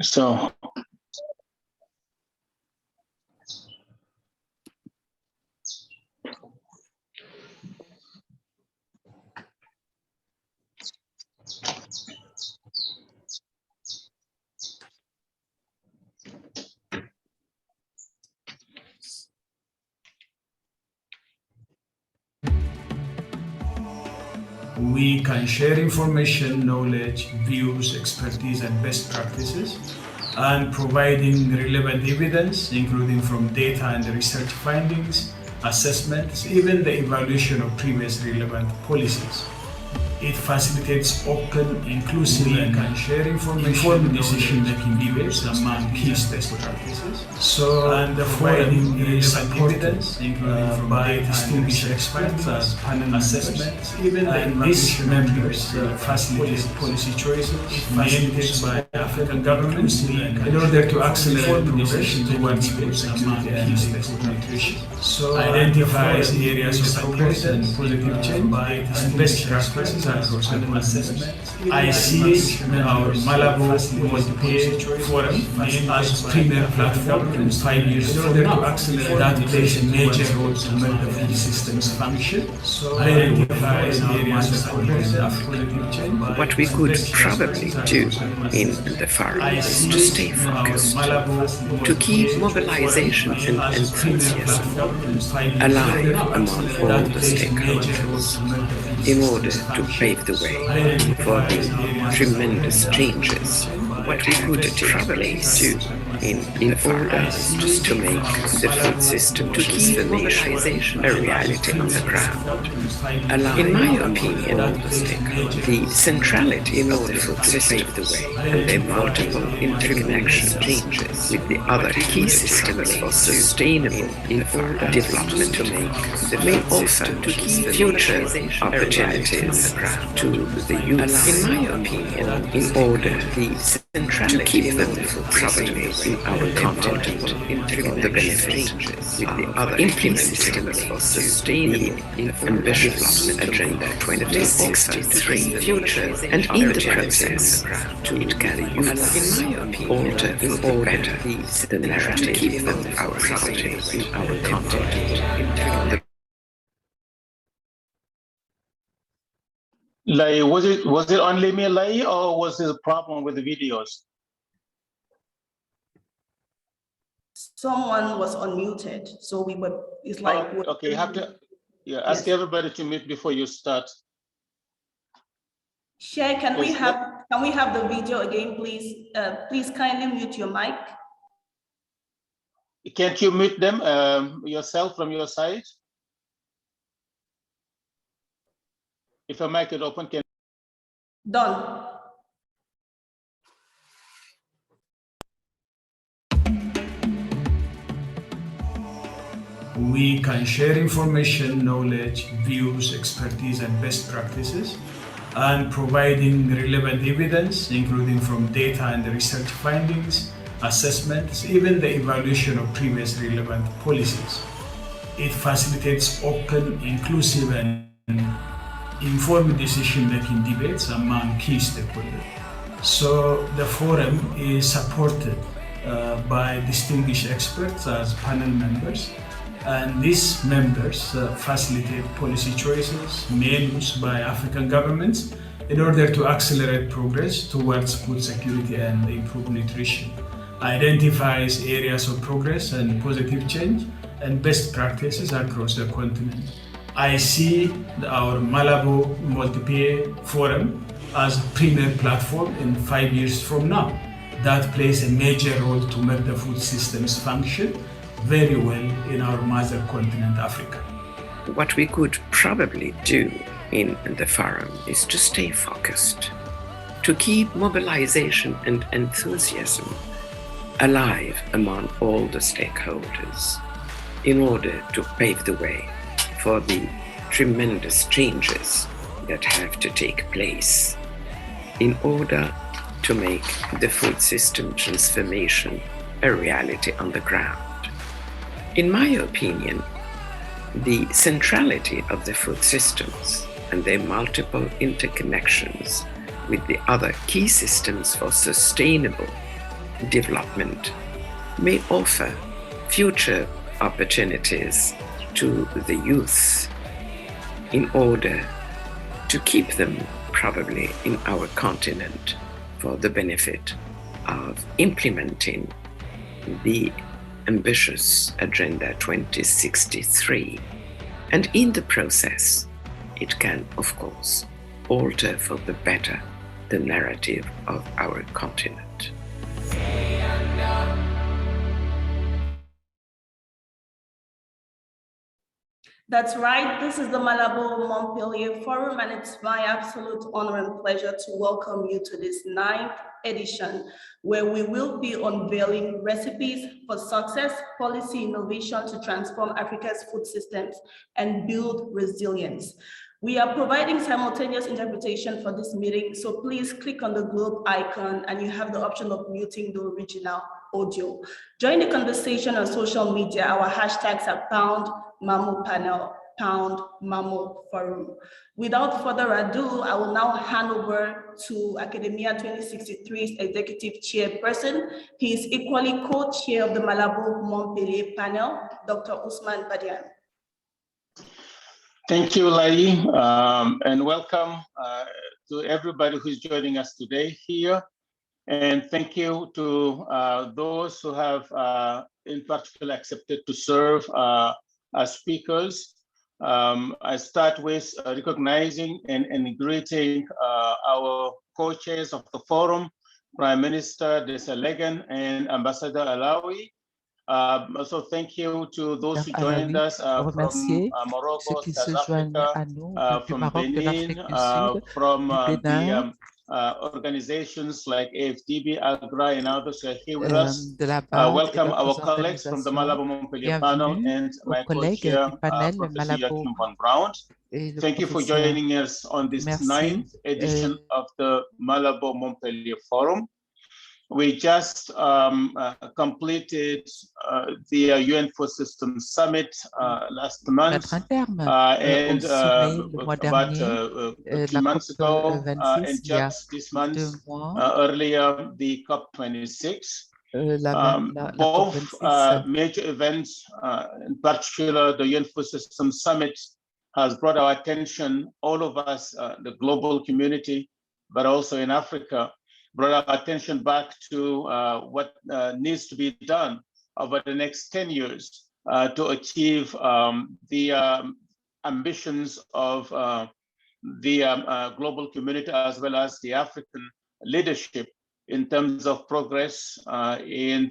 So we can share information, knowledge, views, expertise, and best practices, and providing relevant evidence, including from data and research findings, assessments, even the evaluation of previous relevant policies. It facilitates open, inclusive, and share informed decision-making debates among key stakeholders. And the forum is supported by distinguished experts as panel assessments, and these members facilitate policy choices made by African governments in order to accelerate progress towards food security and improved nutrition. Identifies areas of progress and positive change and best practices across the continent. I see our Malabo Montpellier forum as a premier platform in 5 years from now that plays a major role to make the food systems function. Identifies areas of progress and positive change. What we could probably do in the forum is to stay focused, to keep mobilization and enthusiasm alive among all the stakeholders in order to pave the way for the tremendous changes. What we could probably do in order to make the food system transformation a reality on the ground. In my opinion, the centrality of the food system and the multiple interconnection changes with the other key systems for sustainable development may also to keep future opportunities to the youth. In my opinion, in order to keep them probably in our continent, the benefit with the other implementing for sustainable ambitious agenda 2063 future and in the process it can alter for better the narrative to keep them our property in our continent. Lai, was it only me, Lai, or was there a problem with the videos? Someone was unmuted, so we were. It's like okay. You have to ask everybody to mute before you start. Shay, can we have the video again, please? Please kindly mute your mic. Can't you mute them yourself from your side? If your mic is open, can. Done. We can share information, knowledge, views, expertise, and best practices, and providing relevant evidence, including from data and research findings, assessments, even the evaluation of previous relevant policies. It facilitates open, inclusive, and informed decision-making debates among key stakeholders. So the forum is supported by distinguished experts as panel members, and these members facilitate policy choices made by African governments in order to accelerate progress towards food security and improved nutrition. Identifies areas of progress and positive change and best practices across the continent. I see our Malabo Montpellier forum as a premier platform in 5 years from now that plays a major role to make the food systems function very well in our mother continent, Africa. What we could probably do in the forum is to stay focused, to keep mobilization and enthusiasm alive among all the stakeholders in order to pave the way for the tremendous changes that have to take place in order to make the food system transformation a reality on the ground. In my opinion, the centrality of the food systems and their multiple interconnections with the other key systems for sustainable development may offer future opportunities to the youth in order to keep them probably in our continent for the benefit of implementing the ambitious Agenda 2063. And in the process, it can, of course, alter for the better the narrative of our continent. That's right. This is the Malabo Montpellier Forum, and it's my absolute honor and pleasure to welcome you to this 9th edition, where we will be unveiling recipes for success, policy innovation to transform Africa's food systems and build resilience. We are providing simultaneous interpretation for this meeting, so please click on the globe icon and you have the option of muting the original audio. Join the conversation on social media. Our hashtags are #MamoPanel, #MamoForum. Without further ado, I will now hand over to Academia 2063's executive chairperson. He is equally co-chair of the Malabo Montpellier panel, Dr. Ousmane Badiane. Thank you, Lai, and welcome to everybody who's joining us today here. And thank you to those who have in particular accepted to serve as speakers. I start with recognizing and greeting our co-chairs of the forum, Prime Minister Desalegan and Ambassador Alawi. Also, thank you to those who joined us from Morocco, South Africa, from Benin, from the organizations like AFDB, Agra, and others who are here with us. Welcome our colleagues from the Malabo Montpellier panel and my co-chair, Professor Joachim von Braun. Thank you for joining us on this 9th edition of the Malabo Montpellier Forum. We just completed the UN Food Systems Summit last month, and about 2 months ago, and just this month, earlier, the COP26. Both major events, in particular, the UN Food Systems Summit, has brought our attention, all of us, the global community, but also in Africa, brought our attention back to what needs to be done over the next 10 years to achieve the ambitions of the global community as well as the African leadership in terms of progress in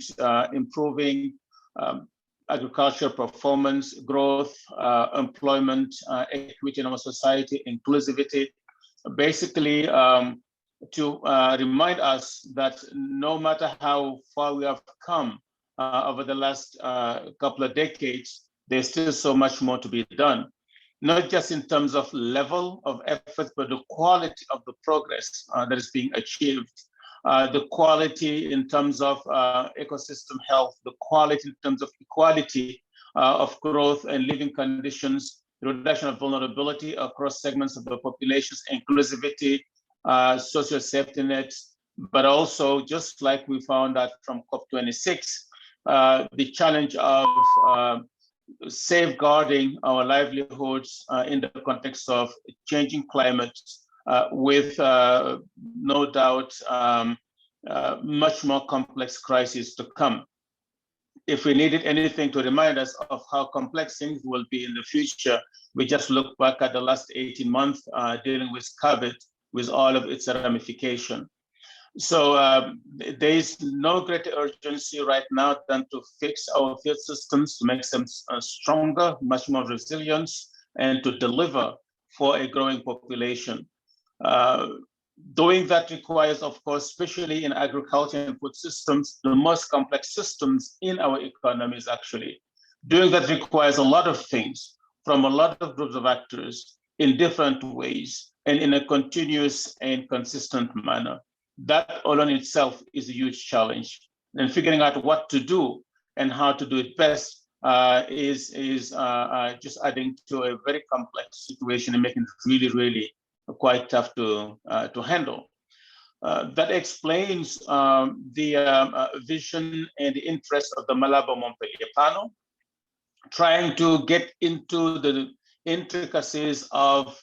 improving agricultural performance, growth, employment, equity in our society, inclusivity, basically to remind us that no matter how far we have come over the last couple of decades, there's still so much more to be done, not just in terms of level of effort, but the quality of the progress that is being achieved, the quality in terms of ecosystem health, the quality in terms of equality of growth and living conditions, the reduction of vulnerability across segments of the populations, inclusivity, social safety nets, but also, just like we found out from COP26, the challenge of safeguarding our livelihoods in the context of changing climate, with no doubt much more complex crises to come. If we needed anything to remind us of how complex things will be in the future, we just look back at the last 18 months dealing with COVID, with all of its ramification. So there is no greater urgency right now than to fix our field systems, to make them stronger, much more resilient, and to deliver for a growing population. Doing that requires, of course, especially in agriculture and food systems, the most complex systems in our economies, actually. Doing that requires a lot of things from a lot of groups of actors in different ways and in a continuous and consistent manner. That all in itself is a huge challenge. And figuring out what to do and how to do it best is just adding to a very complex situation and making it really, really quite tough to handle. that explains the vision and the interest of the Malabo Montpellier panel, trying to get into the intricacies of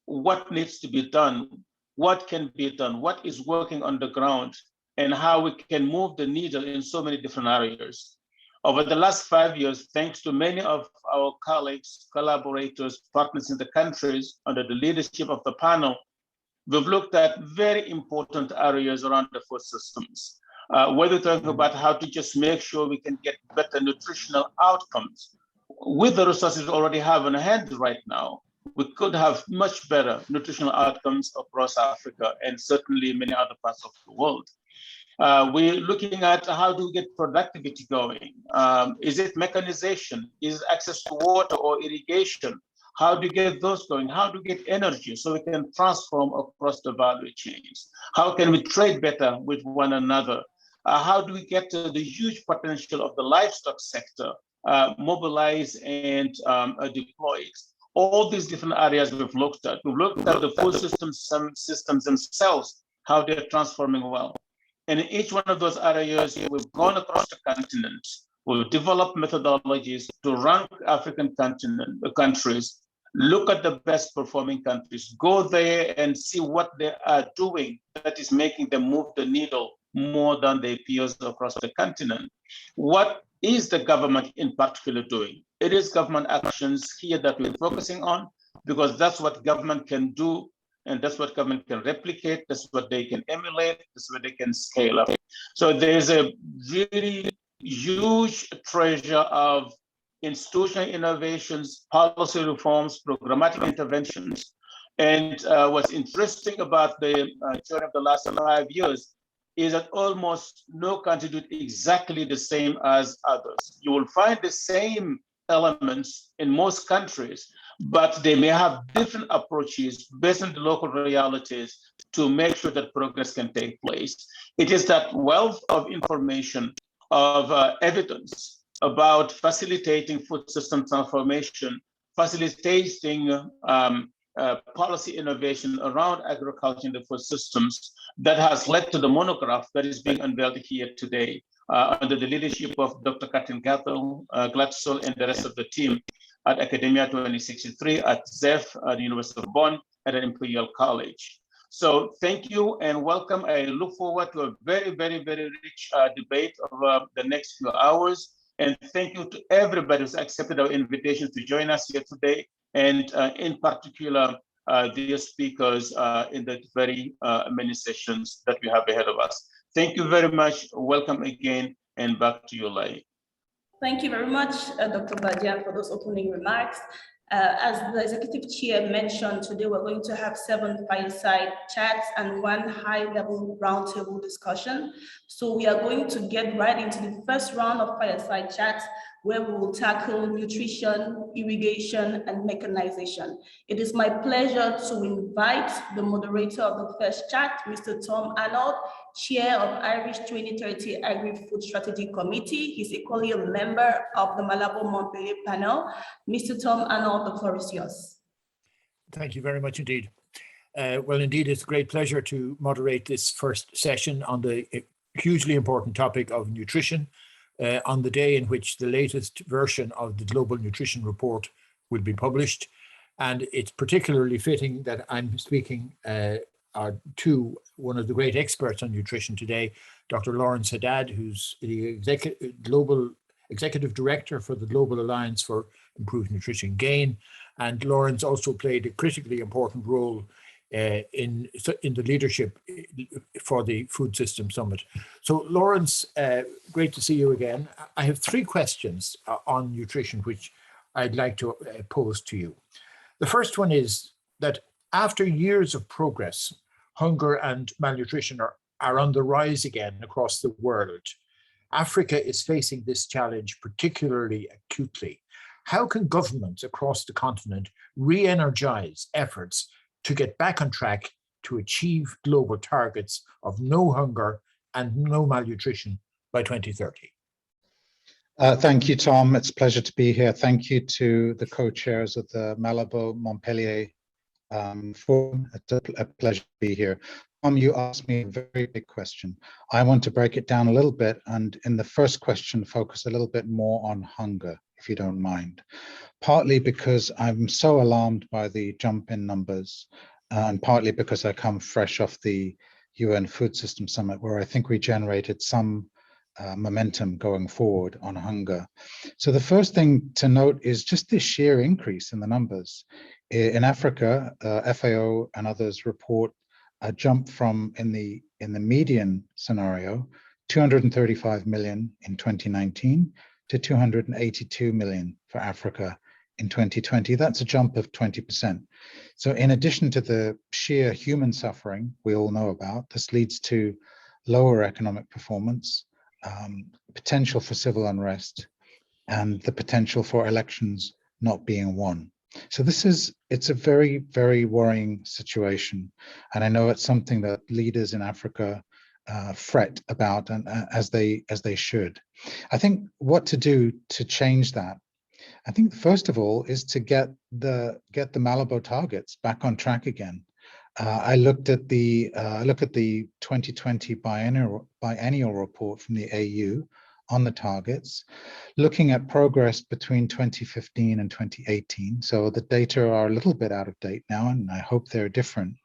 what needs to be done, what can be done, what is working on the ground, and how we can move the needle in so many different areas. Over the last 5 years, thanks to many of our colleagues, collaborators, partners in the countries under the leadership of the panel, we've looked at very important areas around the food systems. Whether talking about how to just make sure we can get better nutritional outcomes. With the resources we already have on hand right now, we could have much better nutritional outcomes across Africa and certainly many other parts of the world. We're looking at how do we get productivity going? Is it mechanization? Is it access to water or irrigation? How do you get those going? How do we get energy so we can transform across the value chains? How can we trade better with one another? How do we get to the huge potential of the livestock sector mobilized and deployed? All these different areas we've looked at. We've looked at the food systems themselves, how they're transforming well. And in each one of those areas, we've gone across the continent. We've developed methodologies to rank African countries, look at the best performing countries, go there and see what they are doing that is making them move the needle more than their peers across the continent. What is the government in particular doing? It is government actions here that we're focusing on, because that's what government can do, and that's what government can replicate, that's what they can emulate, that's what they can scale up. So there's a really huge treasure of institutional innovations, policy reforms, programmatic interventions. And what's interesting about the journey of the last 5 years is that almost no country did exactly the same as others. You will find the same elements in most countries, but they may have different approaches based on the local realities to make sure that progress can take place. It is that wealth of information, of evidence about facilitating food system transformation, facilitating policy innovation around agriculture and the food systems that has led to the monograph that is being unveiled here today under the leadership of Dr. Katrin Glatzel and the rest of the team at Academia 2063, at ZEF, at the University of Bonn, at Imperial College. So thank you and welcome. I look forward to a very, very, very rich debate over the next few hours. And thank you to everybody who's accepted our invitation to join us here today, and in particular, the speakers in the very many sessions that we have ahead of us. Thank you very much. Welcome again, and back to you, Lai. Thank you very much, Dr. Badian, for those opening remarks. As the executive chair mentioned, today we're going to have 7 fireside chats and 1 high-level roundtable discussion. So we are going to get right into the first round of fireside chats, where we will tackle nutrition, irrigation, and mechanization. It is my pleasure to invite the moderator of the first chat, Mr. Tom Arnold, Chair of Irish 2030 Agri-Food Strategy Committee. He's equally a member of the Malabo Montpellier panel. Mr. Tom Arnold, the floor is yours. Thank you very much indeed. Well, indeed, it's a great pleasure to moderate this first session on the hugely important topic of nutrition, on the day in which the latest version of the Global Nutrition Report will be published. And it's particularly fitting that I'm speaking to one of the great experts on nutrition today, Dr. Lawrence Haddad, who's the Global Executive Director for the Global Alliance for Improved Nutrition Gain. And Lawrence also played a critically important role in the leadership for the Food System Summit. So Lawrence, great to see you again. I have 3 questions on nutrition, which I'd like to pose to you. The first one is that after years of progress, hunger and malnutrition are on the rise again across the world. Africa is facing this challenge particularly acutely. How can governments across the continent re-energize efforts to get back on track to achieve global targets of no hunger and no malnutrition by 2030? Thank you, Tom. It's a pleasure to be here. Thank you to the co-chairs of the Malabo Montpellier Forum. It's a pleasure to be here. You asked me a very big question. I want to break it down a little bit, and in the first question, focus a little bit more on hunger, if you don't mind. Partly because I'm so alarmed by the jump in numbers, and partly because I come fresh off the UN Food System Summit, where I think we generated some momentum going forward on hunger. So the first thing to note is just the sheer increase in the numbers. In Africa, FAO and others report a jump from, in the median scenario, 235 million in 2019 to 282 million for Africa in 2020. That's a jump of 20%. So in addition to the sheer human suffering we all know about, this leads to lower economic performance, potential for civil unrest, and the potential for elections not being won. So it's a very, very worrying situation. And I know it's something that leaders in Africa fret about, and as they should. I think what to do to change that, I think first of all is to get the Malabo targets back on track again. I looked at the 2020 biennial report from the AU on the targets, looking at progress between 2015 and 2018. So the data are a little bit out of date now, and I hope they're different.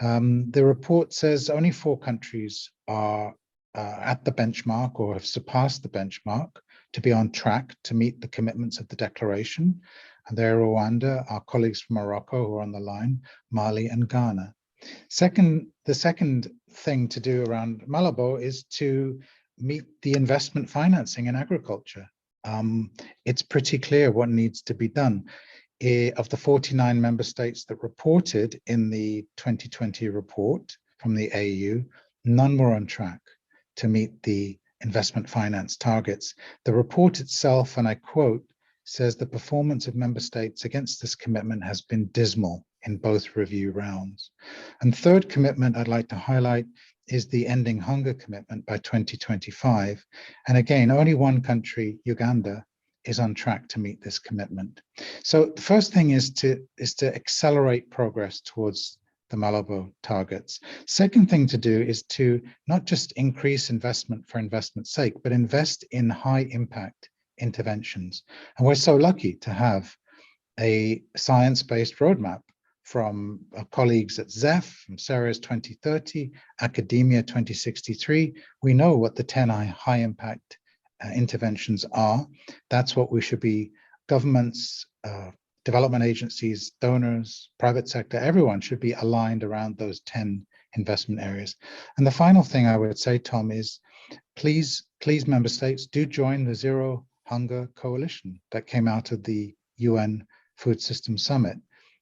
The report says only 4 countries are at the benchmark or have surpassed the benchmark to be on track to meet the commitments of the declaration. And they're Rwanda, our colleagues from Morocco who are on the line, Mali and Ghana. The second thing to do around Malabo is to meet the investment financing in agriculture. It's pretty clear what needs to be done. Of the 49 member states that reported in the 2020 report from the AU, none were on track to meet the investment finance targets. The report itself, and I quote, says the performance of member states against this commitment has been dismal in both review rounds. And third commitment I'd like to highlight is the ending hunger commitment by 2025. And again, only one country, Uganda, is on track to meet this commitment. So the first thing is to accelerate progress towards the Malabo targets. Second thing to do is to not just increase investment for investment's sake, but invest in high impact interventions. And we're so lucky to have a science-based roadmap from colleagues at ZEF, from Sarah's 2030, Academia 2063. We know what the 10 high impact interventions are. That's what we should be, governments, development agencies, donors, private sector, everyone should be aligned around those 10 investment areas. And the final thing I would say, Tom, is please member states do join the Zero Hunger Coalition that came out of the UN Food System Summit.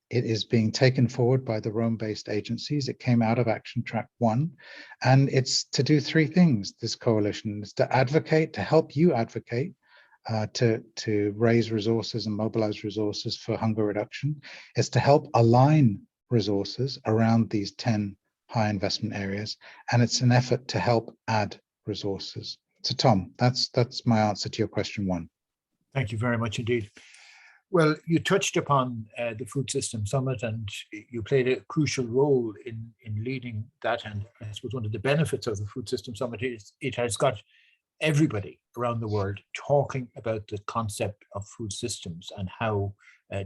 It is being taken forward by the Rome-based agencies. It came out of Action Track 1, and it's to do 3 things, this coalition. It's to advocate, to help you advocate, to raise resources and mobilize resources for hunger reduction. It's to help align resources around these 10 high investment areas, and it's an effort to help add resources. So Tom, that's my answer to your question 1. Thank you very much indeed. Well, you touched upon the Food System Summit, and you played a crucial role in leading that. And I suppose one of the benefits of the Food System Summit is it has got everybody around the world talking about the concept of food systems and how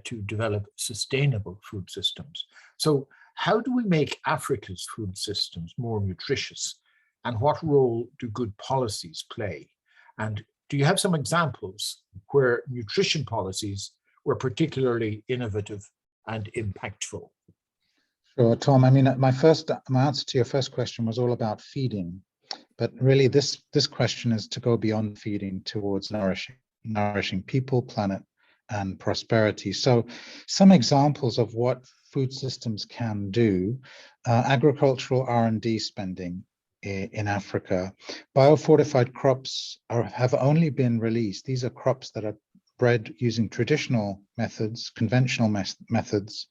to develop sustainable food systems. So how do we make Africa's food systems more nutritious? And what role do good policies play? And do you have some examples where nutrition policies were particularly innovative and impactful? Sure, Tom. I mean, my answer to your first question was all about feeding, but really this question is to go beyond feeding towards nourishing people, planet, and prosperity. So some examples of what food systems can do: agricultural R&D spending in Africa. Biofortified crops have only been released. These are crops that are bred using traditional methods, conventional methods,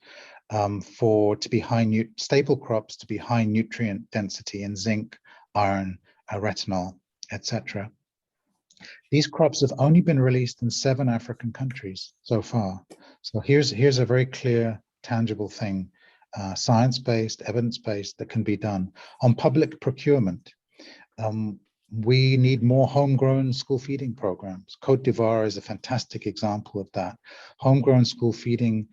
to be staple crops to be high nutrient density in zinc, iron, retinol, etc. These crops have only been released in 7 African countries so far. So here's a very clear, tangible thing science-based, evidence-based, that can be done. On public procurement, we need more homegrown school feeding programs. Côte d'Ivoire is a fantastic example of that. Homegrown school feeding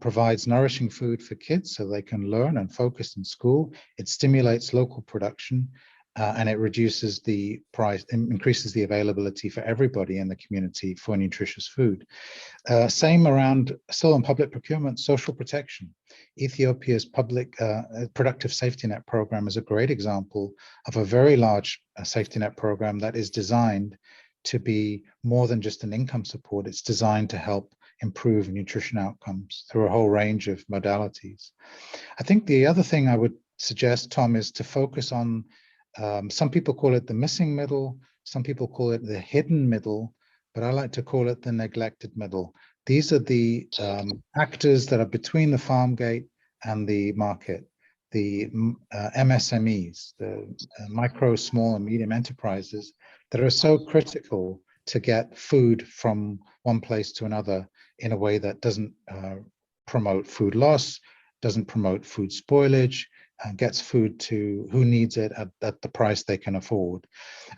provides nourishing food for kids so they can learn and focus in school. It stimulates local production and it reduces the price, increases the availability for everybody in the community for nutritious food. Same around, still on public procurement, social protection. Ethiopia's public productive safety net program is a great example of a very large safety net program that is designed to be more than just an income support. It's designed to help improve nutrition outcomes through a whole range of modalities. I think the other thing I would suggest, Tom, is to focus on, some people call it the missing middle, some people call it the hidden middle, but I like to call it the neglected middle. These are the actors that are between the farm gate and the market, the MSMEs, the micro, small and medium enterprises that are so critical to get food from one place to another in a way that doesn't promote food loss, doesn't promote food spoilage, and gets food to who needs it at the price they can afford.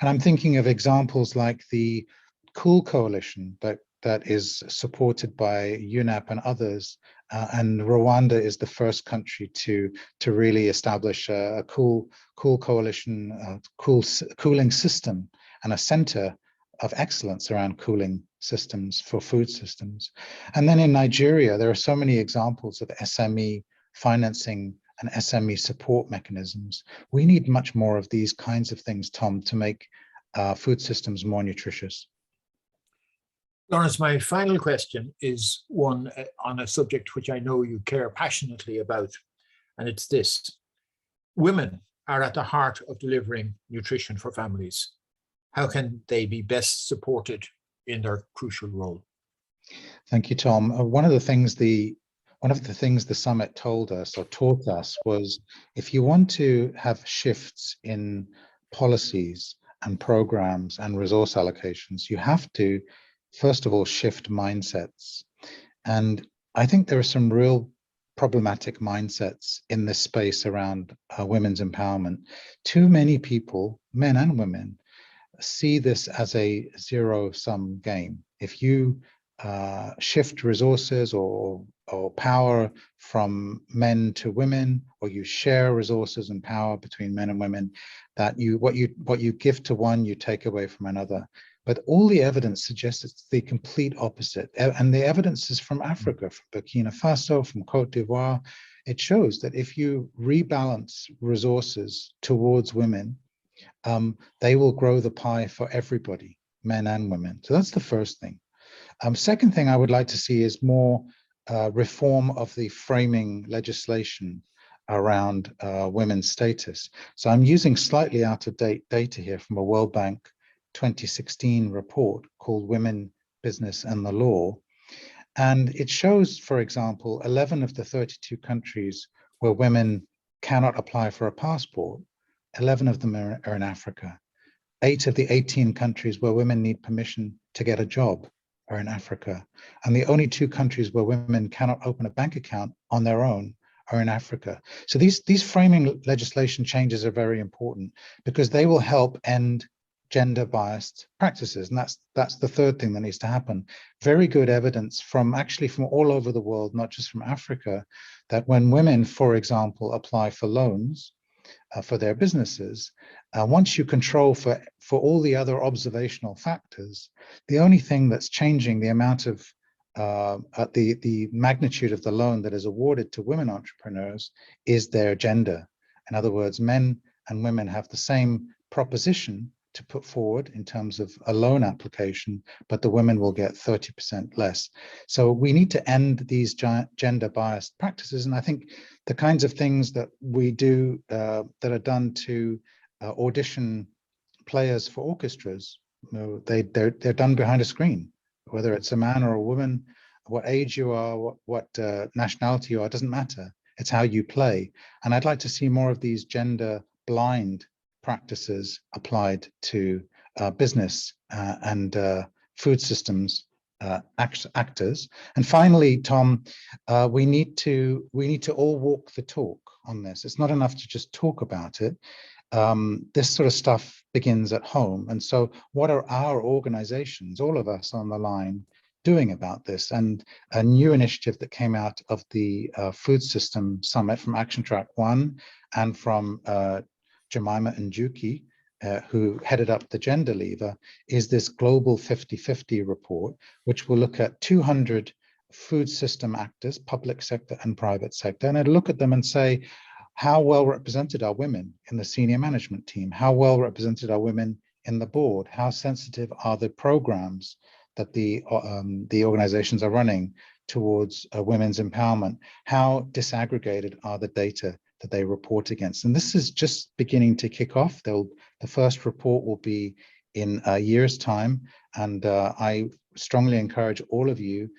And I'm thinking of examples like the Cool Coalition that is supported by UNEP and others, and Rwanda is the first country to really establish a cool coalition, cooling system and a center of excellence around cooling systems for food systems. And then in Nigeria, there are so many examples of SME financing and SME support mechanisms. We need much more of these kinds of things, Tom, to make food systems more nutritious. Lawrence, my final question is one on a subject which I know you care passionately about, and it's this. Women are at the heart of delivering nutrition for families. How can they be best supported in their crucial role? Thank you, Tom. One of the things the summit told us or taught us was, if you want to have shifts in policies and programs and resource allocations, you have to, first of all, shift mindsets. And I think there are some real problematic mindsets in this space around women's empowerment. Too many people, men and women, see this as a zero-sum game. If you shift resources or power from men to women, or you share resources and power between men and women, that what you give to one, you take away from another. But all the evidence suggests it's the complete opposite. And the evidence is from Africa, from Burkina Faso, from Côte d'Ivoire. It shows that if you rebalance resources towards women, they will grow the pie for everybody, men and women. So that's the first thing. Second thing I would like to see is more reform of the framing legislation around women's status. So I'm using slightly out-of-date data here from a World Bank 2016 report called Women, Business and the Law. And it shows, for example, 11 of the 32 countries where women cannot apply for a passport, 11 of them are in Africa. 8 of the 18 countries where women need permission to get a job are in Africa. And the only 2 countries where women cannot open a bank account on their own are in Africa. So these framing legislation changes are very important because they will help end gender biased practices. And that's the third thing that needs to happen. Very good evidence from all over the world, not just from Africa, that when women, for example, apply for loans for their businesses, once you control for all the other observational factors, the only thing that's changing the amount of the magnitude of the loan that is awarded to women entrepreneurs is their gender. In other words, men and women have the same proposition to put forward in terms of a loan application, but the women will get 30% less. So we need to end these gender biased practices. And I think the kinds of things that we do that are done to audition players for orchestras, they're done behind a screen, whether it's a man or a woman, what age you are, what nationality you are, it doesn't matter. It's how you play. And I'd like to see more of these gender blind practices applied to business and food systems actors. And finally, Tom, we need to all walk the talk on this. It's not enough to just talk about it. This sort of stuff begins at home. And so what are our organizations, all of us on the line, doing about this? And a new initiative that came out of the Food System Summit from Action Track 1 and from Jemima Njuki, who headed up the gender lever, is this global 50-50 report, which will look at 200 food system actors, public sector and private sector, and it'll look at them and say, how well represented are women in the senior management team? How well represented are women in the board? How sensitive are the programs that the organizations are running towards women's empowerment? How disaggregated are the data that they report against? And this is just beginning to kick off. The first report will be in a year's time. And I strongly encourage all of you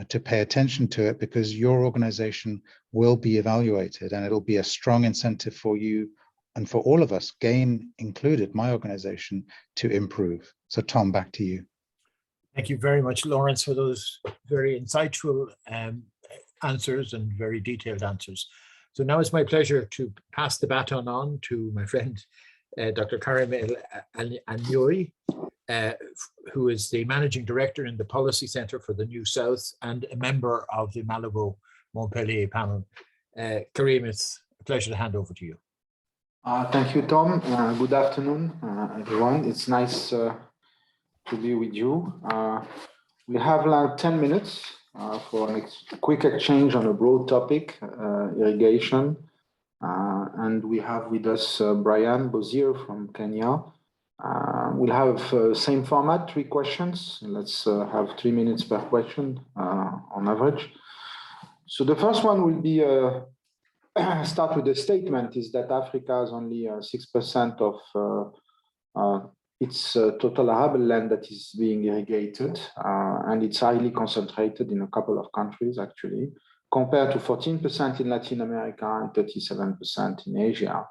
to pay attention to it, because your organization will be evaluated, and it'll be a strong incentive for you and for all of us, GAIN included, my organization, to improve. So Tom, back to you. Thank you very much, Lawrence, for those very insightful answers and very detailed answers. So now it's my pleasure to pass the baton on to my friend, Dr. Karim El-Anyouri, who is the Managing Director in the Policy Center for the New South and a member of the Malabo Montpellier panel. Karim, it's a pleasure to hand over to you. Thank you, Tom. Good afternoon, everyone. It's nice to be with you. We have like 10 minutes for a quick exchange on a broad topic, irrigation. And we have with us Brian Bozier from Kenya. We'll have same format, 3 questions. Let's have 3 minutes per question on average. So the first one will be, start with the statement, is that Africa has only 6% of its total arable land that is being irrigated, and it's highly concentrated in a couple of countries actually, compared to 14% in Latin America and 37% in Asia.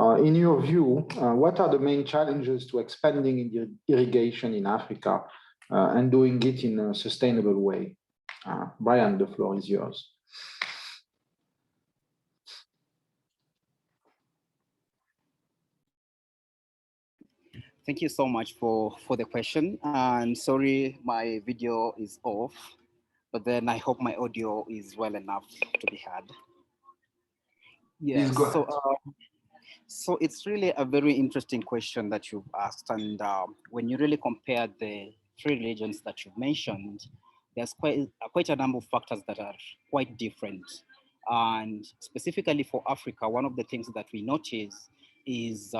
In your view, what are the main challenges to expanding in irrigation in Africa and doing it in a sustainable way? Brian, the floor is yours. Thank you so much for the question. I'm sorry my video is off, but then I hope my audio is well enough to be heard. Yes, so it's really a very interesting question that you've asked. And when you really compare the 3 regions that you've mentioned, there's quite a number of factors that are quite different. And specifically for Africa, one of the things that we notice is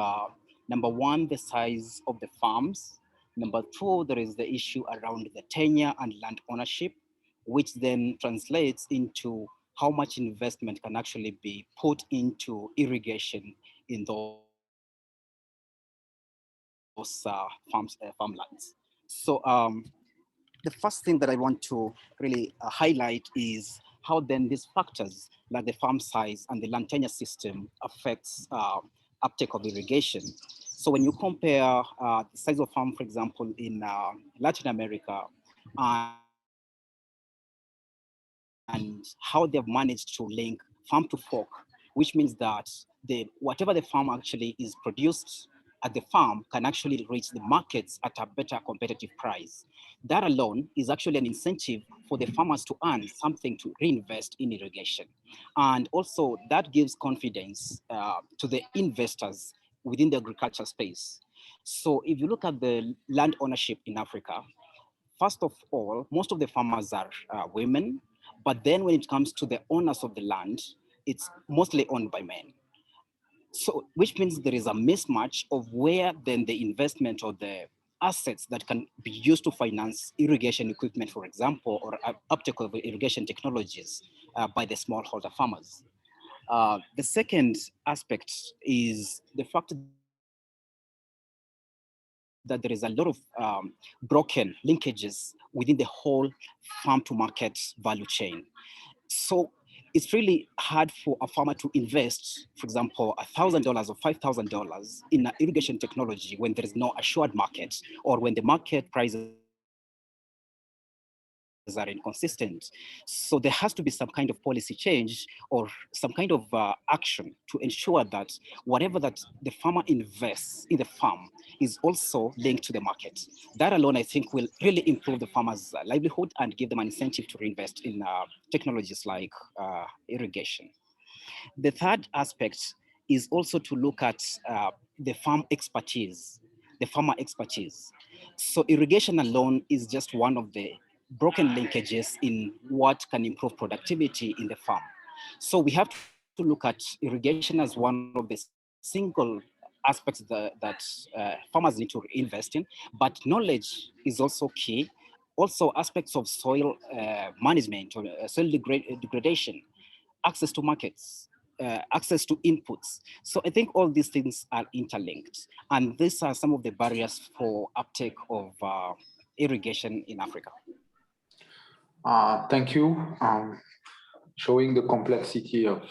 number 1, the size of the farms. Number 2, there is the issue around the tenure and land ownership, which then translates into how much investment can actually be put into irrigation in those farmlands. So the first thing that I want to really highlight is how then these factors, like the farm size and the land tenure system, affects uptake of irrigation. So when you compare the size of farm, for example, in Latin America, and how they've managed to link farm to fork, which means that whatever the farm actually is produced at the farm can actually reach the markets at a better competitive price. That alone is actually an incentive for the farmers to earn something to reinvest in irrigation. And also that gives confidence to the investors within the agriculture space. So if you look at the land ownership in Africa, first of all, most of the farmers are women, but then when it comes to the owners of the land, it's mostly owned by men. So, which means there is a mismatch of where then the investment or the assets that can be used to finance irrigation equipment, for example, or uptake of irrigation technologies by the smallholder farmers. The second aspect is the fact that there is a lot of broken linkages within the whole farm to market value chain. So it's really hard for a farmer to invest, for example, $1,000 or $5,000 in irrigation technology when there is no assured market, or when the market prices are inconsistent. So there has to be some kind of policy change or some kind of action to ensure that whatever that the farmer invests in the farm is also linked to the market. That alone, I think, will really improve the farmer's livelihood and give them an incentive to reinvest in technologies like irrigation. The third aspect is also to look at the farm expertise, the farmer expertise. So irrigation alone is just one of the broken linkages in what can improve productivity in the farm. So we have to look at irrigation as one of the single aspects that farmers need to invest in, but knowledge is also key. Also aspects of soil management or soil degradation, access to markets, access to inputs. So I think all these things are interlinked. And these are some of the barriers for uptake of irrigation in Africa. Thank you. Showing the complexity of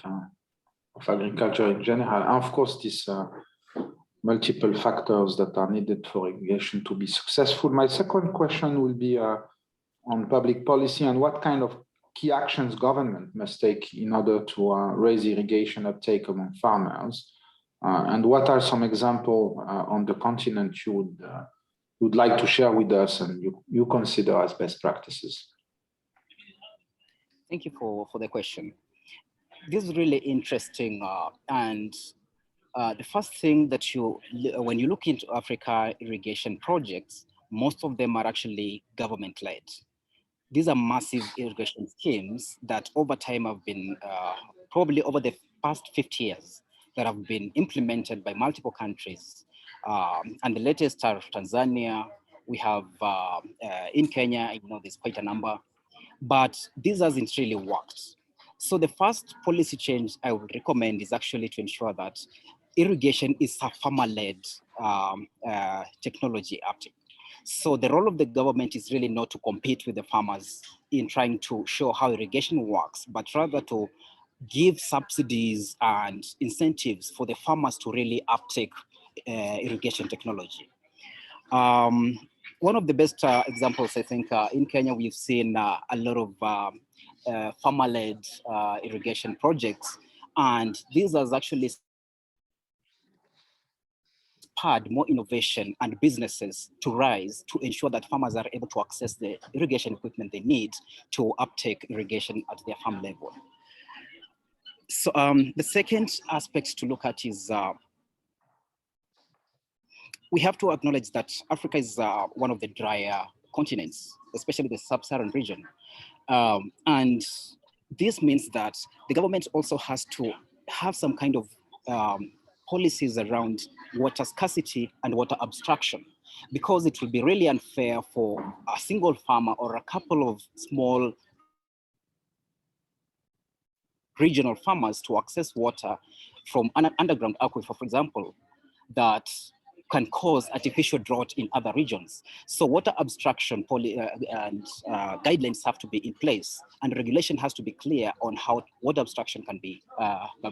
agriculture in general. And of course, these multiple factors that are needed for irrigation to be successful. My second question will be on public policy and what kind of key actions government must take in order to raise irrigation uptake among farmers. And what are some examples on the continent you would like to share with us and you consider as best practices? Thank you for the question. This is really interesting. And the first thing that when you look into Africa irrigation projects, most of them are actually government-led. These are massive irrigation schemes that over time have been, probably over the past 50 years, that have been implemented by multiple countries. And the latest are Tanzania, we have in Kenya, I know there's quite a number, but this hasn't really worked. So the first policy change I would recommend is actually to ensure that irrigation is a farmer-led technology uptake. So the role of the government is really not to compete with the farmers in trying to show how irrigation works, but rather to give subsidies and incentives for the farmers to really uptake irrigation technology. One of the best examples, I think, in Kenya, we've seen a lot of farmer-led irrigation projects, and these has actually spurred more innovation and businesses to rise to ensure that farmers are able to access the irrigation equipment they need to uptake irrigation at their farm level. So the second aspect to look at is we have to acknowledge that Africa is one of the drier continents, especially the sub-Saharan region. And this means that the government also has to have some kind of policies around water scarcity and water abstraction, because it will be really unfair for a single farmer or a couple of small regional farmers to access water from an underground aquifer, for example, that can cause artificial drought in other regions. So water abstraction and guidelines have to be in place, and regulation has to be clear on how water abstraction can be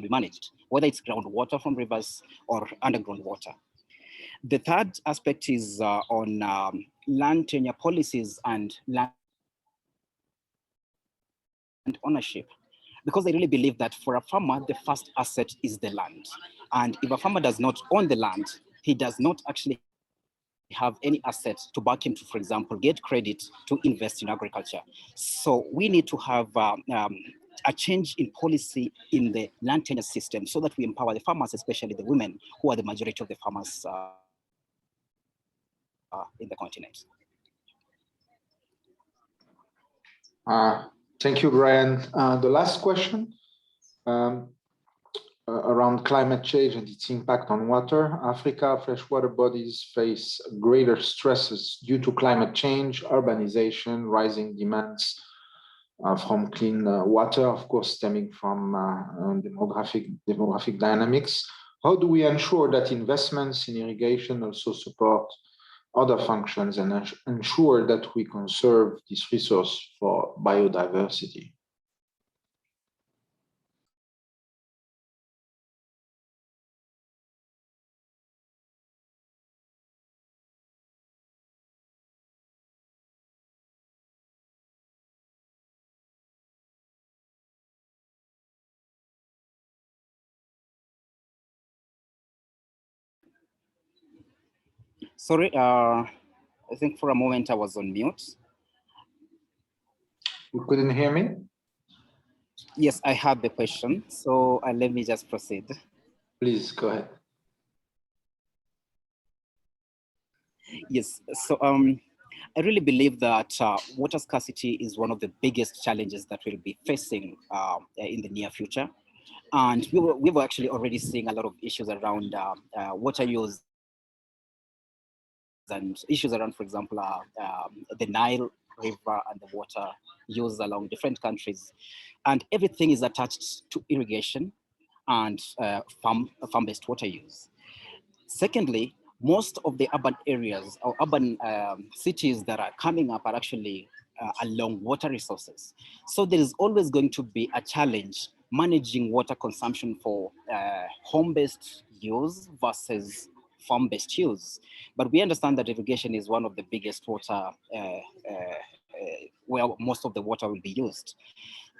managed, whether it's groundwater from rivers or underground water. The third aspect is on land tenure policies and land ownership, because I really believe that for a farmer, the first asset is the land. And if a farmer does not own the land, he does not actually have any assets to back him to, for example, get credit to invest in agriculture. So we need to have a change in policy in the land tenure system so that we empower the farmers, especially the women, who are the majority of the farmers in the continent. Thank you, Brian. The last question. Around climate change and its impact on water. Africa freshwater bodies face greater stresses due to climate change, urbanization, rising demands from clean water, of course, stemming from demographic dynamics. How do we ensure that investments in irrigation also support other functions and ensure that we conserve this resource for biodiversity? Sorry, I think for a moment I was on mute. You couldn't hear me? Yes, I had the question. So let me just proceed. Please go ahead. Yes, so I really believe that water scarcity is one of the biggest challenges that we'll be facing in the near future. And we were actually already seeing a lot of issues around water use and issues around, for example, the Nile River and the water used along different countries. And everything is attached to irrigation and farm-based water use. Secondly, most of the urban areas or urban cities that are coming up are actually along water resources. So there is always going to be a challenge managing water consumption for home-based use versus farm-based use. But we understand that irrigation is one of the biggest water, where most of the water will be used.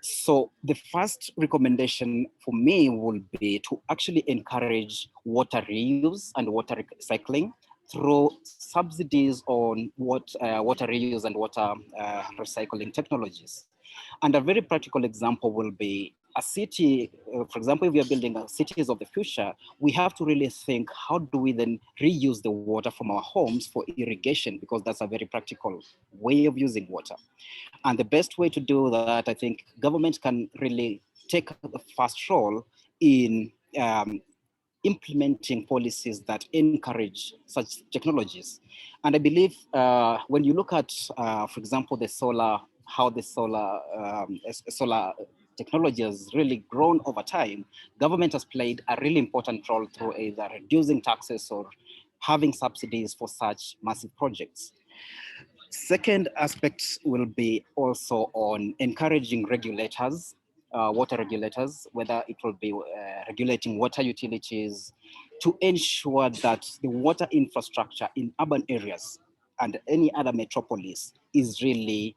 So the first recommendation for me will be to actually encourage water reuse and water recycling through subsidies on water reuse and water recycling technologies. And a very practical example will be a city, for example, if we are building cities of the future, we have to really think, how do we then reuse the water from our homes for irrigation? Because that's a very practical way of using water. And the best way to do that, I think government can really take the first role in implementing policies that encourage such technologies. And I believe when you look at, for example, how the solar technology has really grown over time, government has played a really important role through either reducing taxes or having subsidies for such massive projects. Second aspect will be also on encouraging regulators, water regulators, whether it will be regulating water utilities to ensure that the water infrastructure in urban areas and any other metropolis is really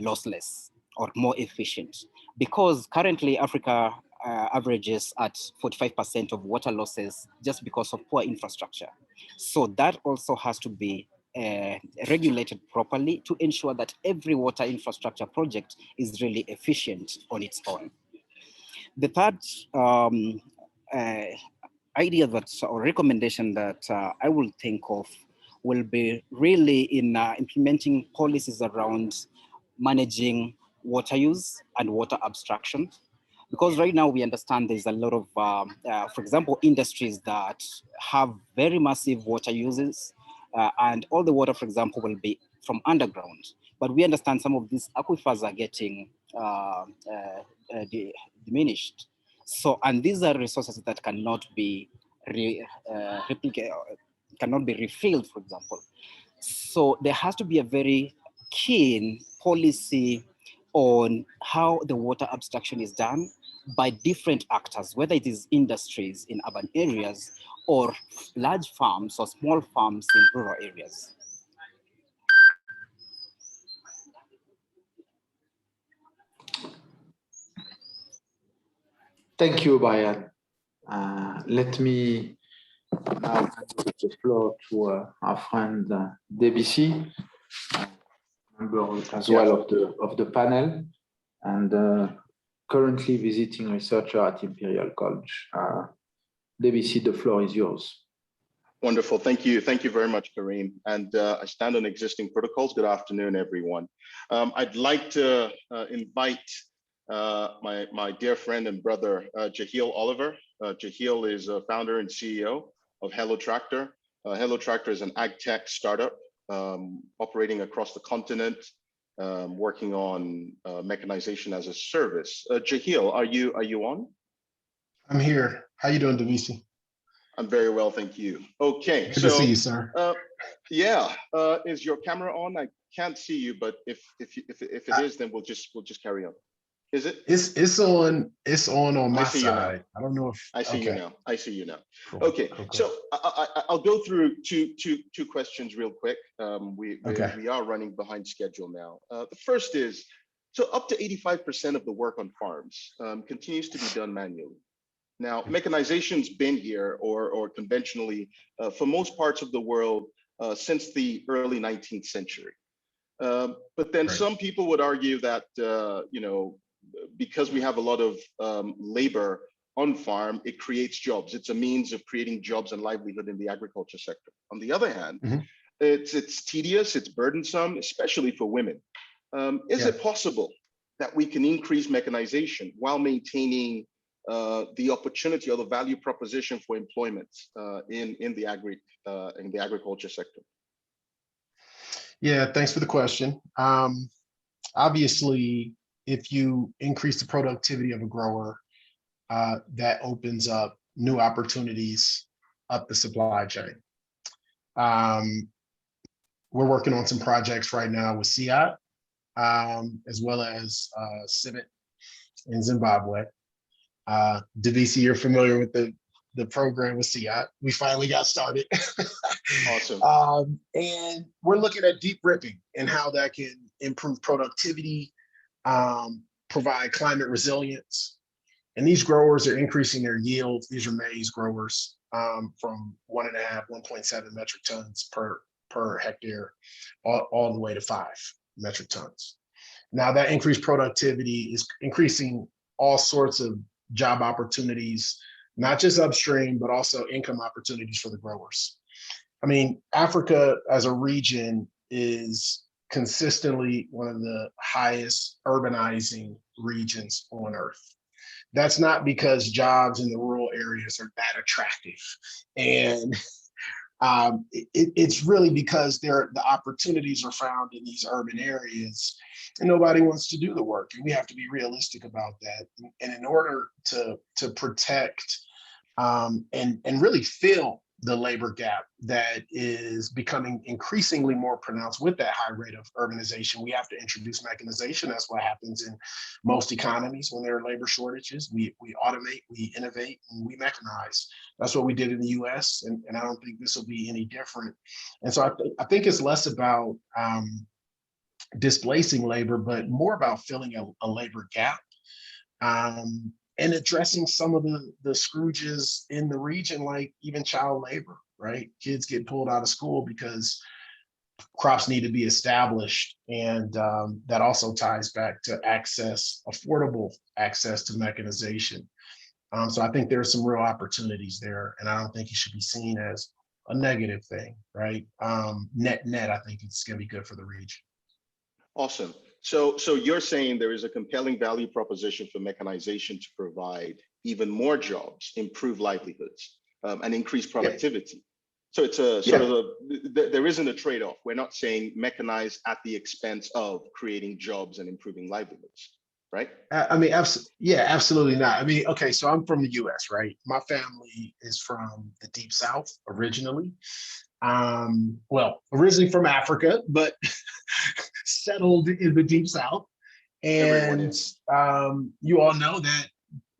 lossless or more efficient. Because currently Africa averages at 45% of water losses just because of poor infrastructure. So that also has to be regulated properly to ensure that every water infrastructure project is really efficient on its own. The third idea or recommendation that I will think of will be really in implementing policies around managing water use and water abstraction. Because right now we understand there's a lot of, for example, industries that have very massive water uses, and all the water, for example, will be from underground. But we understand some of these aquifers are getting diminished. So, and these are resources that cannot be replicated, cannot be refilled, for example. So there has to be a very keen policy on how the water abstraction is done by different actors, whether it is industries in urban areas or large farms or small farms in rural areas. Thank you, Bayan. Let me now hand over the floor to our friend Debussy, member as well of the panel, and currently visiting researcher at Imperial College. Debussy, the floor is yours. Wonderful, thank you very much, Kareem. And I stand on existing protocols. Good afternoon, everyone. I'd like to invite my dear friend and brother, Jahil Oliver. Jahil is a founder and CEO of Hello Tractor. Hello Tractor is an ag tech startup operating across the continent, working on mechanization as a service. Jahil, are you on? I'm here. How you doing, Debussy? I'm very well, thank you. Okay, good to see you, sir. Is your camera on? I can't see you, but if it is, then we'll just carry on. Is it? It's on my side. I don't know if I see you now. I see you now. Cool. Okay, cool. So I'll go through two questions real quick. We are running behind schedule now. The first is, so up to 85% of the work on farms continues to be done manually. Now, mechanization's been here, or conventionally, for most parts of the world, since the early 19th century. But then Right. some people would argue that, because we have a lot of labor on farm, it creates jobs. It's a means of creating jobs and livelihood in the agriculture sector. On the other hand, it's tedious, it's burdensome, especially for women. Is it possible that we can increase mechanization while maintaining the opportunity or the value proposition for employment in the agriculture sector? Yeah, thanks for the question. Obviously, if you increase the productivity of a grower, that opens up new opportunities up the supply chain. We're working on some projects right now with CIAT, as well as CIVET in Zimbabwe. Davisi, you're familiar with the program with CIAT. We finally got started. Awesome. And we're looking at deep ripping and how that can improve productivity, provide climate resilience. And these growers are increasing their yields. These are maize growers from 1.7 metric tons per hectare, all the way to 5 metric tons. Now that increased productivity is increasing all sorts of job opportunities, not just upstream, but also income opportunities for the growers. I mean, Africa as a region is consistently one of the highest urbanizing regions on earth. That's not because jobs in the rural areas are that attractive. And it's really because the opportunities are found in these urban areas and nobody wants to do the work. And we have to be realistic about that. And in order to protect and really fill the labor gap that is becoming increasingly more pronounced with that high rate of urbanization, we have to introduce mechanization. That's what happens in most economies when there are labor shortages. We automate, we innovate, and we mechanize. That's what we did in the US, and I don't think this will be any different. And so I think it's less about displacing labor, but more about filling a labor gap. And addressing some of the scrooges in the region, like even child labor, right? Kids get pulled out of school because crops need to be established. And that also ties back to affordable access to mechanization. So I think there's some real opportunities there, and I don't think it should be seen as a negative thing, right? Net, I think it's gonna be good for the region. Awesome. So you're saying there is a compelling value proposition for mechanization to provide even more jobs, improve livelihoods, and increase productivity. So it's a sort of there isn't a trade-off. We're not saying mechanize at the expense of creating jobs and improving livelihoods, right? I mean, absolutely not. I mean, okay, so I'm from the US, right? My family is from the Deep South originally. Well, originally from Africa, but settled in the Deep South. And you all know that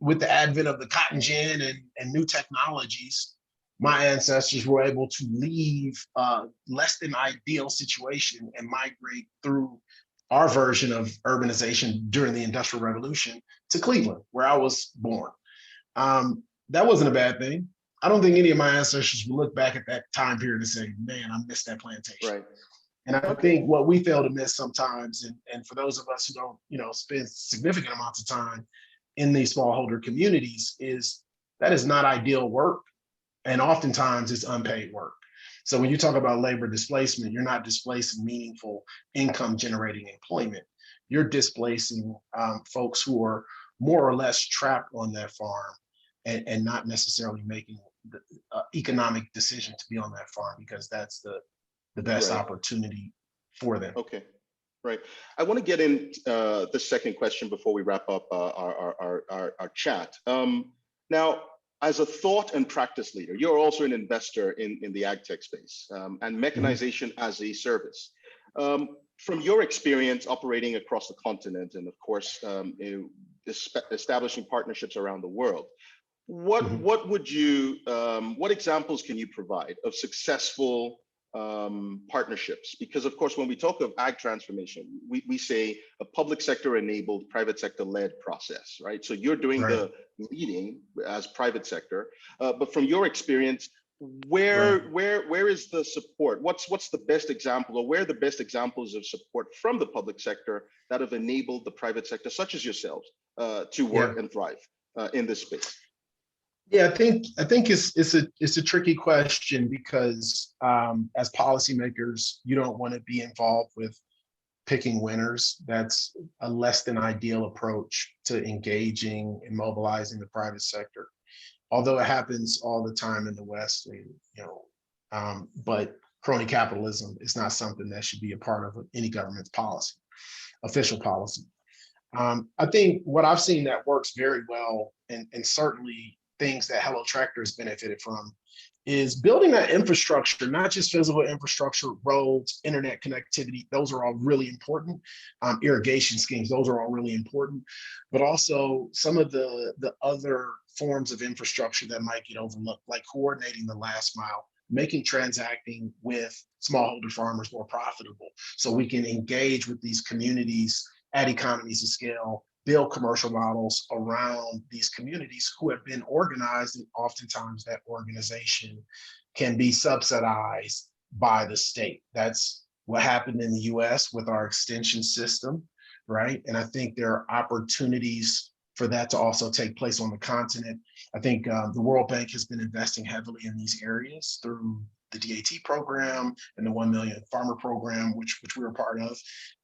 with the advent of the cotton gin and new technologies, my ancestors were able to leave less than ideal situation and migrate through our version of urbanization during the Industrial Revolution to Cleveland, where I was born. That wasn't a bad thing. I don't think any of my ancestors would look back at that time period and say, man, I missed that plantation. Right. And I think what we fail to miss sometimes, and for those of us who don't, spend significant amounts of time in these smallholder communities, is that is not ideal work. And oftentimes it's unpaid work. So when you talk about labor displacement, you're not displacing meaningful income generating employment. You're displacing folks who are more or less trapped on that farm and not necessarily making the economic decision to be on that farm because that's the best opportunity for them. Okay, right. I want to get in the second question before we wrap up our chat. Now, as a thought and practice leader, you're also an investor in the ag tech space and mechanization as a service. From your experience operating across the continent and of course, establishing partnerships around the world, what would you, what examples can you provide of successful partnerships? Because of course, when we talk of ag transformation, we say a public sector enabled, private sector led process, right? So you're doing the leading as private sector, but from your experience, where is the support? What's the best example, or where are the best examples of support from the public sector that have enabled the private sector, such as yourselves, to work and thrive in this space? Yeah, I think it's a tricky question because as policymakers, you don't want to be involved with picking winners. That's a less than ideal approach to engaging and mobilizing the private sector. Although it happens all the time in the West, but crony capitalism is not something that should be a part of any government's policy, official policy. I think what I've seen that works very well, and certainly things that Hello Tractor has benefited from, is building that infrastructure, not just physical infrastructure, roads, internet connectivity. Those are all really important. Irrigation schemes, those are all really important. But also some of the other forms of infrastructure that might get overlooked, like coordinating the last mile, making transacting with smallholder farmers more profitable, so we can engage with these communities at economies of scale, build commercial models around these communities who have been organized, and oftentimes that organization can be subsidized by the state. That's what happened in the US with our extension system, right? And I think there are opportunities for that to also take place on the continent. I think the World Bank has been investing heavily in these areas through the DAT program and the 1 Million Farmer program, which we were part of.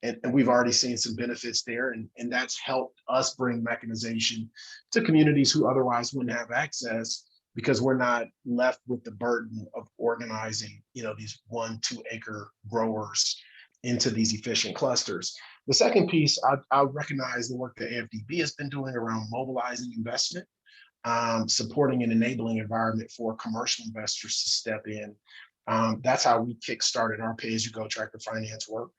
And we've already seen some benefits there. And that's helped us bring mechanization to communities who otherwise wouldn't have access, because we're not left with the burden of organizing, these 1-2 acre growers into these efficient clusters. The second piece, I recognize the work that AFDB has been doing around mobilizing investment, supporting an enabling environment for commercial investors to step in. That's how we kickstarted our pay-as-you-go tractor finance work,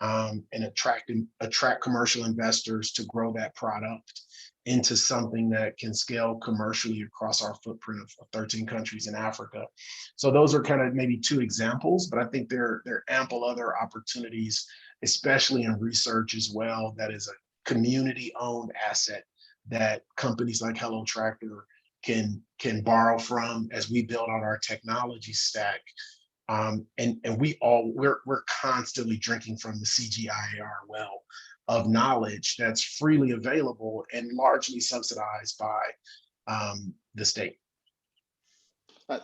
and attract commercial investors to grow that product into something that can scale commercially across our footprint of 13 countries in Africa. So those are kind of maybe two examples, but I think there are ample other opportunities, especially in research as well, that is a community-owned asset that companies like Hello Tractor can borrow from as we build out our technology stack. And we're constantly drinking from the CGIAR well of knowledge that's freely available and largely subsidized by the state.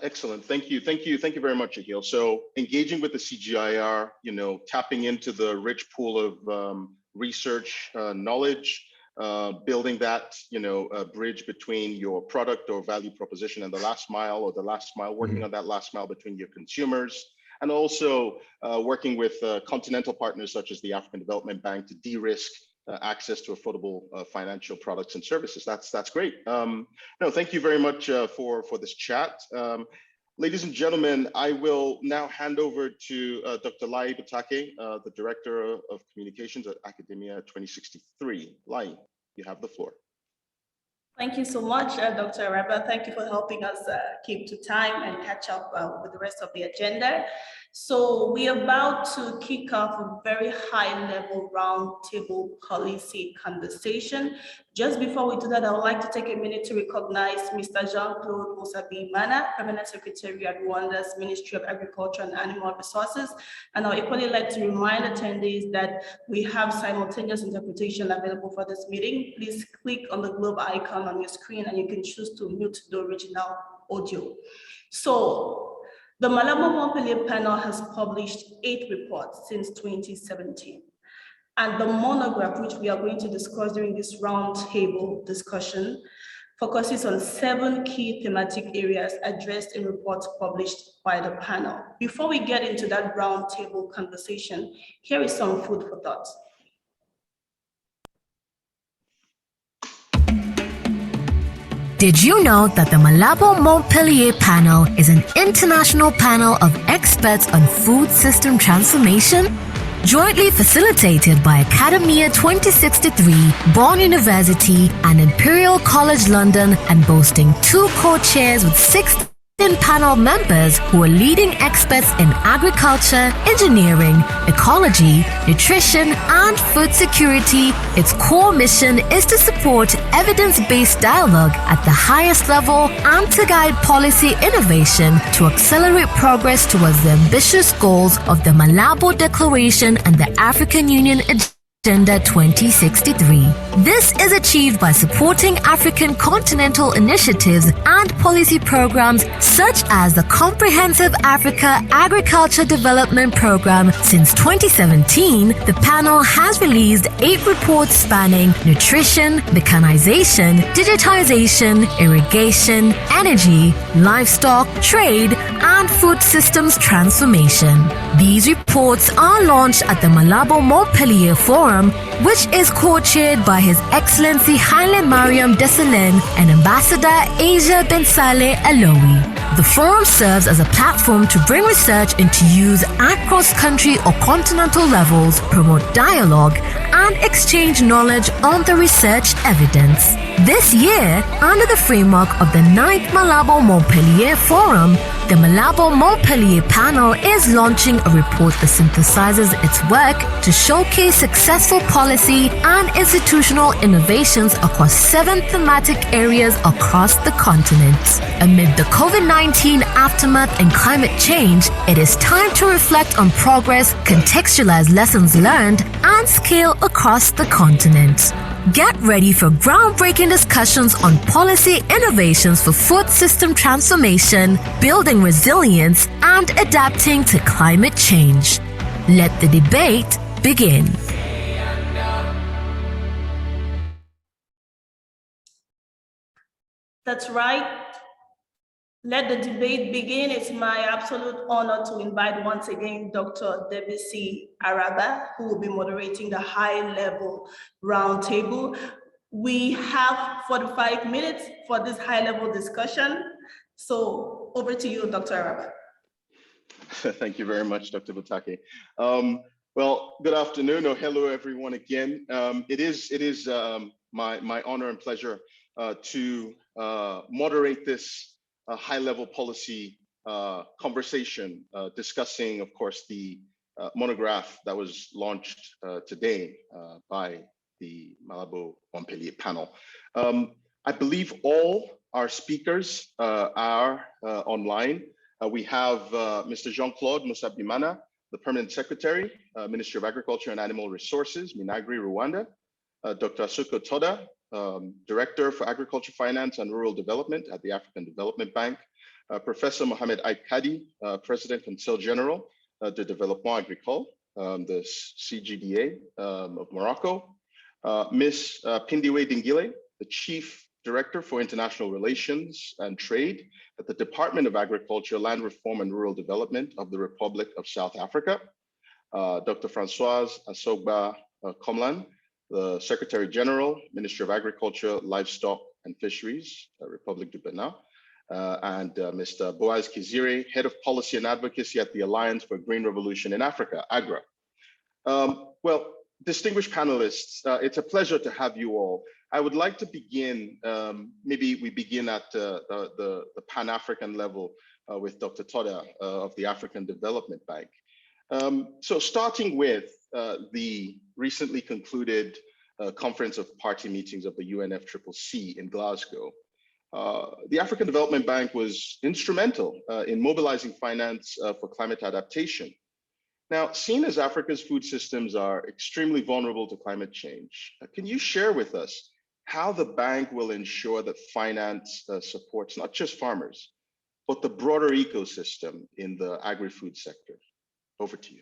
Excellent. Thank you very much, Ahil. So engaging with the CGIAR, tapping into the rich pool of research knowledge, building that, bridge between your product or value proposition and the last mile, or the last mile, working on that last mile between your consumers, and also working with continental partners such as the African Development Bank to de-risk access to affordable financial products and services. That's great. No, thank you very much for this chat. Ladies and gentlemen, I will now hand over to Dr. Lai Batake, the Director of Communications at Academia 2063. Lai, you have the floor. Thank you so much, Dr. Araba. Thank you for helping us keep to time and catch up with the rest of the agenda. So we are about to kick off a very high-level roundtable policy conversation. Just before we do that, I would like to take a minute to recognize Mr. Jean-Claude Musabi-Mana, Permanent Secretary at Rwanda's Ministry of Agriculture and Animal Resources. And I would equally like to remind attendees that we have simultaneous interpretation available for this meeting. Please click on the globe icon on your screen and you can choose to mute the original audio. So the Malabo Montpellier panel has published 8 reports since 2017. And the monograph, which we are going to discuss during this roundtable discussion, focuses on 7 key thematic areas addressed in reports published by the panel. Before we get into that roundtable conversation, here is some food for thought. Did you know that the Malabo Montpellier panel is an international panel of experts on food system transformation? Jointly facilitated by Academia 2063, Bonn University, and Imperial College London, and boasting 2 co-chairs with 6 panel members who are leading experts in agriculture, engineering, ecology, nutrition, and food security. Its core mission is to support evidence-based dialogue at the highest level and to guide policy innovation to accelerate progress towards the ambitious goals of the Malabo Declaration and the African Union Agenda 2063. This is achieved by supporting African continental initiatives and policy programs such as the Comprehensive Africa Agriculture Development Program. Since 2017, the panel has released 8 reports spanning nutrition, mechanization, digitization, irrigation, energy, livestock, trade, and food systems transformation. These reports are launched at the Malabo Montpellier Forum, which is co-chaired by His Excellency Haile Mariam Desalegn and Ambassador Asia Ben Saleh Alaoui. The forum serves as a platform to bring research into use at cross-country or continental levels, promote dialogue, and exchange knowledge on the research evidence. This year, under the framework of the 9th Malabo Montpellier Forum, the Malabo Montpellier panel is launching a report that synthesizes its work to showcase successful policy and institutional innovations across 7 thematic areas across the continent. Amid the COVID-19 aftermath and climate change, it is time to reflect on progress, contextualize lessons learned, and scale across the continent. Get ready for groundbreaking discussions on policy innovations for food system transformation, building resilience, and adapting to climate change. Let the debate begin. That's right. Let the debate begin. It's my absolute honor to invite once again Dr. Debisi Araba, who will be moderating the high-level roundtable. We have 45 minutes for this high-level discussion. So over to you, Dr. Araba. Thank you very much, Dr. Butake. Well, good afternoon or hello, everyone again. It is my honor and pleasure to moderate this high-level policy conversation discussing, of course, the monograph that was launched today by the Malabo Montpellier panel. I believe all our speakers are online. We have Mr. Jean-Claude Musabimana, the Permanent Secretary, Ministry of Agriculture and Animal Resources, Minagri, Rwanda, Dr. Asuko Toda, Director for Agriculture, Finance and Rural Development at the African Development Bank, Professor Mohamed Aikadi, President Conseil General de Développement Agricole, the CGDA of Morocco, Ms. Pindiwe Dingile, the Chief Director for International Relations and Trade at the Department of Agriculture, Land Reform and Rural Development of the Republic of South Africa, Dr. Françoise Asogba Komlan, the Secretary General, Ministry of Agriculture, Livestock and Fisheries, Republic du Benin, and Mr. Boaz Kizire, Head of Policy and Advocacy at the Alliance for Green Revolution in Africa, AGRA. Well, distinguished panelists, it's a pleasure to have you all. I would like to begin, maybe we begin at the Pan-African level with Dr. Toda of the African Development Bank. So starting with the recently concluded Conference of Party meetings of the UNFCCC in Glasgow, the African Development Bank was instrumental in mobilizing finance for climate adaptation. Now, seen as Africa's food systems are extremely vulnerable to climate change, can you share with us how the bank will ensure that finance supports not just farmers, but the broader ecosystem in the agri-food sector? Over to you.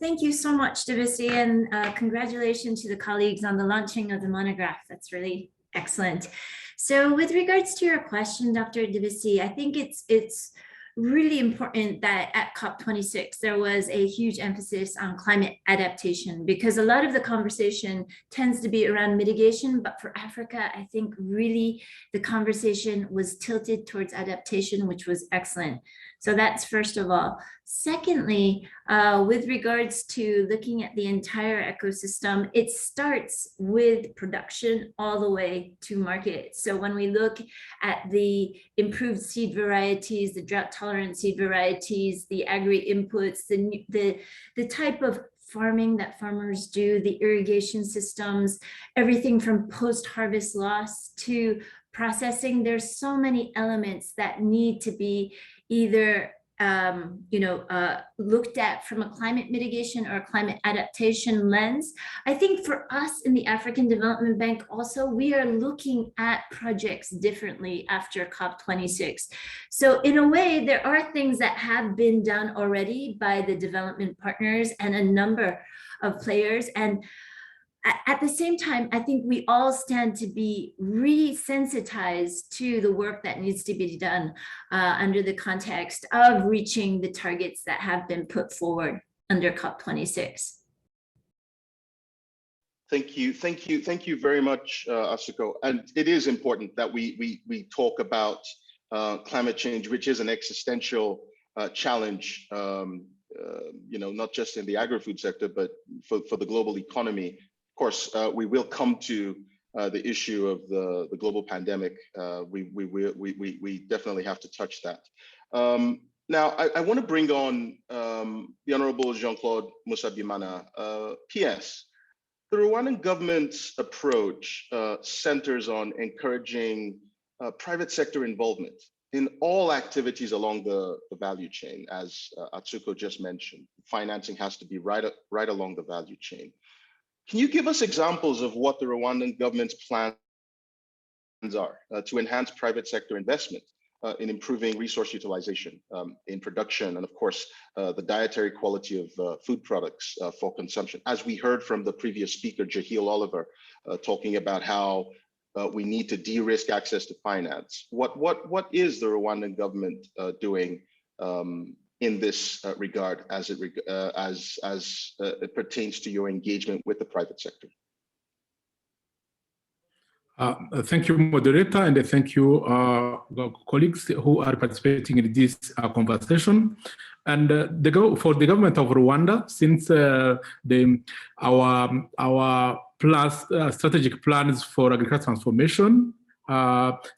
Thank you so much, Debisi, and congratulations to the colleagues on the launching of the monograph. That's really excellent. So with regards to your question, Dr. Debisi, I think it's really important that at COP26, there was a huge emphasis on climate adaptation, because a lot of the conversation tends to be around mitigation, but for Africa, I think really the conversation was tilted towards adaptation, which was excellent. So that's first of all. Secondly, with regards to looking at the entire ecosystem, it starts with production all the way to market. So when we look at the improved seed varieties, the drought-tolerant seed varieties, the agri-inputs, the type of farming that farmers do, the irrigation systems, everything from post-harvest loss to processing, there's so many elements that need to be either looked at from a climate mitigation or a climate adaptation lens. I think for us in the African Development Bank also, we are looking at projects differently after COP26. So in a way, there are things that have been done already by the development partners and a number of players. And at the same time, I think we all stand to be resensitized to the work that needs to be done under the context of reaching the targets that have been put forward under COP26. Thank you very much, Asuko. And it is important that we talk about climate change, which is an existential challenge, not just in the agri-food sector, but for the global economy. Of course, we will come to the issue of the global pandemic. We definitely have to touch that. Now, I want to bring on the Honorable Jean-Claude Musabimana. PS, the Rwandan government's approach centers on encouraging private sector involvement in all activities along the value chain, as Atsuko just mentioned. Financing has to be right along the value chain. Can you give us examples of what the Rwandan government's plans are to enhance private sector investment in improving resource utilization, in production, and of course, the dietary quality of food products for consumption? As we heard from the previous speaker, Jahil Oliver, talking about how we need to de-risk access to finance. What is the Rwandan government doing in this regard as it pertains to your engagement with the private sector? Thank you, moderator, and thank you, colleagues who are participating in this conversation. And for the government of Rwanda, since our strategic plans for agricultural transformation,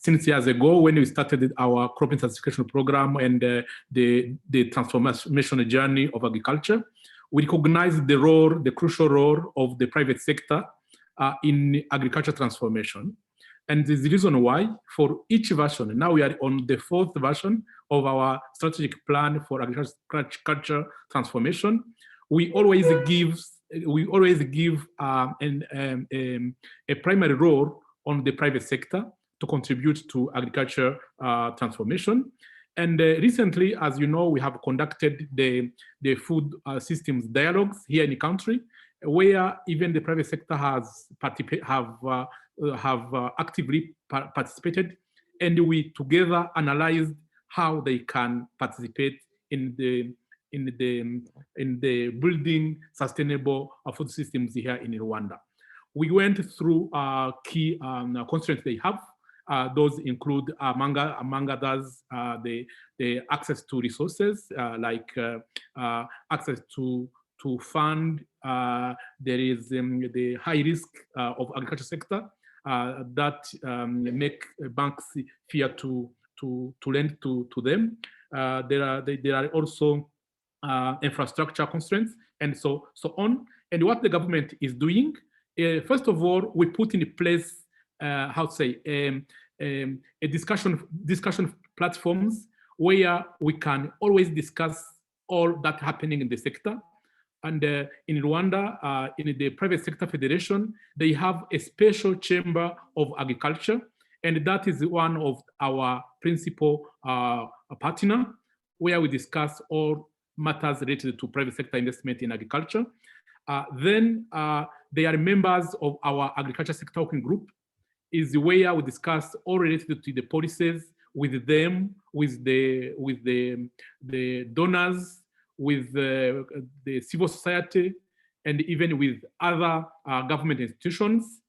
since years ago when we started our crop intensification program and the transformation journey of agriculture, we recognize the crucial role of the private sector in agriculture transformation. And there's the reason why for each version, now we are on the 4th version of our strategic plan for agriculture transformation, we always give a primary role on the private sector to contribute to agriculture transformation. And recently, as you know, we have conducted the food systems dialogues here in the country, where even the private sector have actively participated, and we together analyzed how they can participate in the building sustainable food systems here in Rwanda. We went through key constraints they have. Those include, among others, the access to resources, like access to fund. There is the high risk of agriculture sector that make banks fear to lend to them. There are also infrastructure constraints and so on. And what the government is doing, first of all, we put in place a discussion platforms where we can always discuss all that happening in the sector. And in Rwanda, in the Private Sector Federation, they have a special chamber of agriculture, and that is one of our principal partner, where we discuss all matters related to private sector investment in agriculture. Then they are members of our agriculture sector working group, is where we discuss all related to the policies with them, with the donors, with the civil society, and even with other government institutions.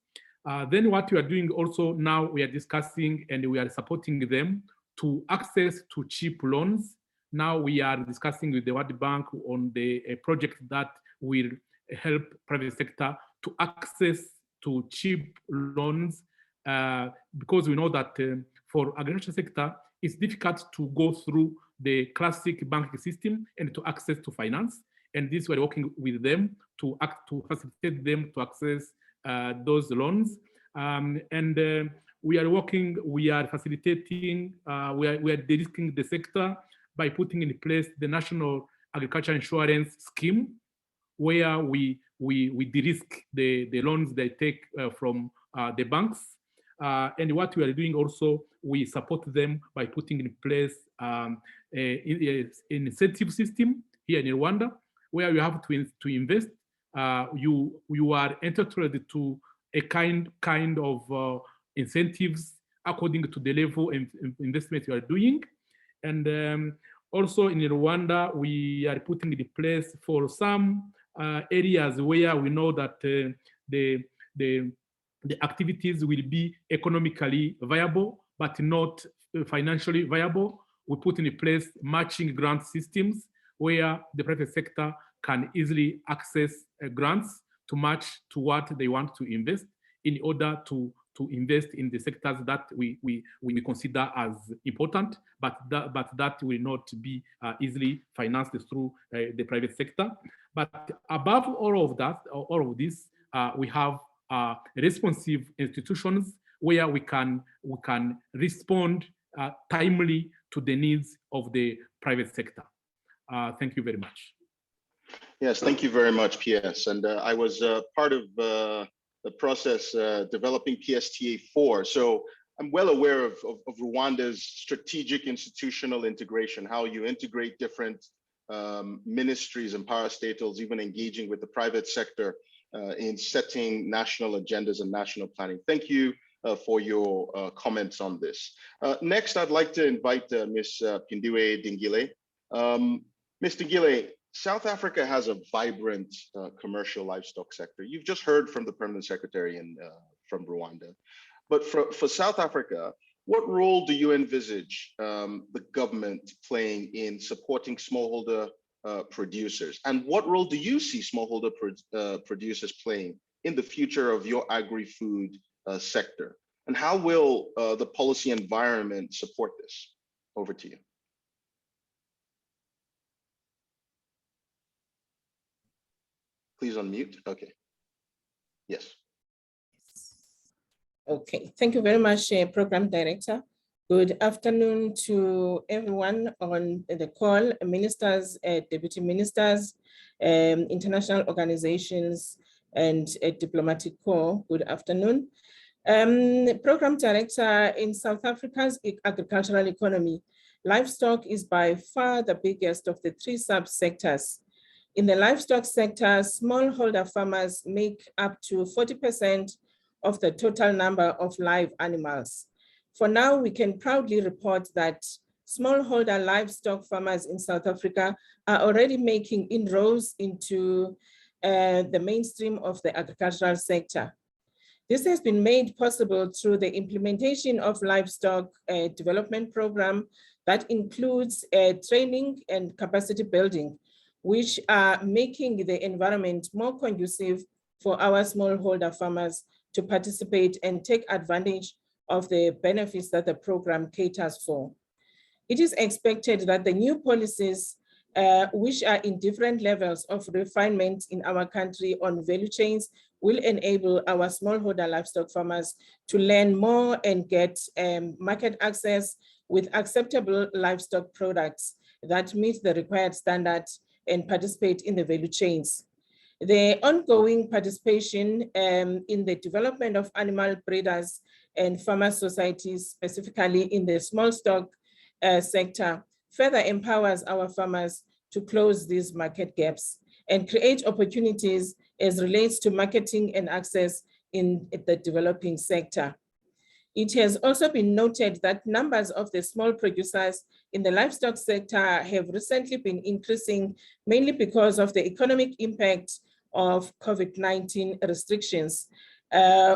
Then what we are doing also now, we are discussing and we are supporting them to access to cheap loans Now we are discussing with the World Bank on a project that will help private sector to access to cheap loans, because we know that for agriculture sector, it's difficult to go through the classic banking system and to access to finance. And this we're working with them to facilitate them to access those loans. We are facilitating, we are de-risking the sector by putting in place the National Agriculture Insurance Scheme, where we de-risk the loans they take from the banks. And what we are doing also, we support them by putting in place an incentive system here in Rwanda, where you have to invest. You are entitled to a kind of incentives according to the level of investment you are doing. And also in Rwanda, we are putting in place for some areas where we know that the activities will be economically viable, but not financially viable. We put in place matching grant systems where the private sector can easily access grants to match to what they want to invest in order to invest in the sectors that we consider as important, but that will not be easily financed through the private sector. But above all of this, we have responsive institutions where we can respond timely to the needs of the private sector. Thank you very much. Yes, thank you very much, PS. And I was part of the process developing PSTA4. So I'm well aware of Rwanda's strategic institutional integration, how you integrate different ministries and parastatals, even engaging with the private sector in setting national agendas and national planning. Thank you for your comments on this. Next, I'd like to invite Ms. Pindiwe Dingile. Ms. Dingile, South Africa has a vibrant commercial livestock sector. You've just heard from the Permanent Secretary from Rwanda. But for South Africa, what role do you envisage the government playing in supporting smallholder producers? And what role do you see smallholder producers playing in the future of your agri-food sector? And how will the policy environment support this? Over to you. Please unmute. Okay. Yes. Okay. Thank you very much, Program Director. Good afternoon to everyone on the call, ministers, deputy ministers, international organizations, and diplomatic corps. Good afternoon. Program Director, in South Africa's agricultural economy, livestock is by far the biggest of the three subsectors. In the livestock sector, smallholder farmers make up to 40% of the total number of live animals. For now, we can proudly report that smallholder livestock farmers in South Africa are already making inroads into the mainstream of the agricultural sector. This has been made possible through the implementation of livestock development program that includes training and capacity building, which are making the environment more conducive for our smallholder farmers to participate and take advantage of the benefits that the program caters for. It is expected that the new policies, which are in different levels of refinement in our country on value chains, will enable our smallholder livestock farmers to learn more and get market access with acceptable livestock products that meet the required standards and participate in the value chains. The ongoing participation in the development of animal breeders and farmer societies, specifically in the small stock sector, further empowers our farmers to close these market gaps and create opportunities as relates to marketing and access in the developing sector. It has also been noted that numbers of the small producers in the livestock sector have recently been increasing, mainly because of the economic impact of COVID-19 restrictions,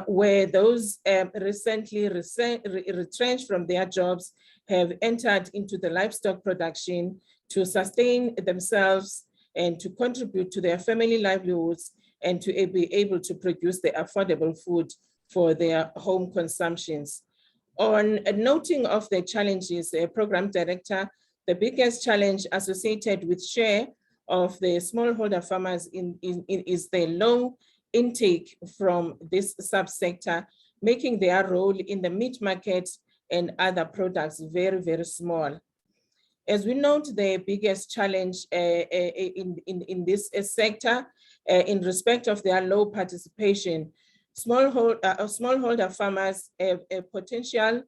where those recently retrenched from their jobs have entered into the livestock production to sustain themselves and to contribute to their family livelihoods and to be able to produce the affordable food for their home consumptions. On a noting of the challenges, Program Director, the biggest challenge associated with share of the smallholder farmers is the low intake from this subsector, making their role in the meat market and other products very, very small. As we note, the biggest challenge in this sector in respect of their low participation, smallholder farmers have a potential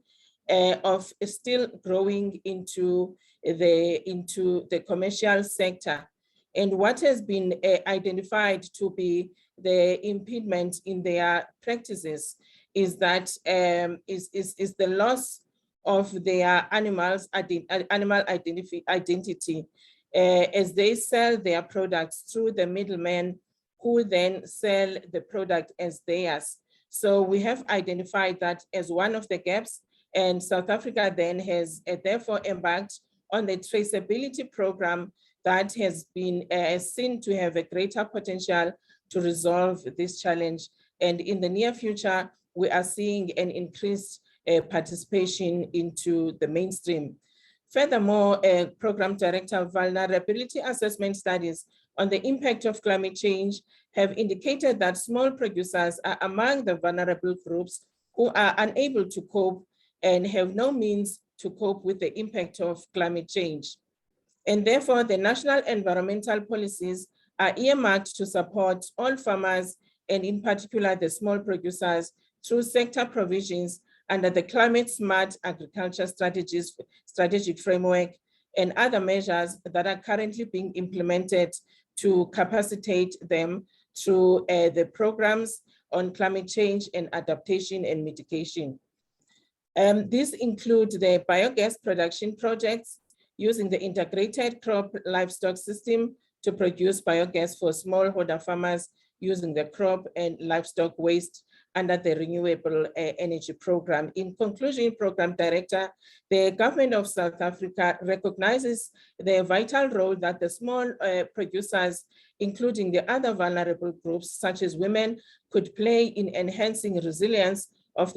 of still growing into the commercial sector. And what has been identified to be the impediment in their practices is that is the loss of their animal identity as they sell their products through the middlemen who then sell the product as theirs. So we have identified that as one of the gaps, and South Africa then has therefore embarked on the traceability program that has been seen to have a greater potential to resolve this challenge. And in the near future, we are seeing an increased participation into the mainstream. Furthermore, Program Director, vulnerability assessment studies on the impact of climate change have indicated that small producers are among the vulnerable groups who are unable to cope and have no means to cope with the impact of climate change. And therefore, the national environmental policies are earmarked to support all farmers, and in particular, the small producers, through sector provisions under the Climate Smart Agriculture Strategic Framework and other measures that are currently being implemented to capacitate them through the programs on climate change and adaptation and mitigation. These include the biogas production projects using the integrated crop livestock system to produce biogas for smallholder farmers using the crop and livestock waste under the Renewable Energy Program. In conclusion, Program Director, the government of South Africa recognizes the vital role that the small producers, including the other vulnerable groups such as women, could play in enhancing resilience of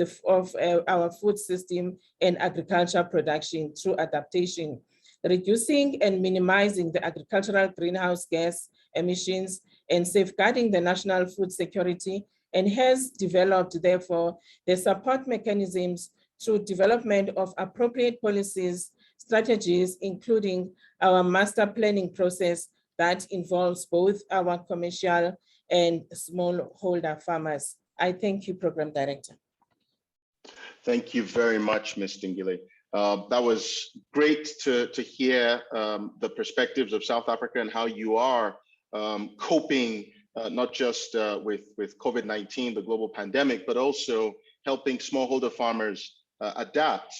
our food system and agricultural production through adaptation, reducing and minimizing the agricultural greenhouse gas emissions, and safeguarding the national food security, and has developed, therefore, the support mechanisms through development of appropriate policies, strategies, including our master planning process that involves both our commercial and smallholder farmers. I thank you, Program Director. Thank you very much, Ms. Dingile. That was great to hear the perspectives of South Africa and how you are coping not just with COVID-19, the global pandemic, but also helping smallholder farmers adapt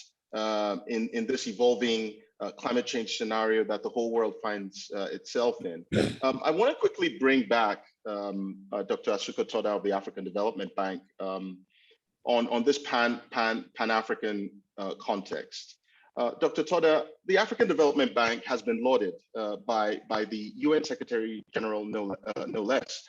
in this evolving climate change scenario that the whole world finds itself in. I want to quickly bring back Dr. Asuka Toda of the African Development Bank on this Pan-African context. Dr. Toda, the African Development Bank has been lauded by the UN Secretary General, no less,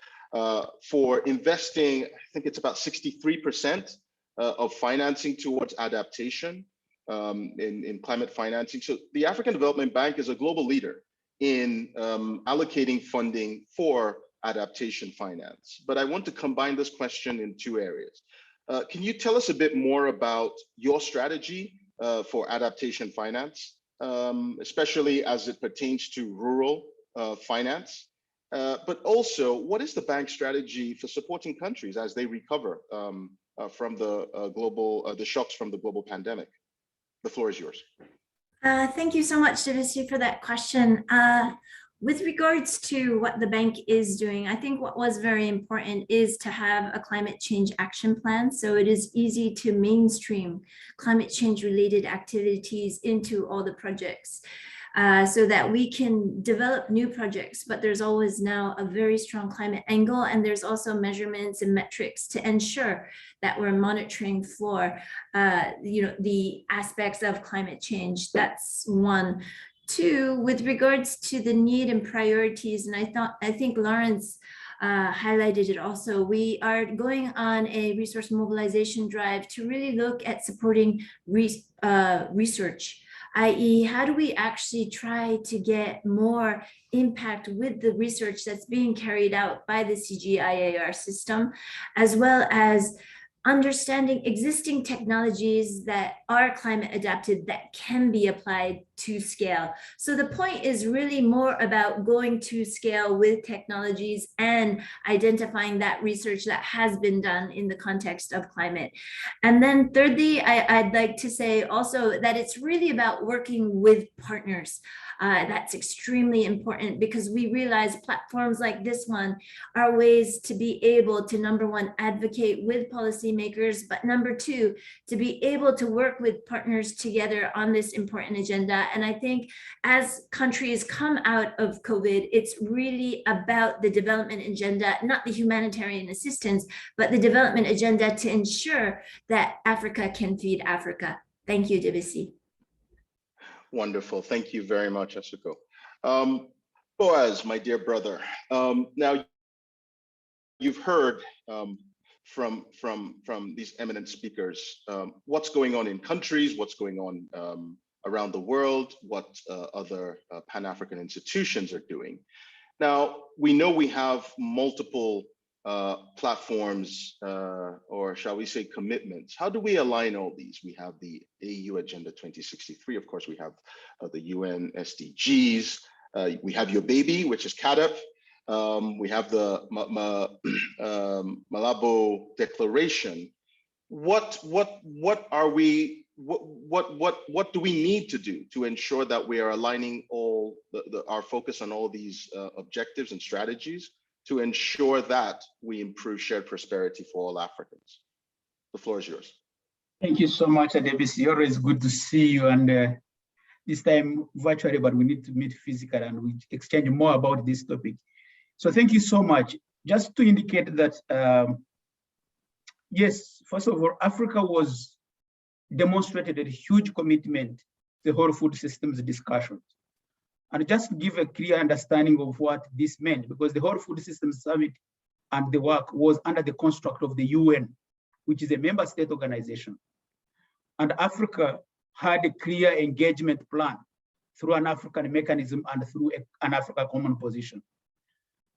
for investing, I think it's about 63% of financing towards adaptation in climate financing. So the African Development Bank is a global leader in allocating funding for adaptation finance. But I want to combine this question in two areas. Can you tell us a bit more about your strategy for adaptation finance, especially as it pertains to rural finance? But also, what is the bank's strategy for supporting countries as they recover from the shocks from the global pandemic? The floor is yours. Thank you so much, Divisi, for that question. With regards to what the bank is doing, I think what was very important is to have a climate change action plan. So it is easy to mainstream climate change related activities into all the projects so that we can develop new projects. But there's always now a very strong climate angle, and there's also measurements and metrics to ensure that we're monitoring for the aspects of climate change. That's one. two, with regards to the need and priorities, and I think Lawrence highlighted it also, we are going on a resource mobilization drive to really look at supporting research, i.e. how do we actually try to get more impact with the research that's being carried out by the CGIAR system, as well as understanding existing technologies that are climate adapted that can be applied to scale. So the point is really more about going to scale with technologies and identifying that research that has been done in the context of climate. And then thirdly, I'd like to say also that it's really about working with partners. That's extremely important because we realize platforms like this one are ways to be able to, number one, advocate with policymakers, but number two, to be able to work with partners together on this important agenda. And I think as countries come out of COVID, it's really about the development agenda, not the humanitarian assistance, but the development agenda to ensure that Africa can feed Africa. Thank you, Debussy. Wonderful. Thank you very much, Asuko. Boaz, my dear brother, now you've heard from these eminent speakers what's going on in countries, what's going on around the world, what other Pan-African institutions are doing. Now, we know we have multiple platforms, or shall we say commitments. How do we align all these? We have the AU Agenda 2063, of course, we have the UN SDGs, we have your baby, which is CAADP, we have the Malabo Declaration. What do we need to do to ensure that we are aligning all our focus on all these objectives and strategies to ensure that we improve shared prosperity for all Africans? The floor is yours. Thank you so much, Adebisi. Always good to see you, and this time virtually, but we need to meet physically and we exchange more about this topic. So thank you so much. Just to indicate that, yes, first of all, Africa was demonstrated a huge commitment to the whole food systems discussions. And just to give a clear understanding of what this meant, because the whole food systems summit and the work was under the construct of the UN, which is a member state organization. And Africa had a clear engagement plan through an African mechanism and through an Africa common position.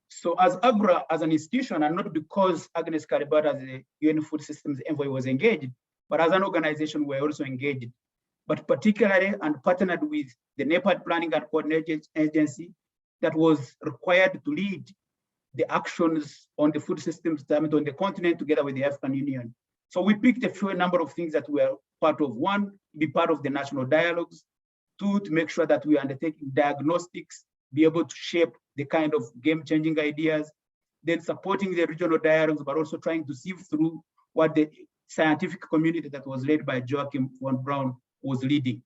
So as AGRA, as an institution, and not because Agnes Kalibata as the UN Food Systems Envoy was engaged, but as an organization, we're also engaged, but particularly and partnered with the NEPAD Planning and Coordination Agency that was required to lead the actions on the food systems summit on the continent together with the African Union. So we picked a number of things that we are part of. One, be part of the national dialogues. Two, to make sure that we are undertaking diagnostics, be able to shape the kind of game-changing ideas, then supporting the regional dialogues, but also trying to sieve through what the scientific community that was led by Joachim von Braun was leading.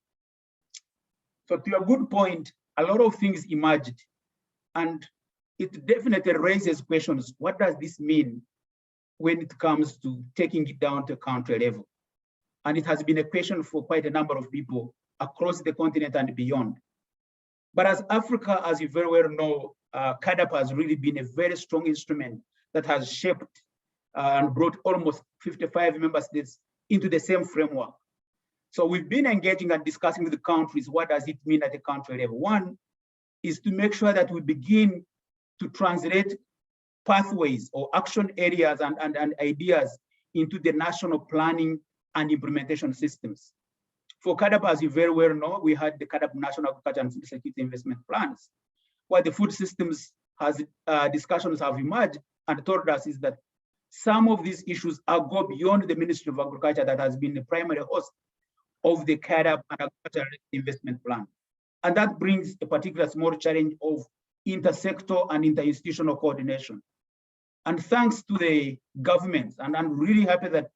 So to your good point, a lot of things emerged, and it definitely raises questions. What does this mean when it comes to taking it down to country level? And it has been a question for quite a number of people across the continent and beyond. But as Africa, as you very well know, CAADP has really been a very strong instrument that has shaped and brought almost 55 member states into the same framework. So we've been engaging and discussing with the countries, what does it mean at the country level? One is to make sure that we begin to translate pathways or action areas and ideas into the national planning and implementation systems. For CAADP, as you very well know, we had the CAADP National Agriculture and Food Security Investment Plans, where the food systems has discussions have emerged and told us is that some of these issues go beyond the Ministry of Agriculture that has been the primary host of the CAADP and Agricultural Investment Plan. And that brings a particular small challenge of intersector and interinstitutional coordination. And thanks to the governments, and I'm really happy that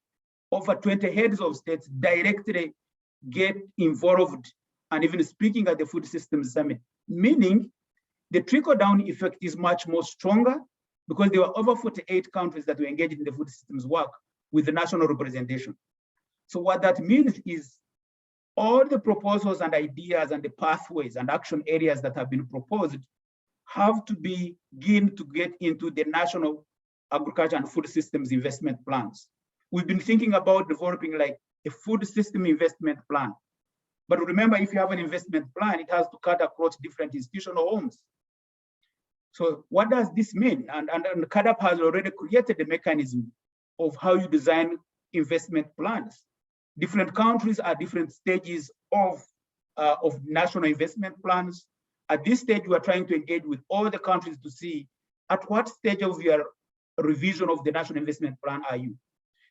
over 20 heads of states directly get involved and even speaking at the Food Systems Summit, meaning the trickle-down effect is much more stronger because there were over 48 countries that were engaged in the food systems work with the national representation. So what that means is all the proposals and ideas and the pathways and action areas that have been proposed have to begin to get into the national agriculture and food systems investment plans. We've been thinking about developing like a food system investment plan. But remember, if you have an investment plan, it has to cut across different institutional homes. So what does this mean? And CADAP has already created a mechanism of how you design investment plans. Different countries are different stages of national investment plans. At this stage, we are trying to engage with all the countries to see at what stage of your revision of the national investment plan are you?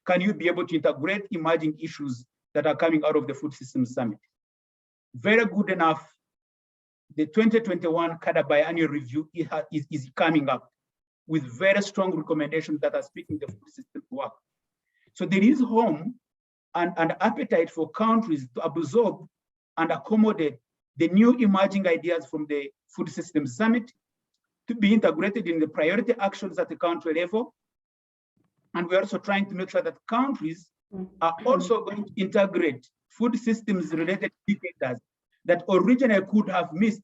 Can you be able to integrate emerging issues that are coming out of the Food Systems Summit? Very good enough. The 2021 CADA biannual review is coming up with very strong recommendations that are speaking the food system work. So there is home and appetite for countries to absorb and accommodate the new emerging ideas from the Food Systems Summit to be integrated in the priority actions at the country level. And we're also trying to make sure that countries are also going to integrate food systems related indicators that originally could have missed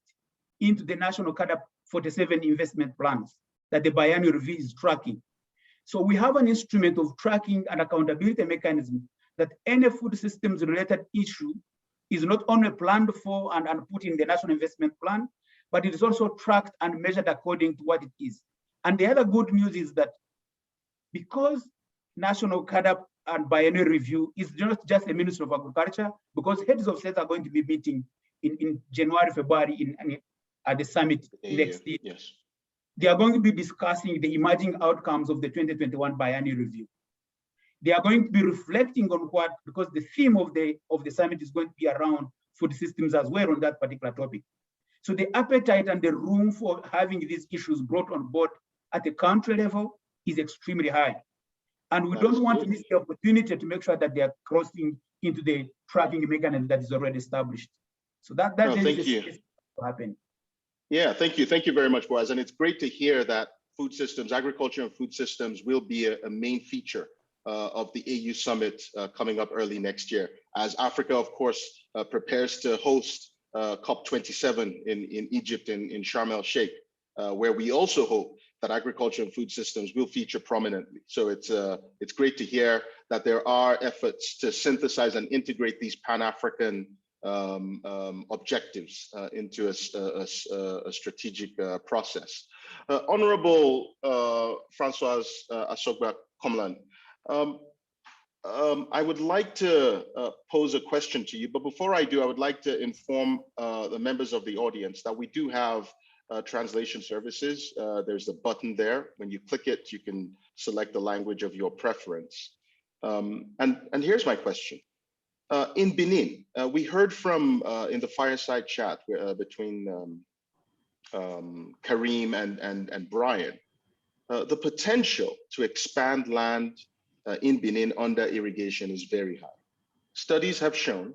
into the national CADA 47 investment plans that the biannual review is tracking. So we have an instrument of tracking and accountability mechanism that any food systems related issue is not only planned for and put in the national investment plan, but it is also tracked and measured according to what it is. And the other good news is that because national CADA and biennial review is not just the Ministry of Agriculture, because heads of state are going to be meeting in January, February at the summit next year. Yes. They are going to be discussing the emerging outcomes of the 2021 biennial review. They are going to be reflecting on what, because the theme of the summit is going to be around food systems as well on that particular topic. So the appetite and the room for having these issues brought on board at the country level is extremely high. And we don't want to miss the opportunity to make sure that they are crossing into the tracking mechanism that is already established. So that is happen. Yeah, thank you. Thank you very much, Boaz. And it's great to hear that food systems, agriculture and food systems will be a main feature of the AU Summit coming up early next year, as Africa, of course, prepares to host COP27 in Egypt, in Sharm el-Sheikh, where we also hope that agriculture and food systems will feature prominently. So it's great to hear that there are efforts to synthesize and integrate these Pan-African objectives into a strategic process. Honorable Francoise Asogba-Komlan, I would like to pose a question to you, but before I do, I would like to inform the members of the audience that we do have translation services. There's a button there. When you click it, you can select the language of your preference. And here's my question. In Benin, we heard from in the fireside chat between Karim and Brian, the potential to expand land in Benin under irrigation is very high. Studies have shown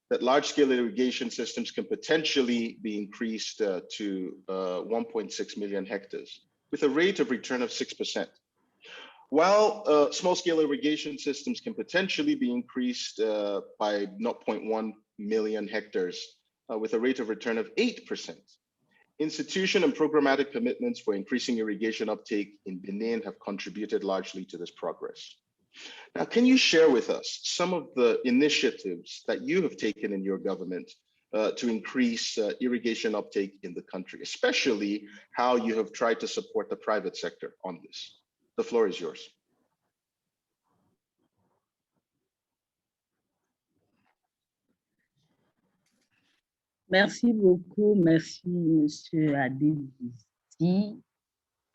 that large-scale irrigation systems can potentially be increased to 1.6 million hectares with a rate of return of 6%. While small-scale irrigation systems can potentially be increased by 0.1 million hectares with a rate of return of 8%. Institution and programmatic commitments for increasing irrigation uptake in Benin have contributed largely to this progress. Now, can you share with us some of the initiatives that you have taken in your government to increase irrigation uptake in the country, especially how you have tried to support the private sector on this? The floor is yours. Merci beaucoup. Merci, Monsieur Adébisi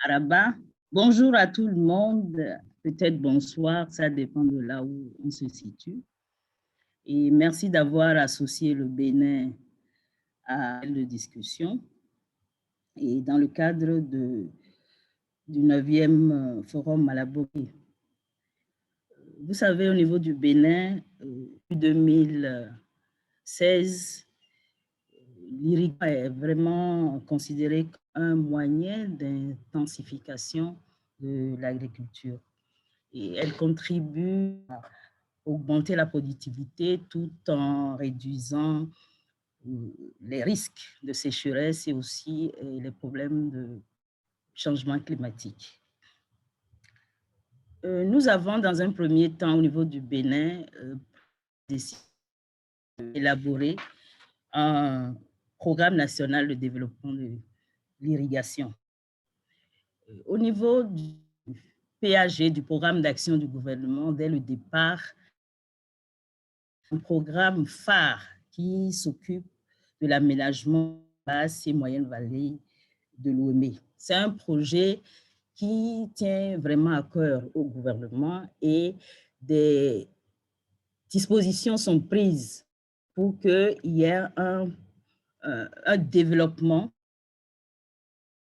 Araba. Bonjour à tout le monde. Peut-être bonsoir, ça dépend de là où on se situe. Et merci d'avoir associé le Bénin à la discussion. Et dans le cadre du 9e Forum Malabo. Vous savez, au niveau du Bénin, depuis 2016, l'irrigation est vraiment considérée comme un moyen d'intensification de l'agriculture. Et elle contribue augmenter la productivité tout en réduisant les risques de sécheresse et aussi les problèmes de changement climatique. Nous avons dans un premier temps au niveau du Bénin décidé d'élaborer un programme national de développement de l'irrigation. Au niveau du PAG, du programme d'action du gouvernement, dès le départ, un programme phare qui s'occupe de l'aménagement basse et moyenne vallée de l'Ouémé. C'est un projet qui tient vraiment à cœur au gouvernement et des dispositions sont prises pour qu'il y ait un développement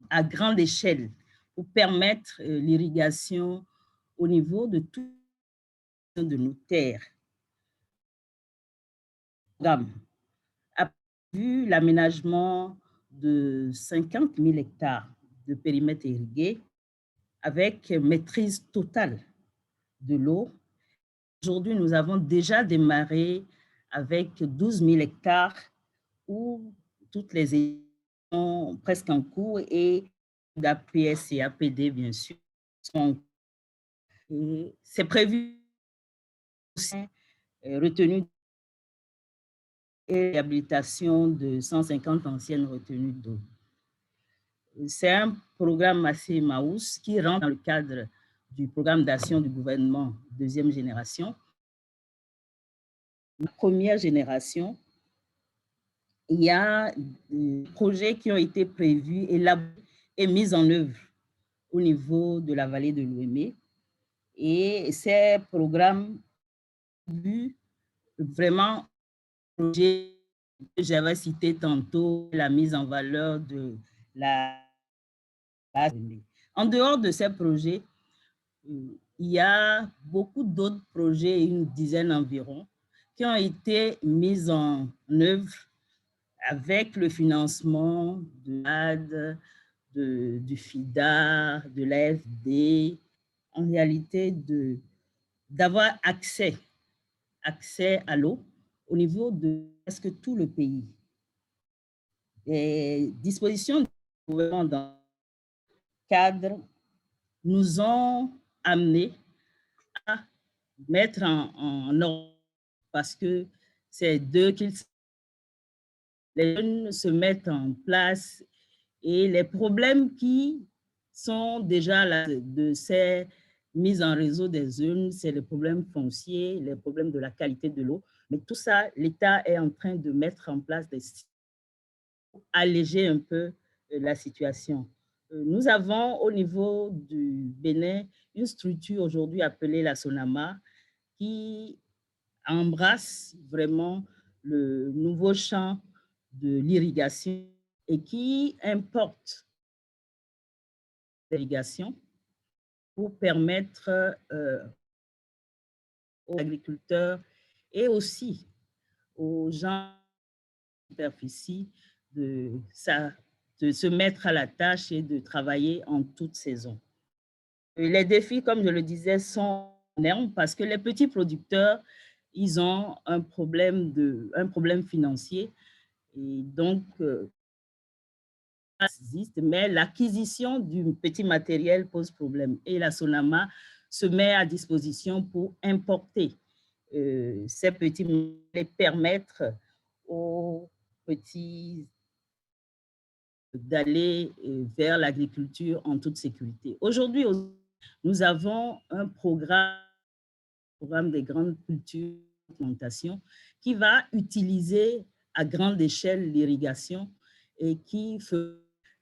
à grande échelle pour permettre l'irrigation au niveau de toutes de nos terres. Le programme a prévu l'aménagement de 50 000 hectares de périmètre irrigué avec maîtrise totale de l'eau. Aujourd'hui, nous avons déjà démarré avec 12 000 hectares où toutes les équipes sont presque en cours et d'APS et APD, bien sûr, sont. C'est prévu aussi retenue et réhabilitation de 150 anciennes retenues d'eau. C'est un programme assez MAUS qui rentre dans le cadre du programme d'action du gouvernement deuxième génération. La première génération, il y a des projets qui ont été prévus et mis en œuvre au niveau de la vallée de l'Ouémé. Et ces programmes ont vu vraiment projet que j'avais cité tantôt, la mise en valeur de la base. En dehors de ces projets, il y a beaucoup d'autres projets, une dizaine environ, qui ont été mis en œuvre avec le financement de l'AD, du FIDA, de l'AFD, en réalité d'avoir accès à l'eau au niveau de presque tout le pays. Les dispositions du gouvernement dans le cadre nous ont amenés à mettre en ordre parce que c'est d'eux qu'ils les jeunes se mettent en place et les problèmes qui sont déjà là de ces mises en réseau des zones, c'est les problèmes fonciers, les problèmes de la qualité de l'eau. Mais tout ça, l'État est en train de mettre en place des pour alléger un peu la situation. Nous avons au niveau du Bénin une structure aujourd'hui appelée la SONAMA qui embrasse vraiment le nouveau champ de l'irrigation et qui importe l'irrigation pour permettre aux agriculteurs et aussi aux gens de superficie de se mettre à la tâche et de travailler en toute saison. Les défis, comme je le disais, sont énormes parce que les petits producteurs, ils ont un problème financier et donc mais l'acquisition du petit matériel pose problème et la SONAMA se met à disposition pour importer ces petits et permettre aux petits d'aller vers l'agriculture en toute sécurité. Aujourd'hui, nous avons un programme des grandes cultures de plantation qui va utiliser à grande échelle l'irrigation et qui fait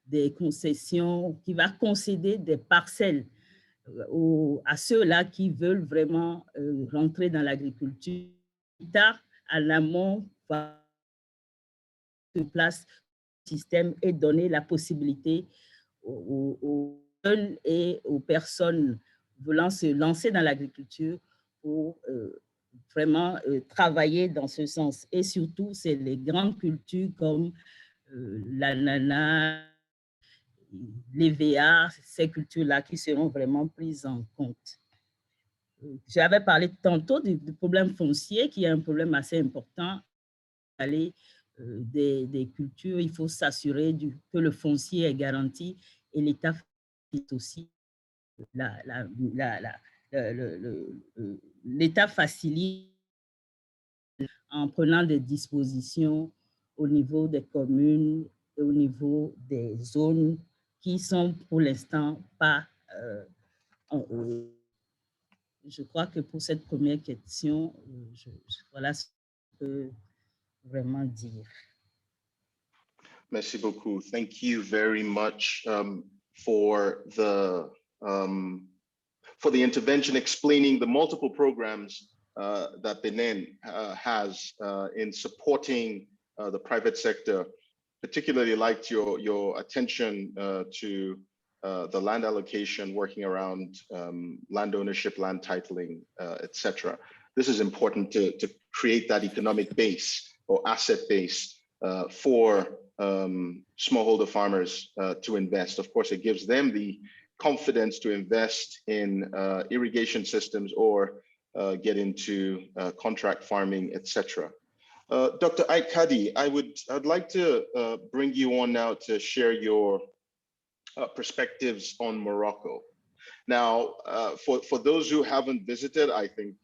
des concessions, qui va concéder des parcelles à ceux-là qui veulent vraiment rentrer dans l'agriculture. Tard, à l'amont, va se place le système et donner la possibilité aux jeunes et aux personnes voulant se lancer dans l'agriculture pour vraiment travailler dans ce sens. Et surtout, c'est les grandes cultures comme l'ananas, les VA, ces cultures-là qui seront vraiment prises en compte. J'avais parlé tantôt du problème foncier, qui est un problème assez important. Des cultures, il faut s'assurer que le foncier est garanti et l'État facilite aussi l'État facilite en prenant des dispositions au niveau des communes et au niveau des zones qui sont pour l'instant pas... je crois que pour cette première question, voilà ce que je peux vraiment dire. Merci beaucoup. Thank you very much for the intervention explaining the multiple programs that Benin has in supporting the private sector. Particularly liked your attention to the land allocation, working around land ownership, land titling, etc. This is important to create that economic base or asset base for smallholder farmers to invest. Of course, it gives them the confidence to invest in irrigation systems or get into contract farming, etc. Dr. Aikadi, I'd like to bring you on now to share your perspectives on Morocco. Now, for those who haven't visited, I think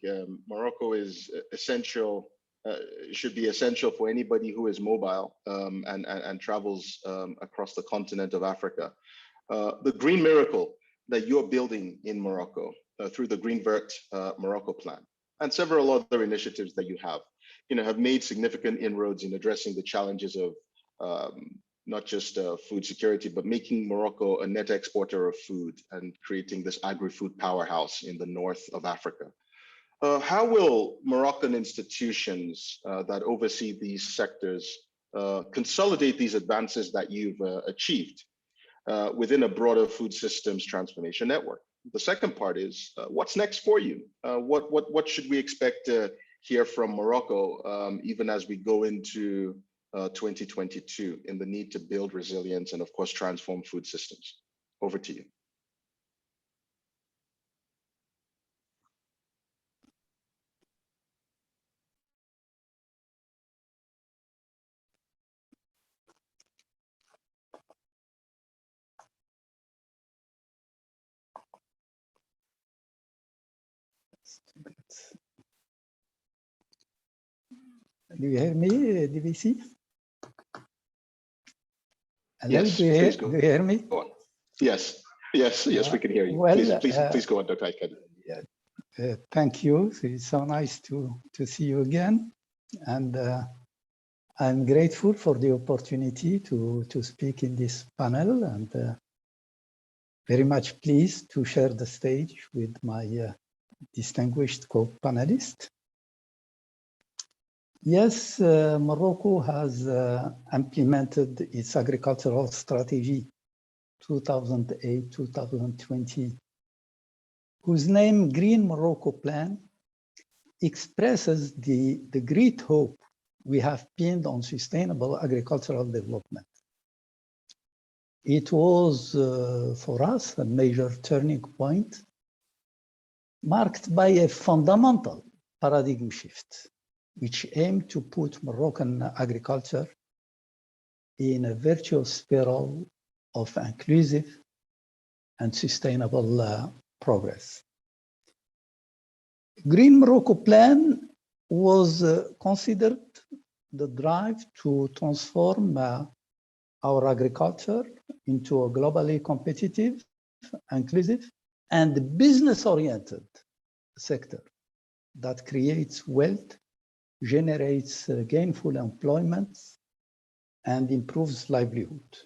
Morocco is essential, should be essential for anybody who is mobile and travels across the continent of Africa. The green miracle that you're building in Morocco through the Green Vert Morocco plan and several other initiatives that you have made significant inroads in addressing the challenges of not just food security, but making Morocco a net exporter of food and creating this agri-food powerhouse in the north of Africa. How will Moroccan institutions that oversee these sectors consolidate these advances that you've achieved within a broader food systems transformation network? The second part is, what's next for you? What should we expect to hear from Morocco, even as we go into 2022 in the need to build resilience and, of course, transform food systems? Over to you. Do you hear me, DVC? Hello, Yes, do you hear me? Go on. Yes, we can hear you. Well, please go on, Dr. Aikadi. Thank you. It's so nice to see you again. And I'm grateful for the opportunity to speak in this panel, and very much pleased to share the stage with my distinguished co-panelists. Yes, Morocco has implemented its agricultural strategy 2008-2020, whose name Green Morocco Plan expresses the great hope we have pinned on sustainable agricultural development. It was, for us, a major turning point, marked by a fundamental paradigm shift, which aimed to put Moroccan agriculture in a virtuous spiral of inclusive and sustainable progress. Green Morocco Plan was considered the drive to transform our agriculture into a globally competitive, inclusive, and business-oriented sector that creates wealth, generates gainful employment, and improves livelihood.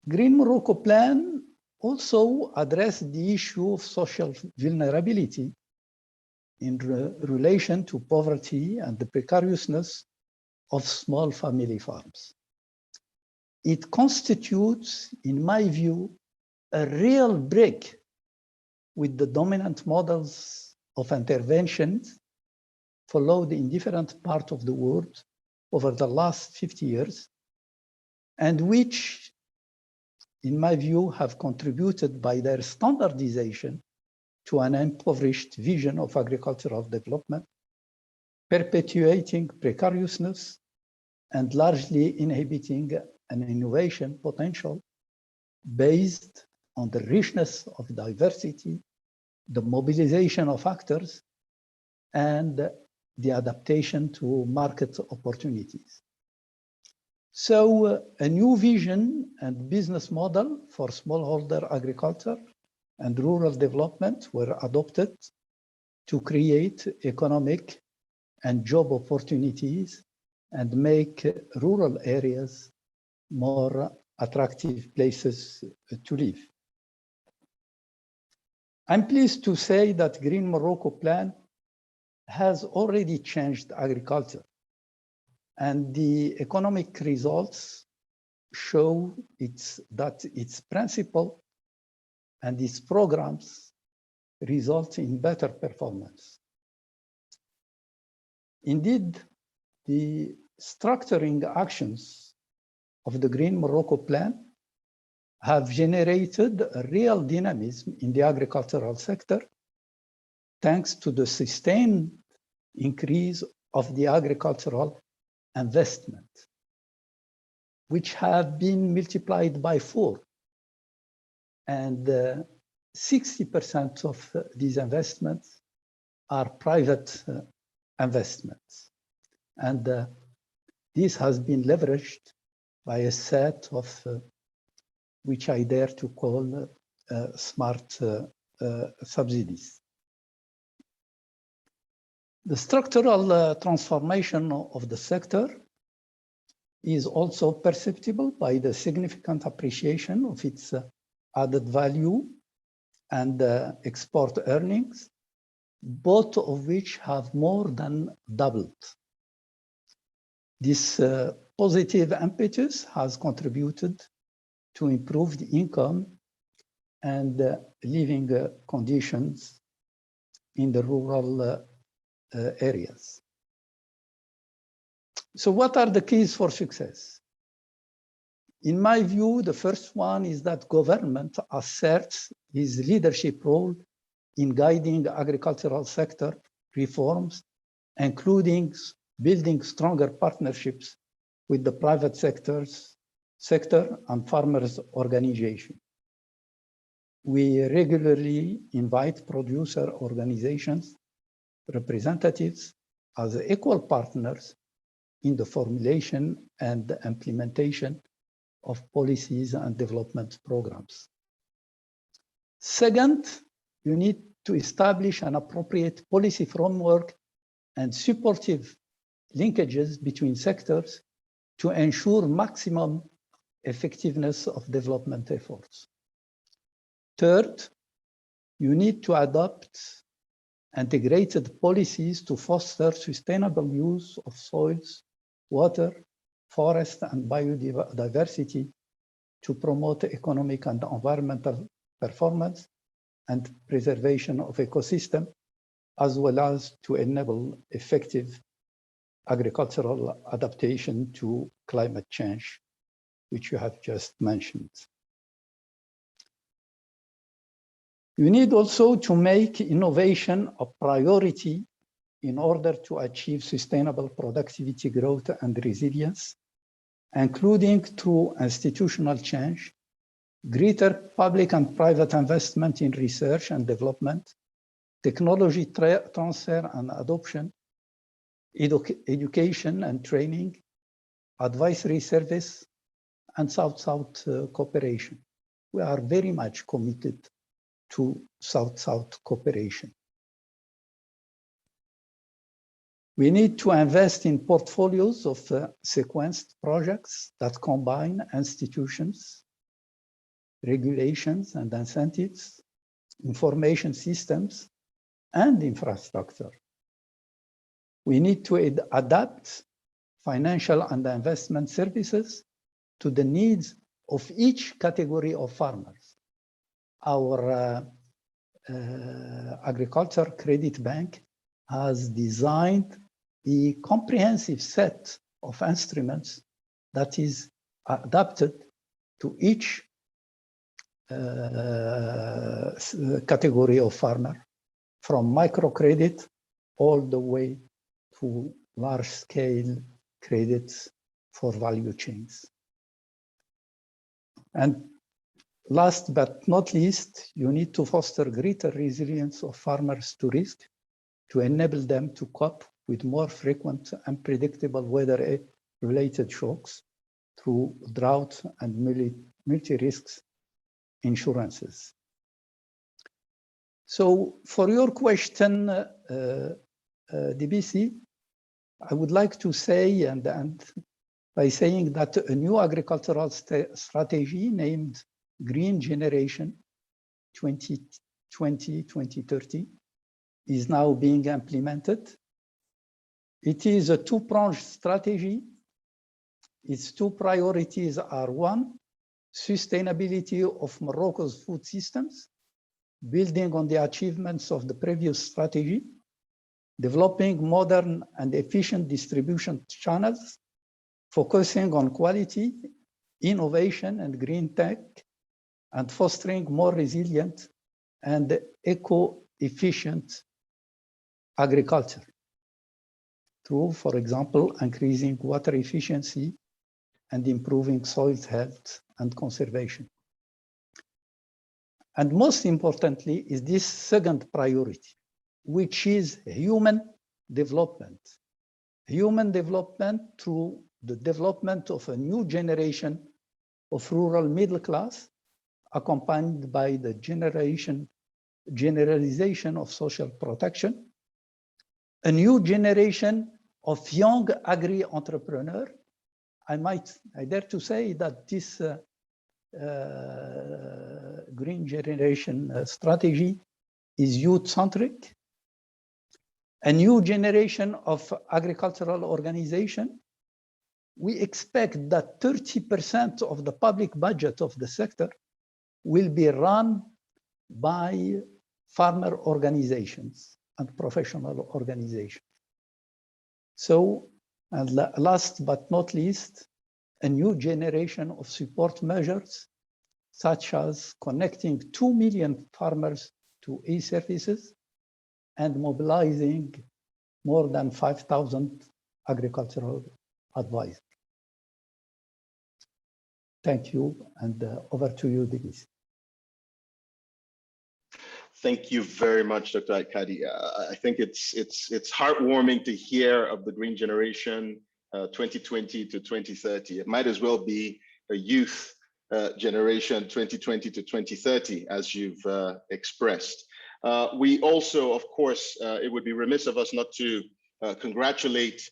Green Morocco Plan also addressed the issue of social vulnerability in relation to poverty and the precariousness of small family farms. It constitutes, in my view, a real break with the dominant models of interventions followed in different parts of the world over the last 50 years, and which in my view, have contributed by their standardization to an impoverished vision of agricultural development, perpetuating precariousness and largely inhibiting an innovation potential based on the richness of diversity, the mobilization of actors, and the adaptation to market opportunities. So a new vision and business model for smallholder agriculture and rural development were adopted to create economic and job opportunities and make rural areas more attractive places to live. I'm pleased to say that Green Morocco Plan has already changed agriculture, and the economic results show that its principle and its programs result in better performance. Indeed, the structuring actions of the Green Morocco Plan have generated a real dynamism in the agricultural sector, thanks to the sustained increase of the agricultural investment, which have been multiplied by 4. And 60% of these investments are private investments. And this has been leveraged by a set of which I dare to call smart subsidies. The structural transformation of the sector is also perceptible by the significant appreciation of its added value and export earnings, both of which have more than doubled. This positive impetus has contributed to improved income and living conditions in the rural areas. So what are the keys for success? In my view, the first one is that government asserts its leadership role in guiding agricultural sector reforms, including building stronger partnerships with the private sector and farmers' organizations. We regularly invite producer organizations, representatives as equal partners in the formulation and implementation of policies and development programs. Second, you need to establish an appropriate policy framework and supportive linkages between sectors to ensure maximum effectiveness of development efforts. Third, you need to adopt integrated policies to foster sustainable use of soils, water, forest, and biodiversity to promote economic and environmental performance and preservation of ecosystem, as well as to enable effective agricultural adaptation to climate change, which you have just mentioned. You need also to make innovation a priority in order to achieve sustainable productivity growth and resilience, including through institutional change, greater public and private investment in research and development, technology transfer and adoption, education and training, advisory service, and South-South cooperation. We are very much committed to South-South cooperation. We need to invest in portfolios of sequenced projects that combine institutions, regulations and incentives, information systems, and infrastructure. We need to adapt financial and investment services to the needs of each category of farmers. Our agriculture credit bank has designed the comprehensive set of instruments that is adapted to each category of farmer, from microcredit all the way to large-scale credits for value chains. And last but not least, you need to foster greater resilience of farmers to risk to enable them to cope with more frequent and predictable weather-related shocks through drought and multi-risks insurances. So for your question, DBC, I would like to say, and by saying that a new agricultural strategy named Green Generation 2020-2030 is now being implemented. It is a two-pronged strategy. Its two priorities are: one, sustainability of Morocco's food systems, building on the achievements of the previous strategy, developing modern and efficient distribution channels, focusing on quality, innovation, and green tech, and fostering more resilient and eco-efficient agriculture through, for example, increasing water efficiency and improving soil health and conservation. And most importantly is this second priority, which is human development. Human development through the development of a new generation of rural middle class, accompanied by the generalization of social protection, a new generation of young agri-entrepreneur. I dare to say that this green generation strategy is youth-centric, a new generation of agricultural organization. We expect that 30% of the public budget of the sector will be run by farmer organizations and professional organizations. So, and last but not least, a new generation of support measures, such as connecting 2 million farmers to e-services and mobilizing more than 5,000 agricultural advisors. Thank you, and over to you, Denise. Thank you very much, Dr. Aikadi. I think it's heartwarming to hear of the Green Generation 2020 to 2030. It might as well be a youth generation 2020 to 2030, as you've expressed. We also, of course, it would be remiss of us not to congratulate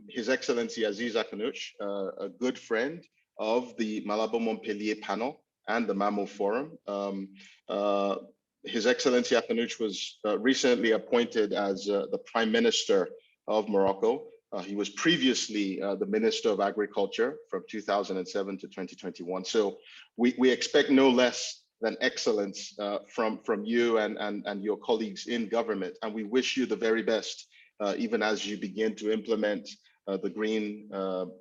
His Excellency Aziz Akanouch, a good friend of the Malabo Montpellier panel and the MAMO Forum. His Excellency Akanouch was recently appointed as the Prime Minister of Morocco. He was previously the Minister of Agriculture from 2007 to 2021. So we expect no less than excellence from you and your colleagues in government. And we wish you the very best, even as you begin to implement the Green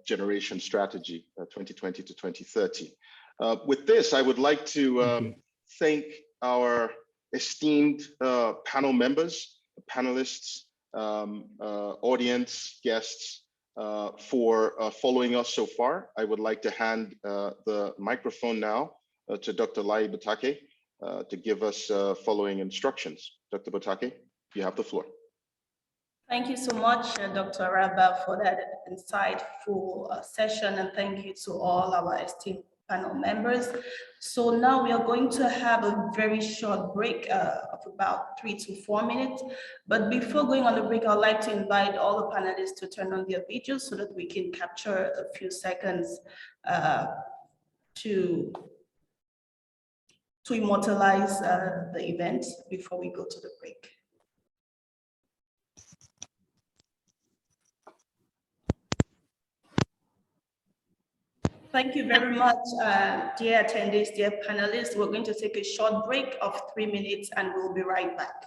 Generation Strategy 2020 to 2030. With this, I would like to thank our esteemed panel members, panelists, audience, guests, for following us so far. I would like to hand the microphone now to Dr. Lai Batake to give us following instructions. Dr. Batake, you have the floor. Thank you so much, Dr. Araba, for that insightful session, and thank you to all our esteemed panel members. So now we are going to have a very short break of about 3 to 4 minutes. But before going on the break, I'd like to invite all the panelists to turn on their videos so that we can capture a few seconds to immortalize the event before we go to the break. Thank you very much, dear attendees, dear panelists. We're going to take a short break of 3 minutes and we'll be right back.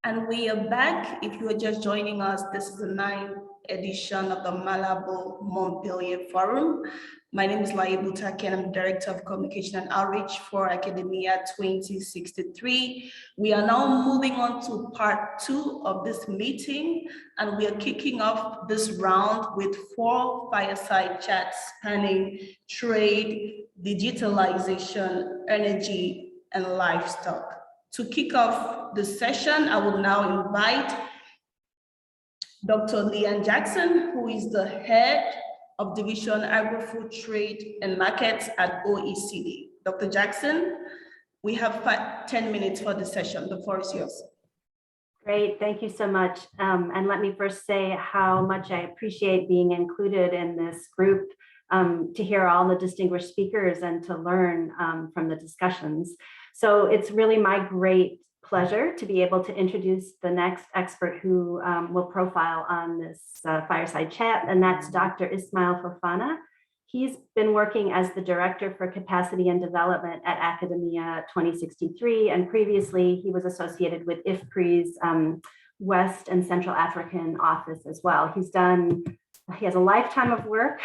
And we are back. If you are just joining us, this is the 9th edition of the Malabo Montpellier Forum. My name is Malabo Montpellier, and I'm Director of Communication and Outreach for Academia 2063. We are now moving on to part 2 of this meeting, and we are kicking off this round with 4 fireside chats spanning trade, digitalization, energy, and livestock. To kick off the session, I will now invite Dr. Leanne Jackson, who is the head of Division Agri-Food Trade and Markets at OECD. Dr. Jackson, we have 10 minutes for the session. The floor is yours. Great, thank you so much. And let me first say how much I appreciate being included in this group to hear all the distinguished speakers and to learn from the discussions. So it's really my great pleasure to be able to introduce the next expert who will profile on this fireside chat, and that's Dr. Ismail Fofana. He's been working as the Director for Capacity and Development at Academia 2063, and previously he was associated with IFPRI's West and Central African office as well. He has a lifetime of work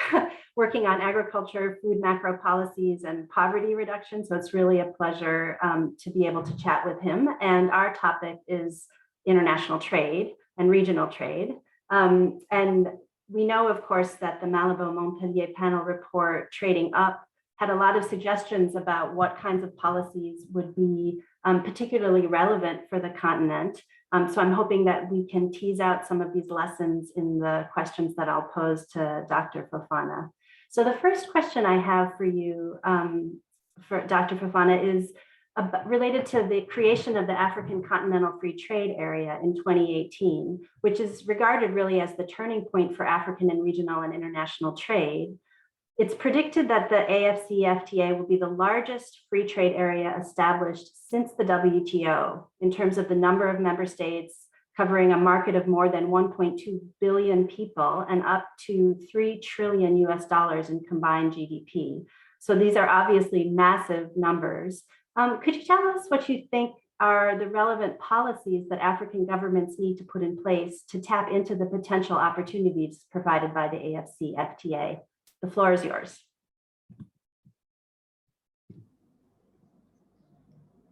working on agriculture, food macro policies, and poverty reduction. So it's really a pleasure to be able to chat with him. And our topic is international trade and regional trade. And we know, of course, that the Malabo Montpellier panel report, Trading Up, had a lot of suggestions about what kinds of policies would be particularly relevant for the continent. So I'm hoping that we can tease out some of these lessons in the questions that I'll pose to Dr. Fofana. So the first question I have for you, for Dr. Fofana, is related to the creation of the African Continental Free Trade Area in 2018, which is regarded really as the turning point for African and regional and international trade. It's predicted that the AFCFTA will be the largest free trade area established since the WTO in terms of the number of member states, covering a market of more than 1.2 billion people and up to $3 trillion in combined GDP. So these are obviously massive numbers. Could you tell us what you think are the relevant policies that African governments need to put in place to tap into the potential opportunities provided by the AFCFTA? The floor is yours.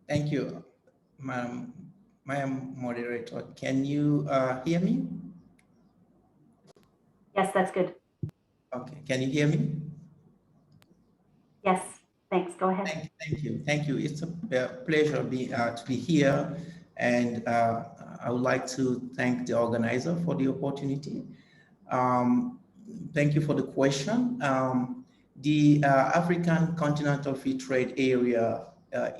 Thank you, Madam Moderator. Can you hear me? Yes, that's good. Okay, can you hear me? Yes, thanks, go ahead. Thank you. It's a pleasure to be here, and I would like to thank the organizer for the opportunity. Thank you for the question. The African Continental Free Trade Area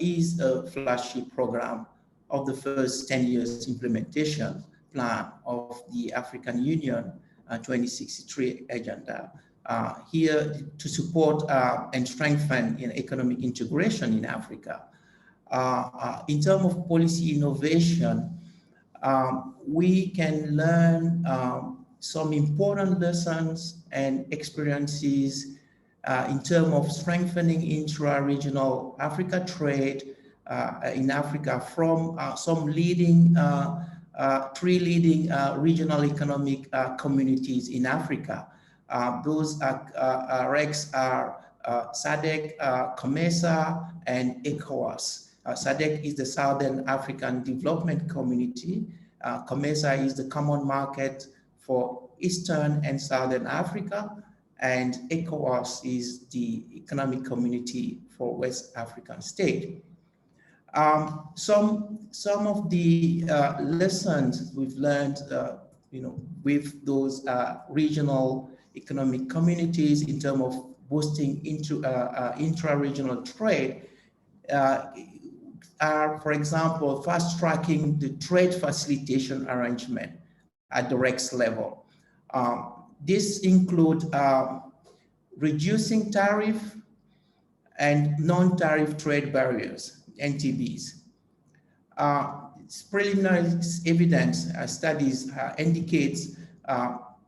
is a flagship program of the first 10 years implementation plan of the African Union 2063 agenda, here to support and strengthen economic integration in Africa. In terms of policy innovation, we can learn some important lessons and experiences in terms of strengthening intra-regional Africa trade in Africa from some leading, 3 leading regional economic communities in Africa. Those RECs are SADC, COMESA, and ECOWAS. SADC is the Southern African Development Community. COMESA is the Common Market for Eastern and Southern Africa, and ECOWAS is the Economic Community for West African State. Some of the lessons we've learned, with those regional economic communities in terms of boosting intra-regional trade are, for example, fast-tracking the trade facilitation arrangement at the RECs level. This includes reducing tariff and non-tariff trade barriers, NTBs. Preliminary evidence studies indicates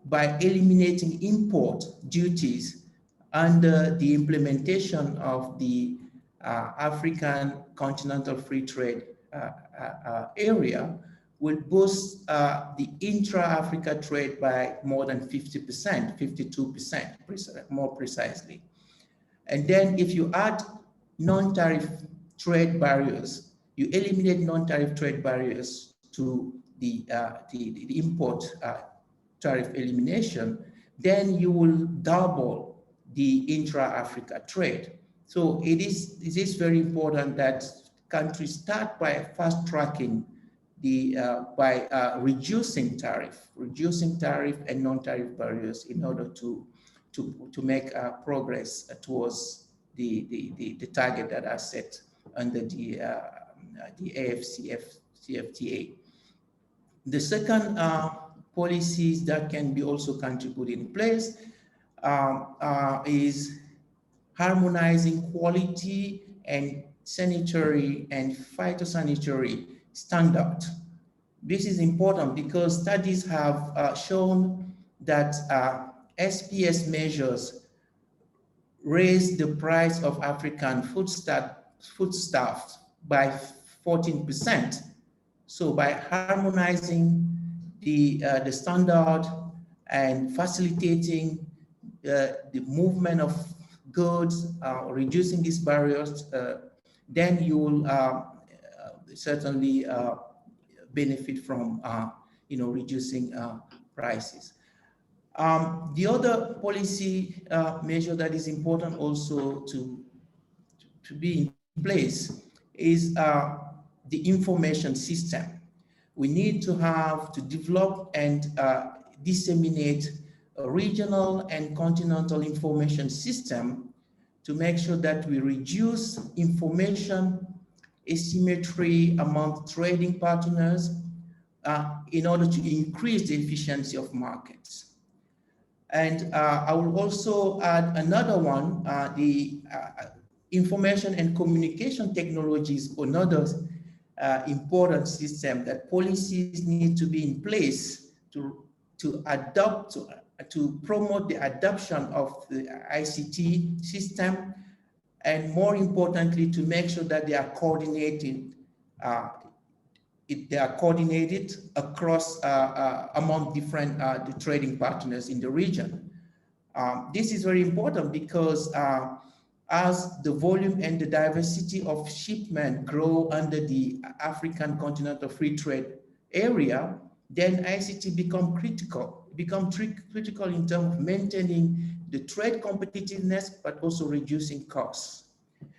by eliminating import duties under the implementation of the African Continental Free Trade Area, will boost the intra-Africa trade by more than 50%, 52%, more precisely. And then if you add non-tariff trade barriers, you eliminate non-tariff trade barriers to the import tariff elimination, then you will double the intra-Africa trade. So it is very important that countries start by fast-tracking by reducing tariff and non-tariff barriers in order to make progress towards the target that are set under the AFCFTA. The second policies that can be also contributed in place is harmonizing quality and sanitary and phytosanitary standard. This is important because studies have shown that SPS measures raise the price of African foodstuffs by 14%. So by harmonizing the standard and facilitating the movement of goods, reducing these barriers, then you will certainly benefit from reducing prices. The other policy measure that is important also to be in place is the information system. We need to develop and disseminate a regional and continental information system to make sure that we reduce information asymmetry among trading partners in order to increase the efficiency of markets. And I will also add another one, the information and communication technologies, another important system that policies need to be in place to promote the adoption of the ICT system, and more importantly, to make sure that they are coordinated. They are coordinated across among different the trading partners in the region. This is very important because as the volume and the diversity of shipment grow under the African Continental Free Trade Area, then ICT become critical in terms of maintaining the trade competitiveness, but also reducing costs.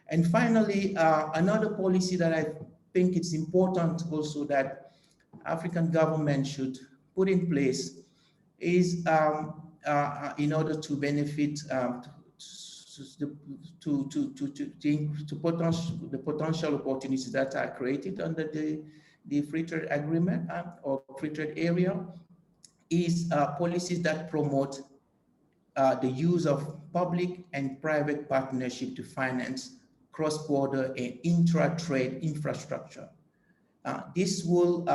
And finally, another policy that I think it's important also that African government should put in place is in order to benefit the potential opportunities that are created under the free trade agreement or free trade area, is policies that promote the use of public and private partnership to finance cross-border and intra-trade infrastructure. This will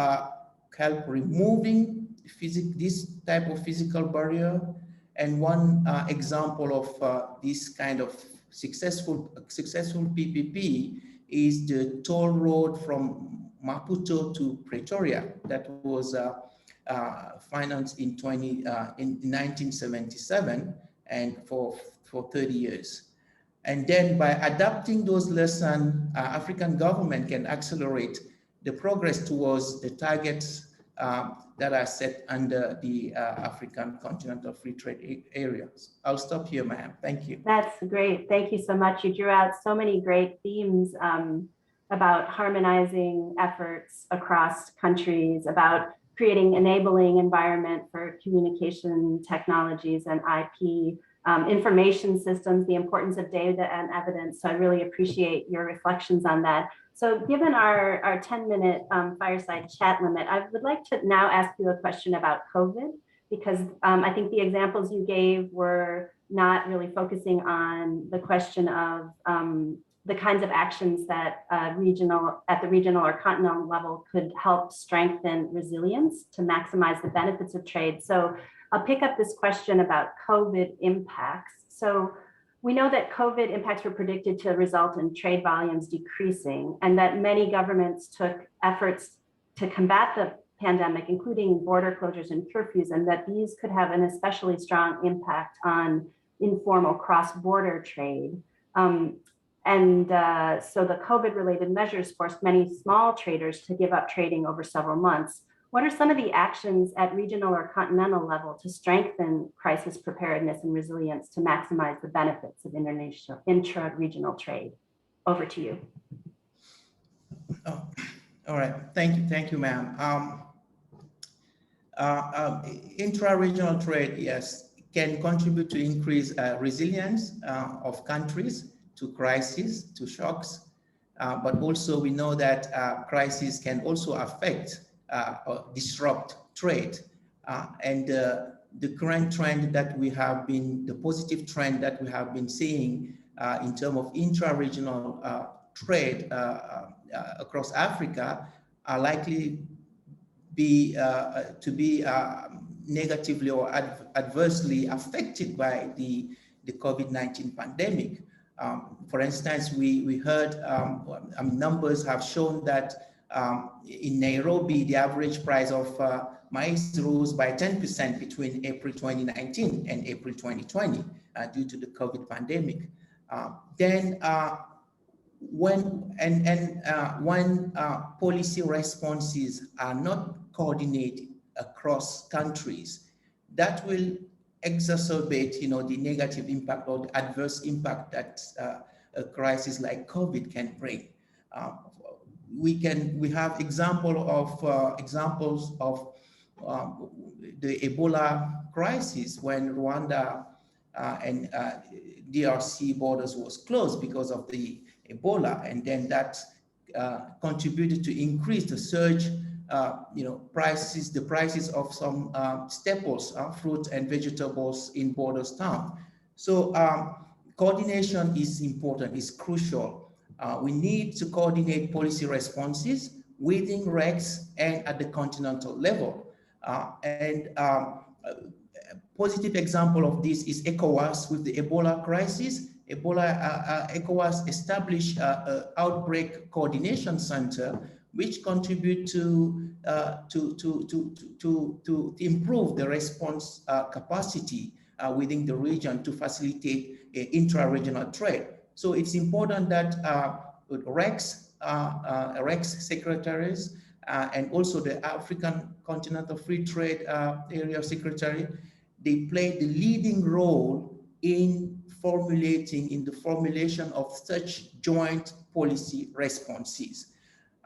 help removing this type of physical barrier. And one example of this kind of successful PPP is the toll road from Maputo to Pretoria that was financed in 1977 and for 30 years. And then by adapting those lessons, African government can accelerate the progress towards the targets that are set under the African Continental Free Trade Areas. I'll stop here, ma'am. Thank you. That's great. Thank you so much. You drew out so many great themes about harmonizing efforts across countries, about creating enabling environment for communication technologies and IP, information systems, the importance of data and evidence. So I really appreciate your reflections on that. So given our 10-minute fireside chat limit, I would like to now ask you a question about COVID, because I think the examples you gave were not really focusing on the question of the kinds of actions that at the regional or continental level could help strengthen resilience to maximize the benefits of trade. So I'll pick up this question about COVID impacts. So we know that COVID impacts were predicted to result in trade volumes decreasing, and that many governments took efforts to combat the pandemic, including border closures and curfews, and that these could have an especially strong impact on informal cross-border trade. So the COVID-related measures forced many small traders to give up trading over several months. What are some of the actions at regional or continental level to strengthen crisis preparedness and resilience to maximize the benefits of international intra-regional trade? Over to you. Oh, all right, thank you, ma'am. Intra-regional trade, yes, can contribute to increase resilience of countries to crises, to shocks, but also we know that crises can also affect or disrupt trade. And the current trend that we have been, the positive trend that we have been seeing in terms of intra-regional trade across Africa are likely to be negatively or adversely affected by the COVID-19 pandemic. For instance, we heard numbers have shown that in Nairobi, the average price of maize rose by 10% between April 2019 and April 2020 due to the COVID pandemic. When policy responses are not coordinated across countries, that will exacerbate, the negative impact or the adverse impact that a crisis like COVID can bring. We have examples of the Ebola crisis when Rwanda and DRC borders was closed because of the Ebola, and then that contributed to increase the surge, the prices of some staples, fruit and vegetables in borders town. So coordination is important, is crucial. We need to coordinate policy responses within REX and at the continental level. Positive example of this is ECOWAS with the Ebola crisis. ECOWAS established an outbreak coordination center, which contribute to improve the response capacity within the region to facilitate intra-regional trade. So it's important that REX secretaries and also the African Continental Free Trade Area Secretary, they play the leading role in the formulation of such joint policy responses.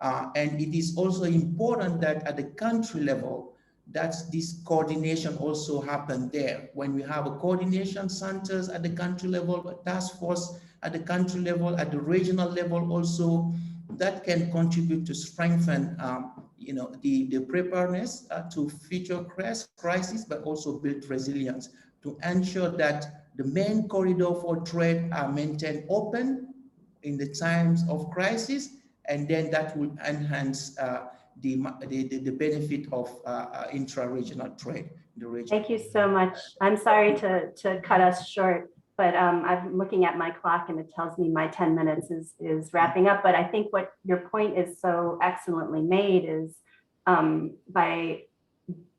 And it is also important that at the country level, that this coordination also happen there. When we have a coordination centers at the country level, a task force at the country level, at the regional level also, that can contribute to strengthen the preparedness to future crises, but also build resilience to ensure that the main corridor for trade are maintained open in the times of crisis, and then that will enhance the benefit of intra-regional trade in the region. Thank you so much. I'm sorry to cut us short, but I'm looking at my clock and it tells me my 10 minutes is wrapping up. But I think what your point is so excellently made is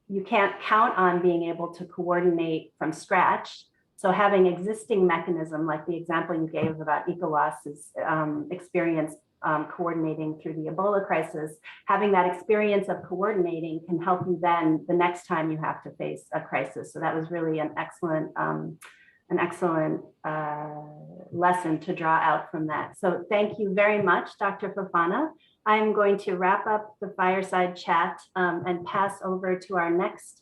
you can't count on being able to coordinate from scratch. So having existing mechanism, like the example you gave about ECOWAS's experience coordinating through the Ebola crisis, having that experience of coordinating can help you then the next time you have to face a crisis. So that was really an excellent lesson to draw out from that. So thank you very much, Dr. Fofana. I'm going to wrap up the fireside chat and pass over to our next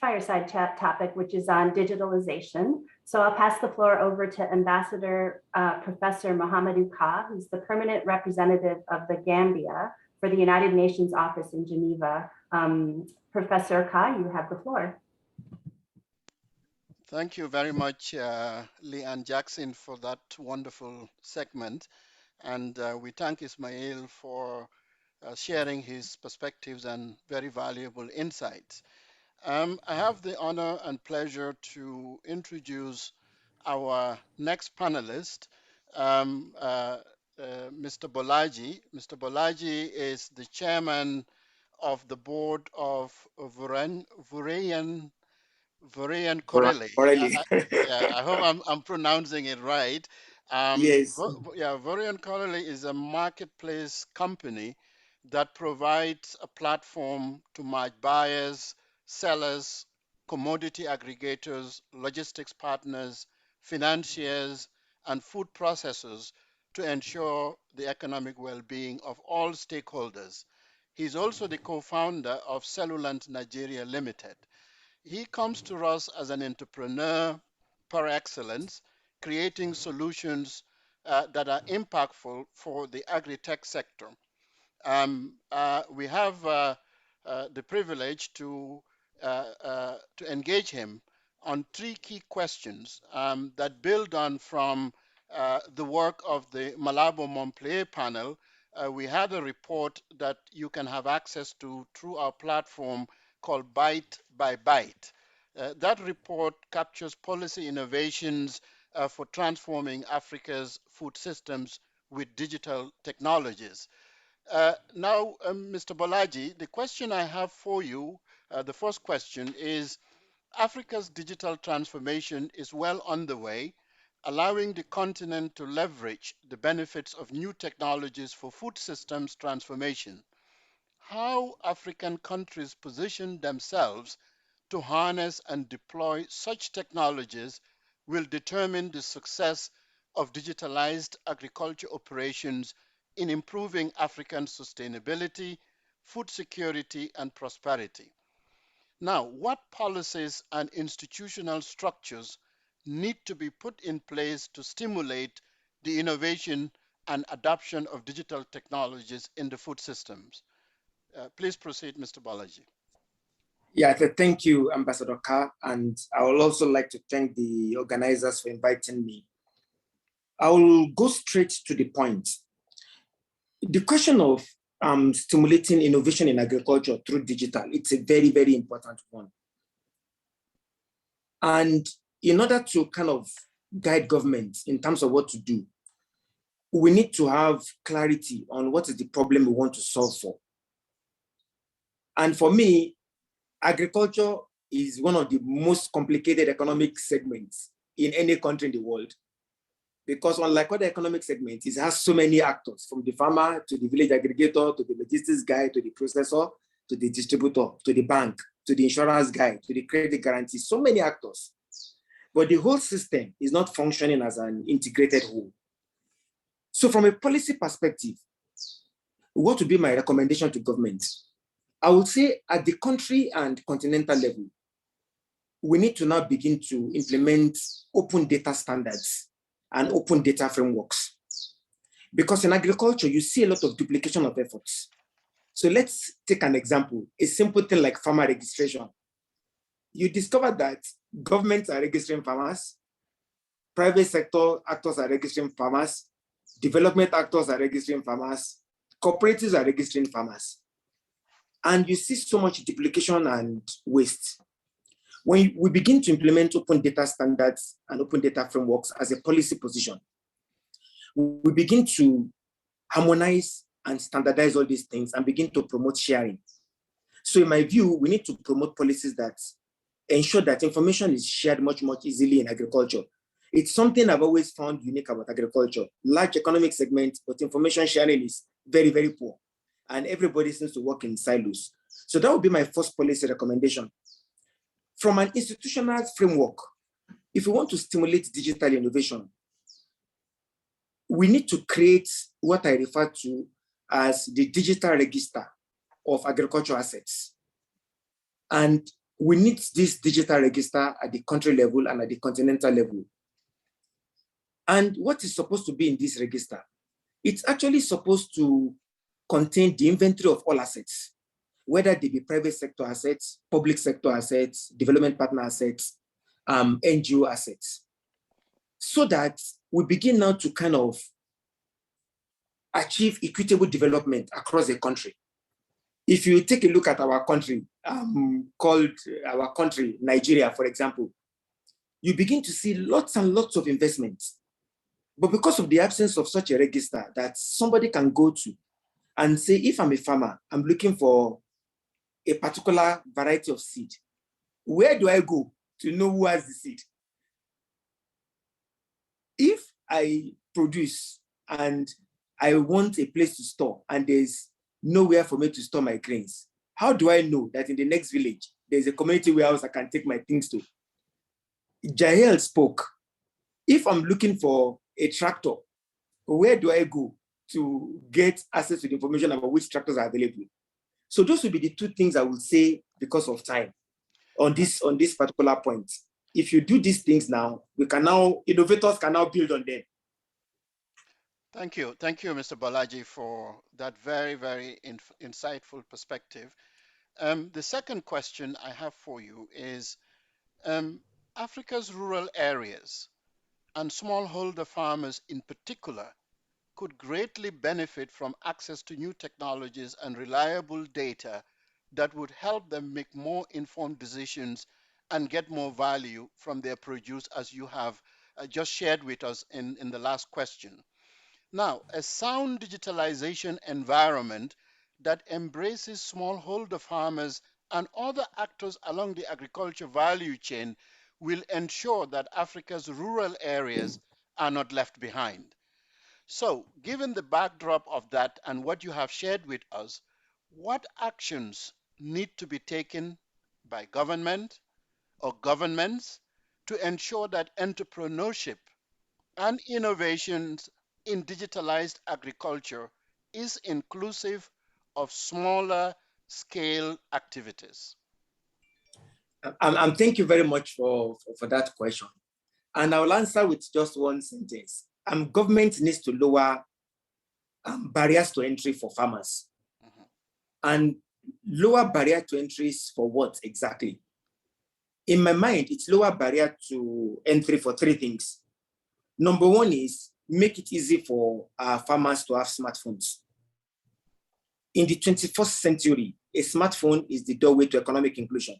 fireside chat topic, which is on digitalization. So I'll pass the floor over to Ambassador Professor Mohamedou Ka, who's the permanent representative of the Gambia for the United Nations office in Geneva. Professor Ka, you have the floor. Thank you very much, Leanne Jackson, for that wonderful segment. And we thank Ismail for sharing his perspectives and very valuable insights. I have the honor and pleasure to introduce our next panelist, Mr. Bolaji. Mr. Bolaji is the chairman of the board of Vurayan Corelli. Yeah, I hope I'm pronouncing it right. Yes. Yeah, Vurayan Corelli is a marketplace company that provides a platform to match buyers, sellers, commodity aggregators, logistics partners, financiers, and food processors to ensure the economic well-being of all stakeholders. He's also the co-founder of Cellulant Nigeria Limited. He comes to us as an entrepreneur par excellence, creating solutions that are impactful for the agri-tech sector. We have the privilege to engage him on three key questions that build on from the work of the Malabo Montpellier panel. We had a report that you can have access to through our platform called Byte by Byte. That report captures policy innovations for transforming Africa's food systems with digital technologies. Now, Mr. Bolaji, the question I have for you, the first question is, Africa's digital transformation is well underway, allowing the continent to leverage the benefits of new technologies for food systems transformation. How African countries position themselves to harness and deploy such technologies will determine the success of digitalized agriculture operations in improving African sustainability, food security, and prosperity. Now, what policies and institutional structures need to be put in place to stimulate the innovation and adoption of digital technologies in the food systems? Please proceed, Mr. Balaji. Yeah, thank you, Ambassador Carr, and I would also like to thank the organizers for inviting me. I will go straight to the point. The question of stimulating innovation in agriculture through digital, it's a very, very important one. And in order to kind of guide governments in terms of what to do, we need to have clarity on what is the problem we want to solve for. And for me, agriculture is one of the most complicated economic segments in any country in the world, because unlike other economic segments, it has so many actors, from the farmer to the village aggregator, to the logistics guy, to the processor, to the distributor, to the bank, to the insurance guy, to the credit guarantee, so many actors. But the whole system is not functioning as an integrated whole. So from a policy perspective, what would be my recommendation to government? I would say at the country and continental level, we need to now begin to implement open data standards and open data frameworks. Because in agriculture, you see a lot of duplication of efforts. So let's take an example, a simple thing like farmer registration. You discover that governments are registering farmers, private sector actors are registering farmers, development actors are registering farmers, cooperatives are registering farmers. And you see so much duplication and waste. When we begin to implement open data standards and open data frameworks as a policy position, we begin to harmonize and standardize all these things and begin to promote sharing. So in my view, we need to promote policies that ensure that information is shared much more easily in agriculture. It's something I've always found unique about agriculture. Large economic segments, but information sharing is very, very poor. And everybody seems to work in silos. So that would be my first policy recommendation. From an institutional framework, if we want to stimulate digital innovation, we need to create what I refer to as the digital register of agricultural assets. And we need this digital register at the country level and at the continental level. And what is supposed to be in this register? It's actually supposed to contain the inventory of all assets, whether they be private sector assets, public sector assets, development partner assets, NGO assets, so that we begin now to kind of achieve equitable development across the country. If you take a look at our country, Nigeria, for example, you begin to see lots and lots of investments. But because of the absence of such a register that somebody can go to and say, if I'm a farmer, I'm looking for a particular variety of seed, where do I go to know who has the seed? If I produce and I want a place to store and there's nowhere for me to store my grains, how do I know that in the next village, there's a community warehouse I can take my things to? Jael spoke. If I'm looking for a tractor, where do I go to get access to the information about which tractors are available? So those would be the two things I would say because of time on this particular point. If you do these things now, innovators can now build on them. Thank you, Mr. Balaji, for that very, very insightful perspective. The second question I have for you is Africa's rural areas and smallholder farmers in particular could greatly benefit from access to new technologies and reliable data that would help them make more informed decisions and get more value from their produce, as you have just shared with us in the last question. Now, a sound digitalization environment that embraces smallholder farmers and other actors along the agriculture value chain will ensure that Africa's rural areas are not left behind. So, given the backdrop of that and what you have shared with us, what actions need to be taken by government or governments to ensure that entrepreneurship and innovations in digitalized agriculture is inclusive of smaller scale activities? Thank you very much for that question. And I'll answer with just one sentence. Government needs to lower barriers to entry for farmers. And lower barrier to entries for what exactly? In my mind, it's lower barrier to entry for three things. Number one is make it easy for farmers to have smartphones. In the 21st century, a smartphone is the doorway to economic inclusion.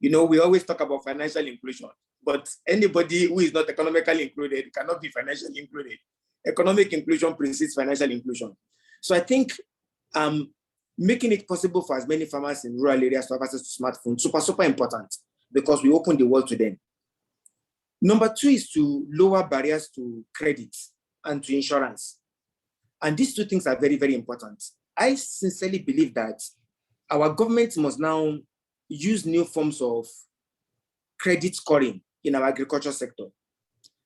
We always talk about financial inclusion, but anybody who is not economically included cannot be financially included. Economic inclusion precedes financial inclusion. So I think making it possible for as many farmers in rural areas to have access to smartphones, super important, because we open the world to them. Number two is to lower barriers to credit and to insurance. And these two things are very, very important. I sincerely believe that our government must now use new forms of credit scoring in our agriculture sector.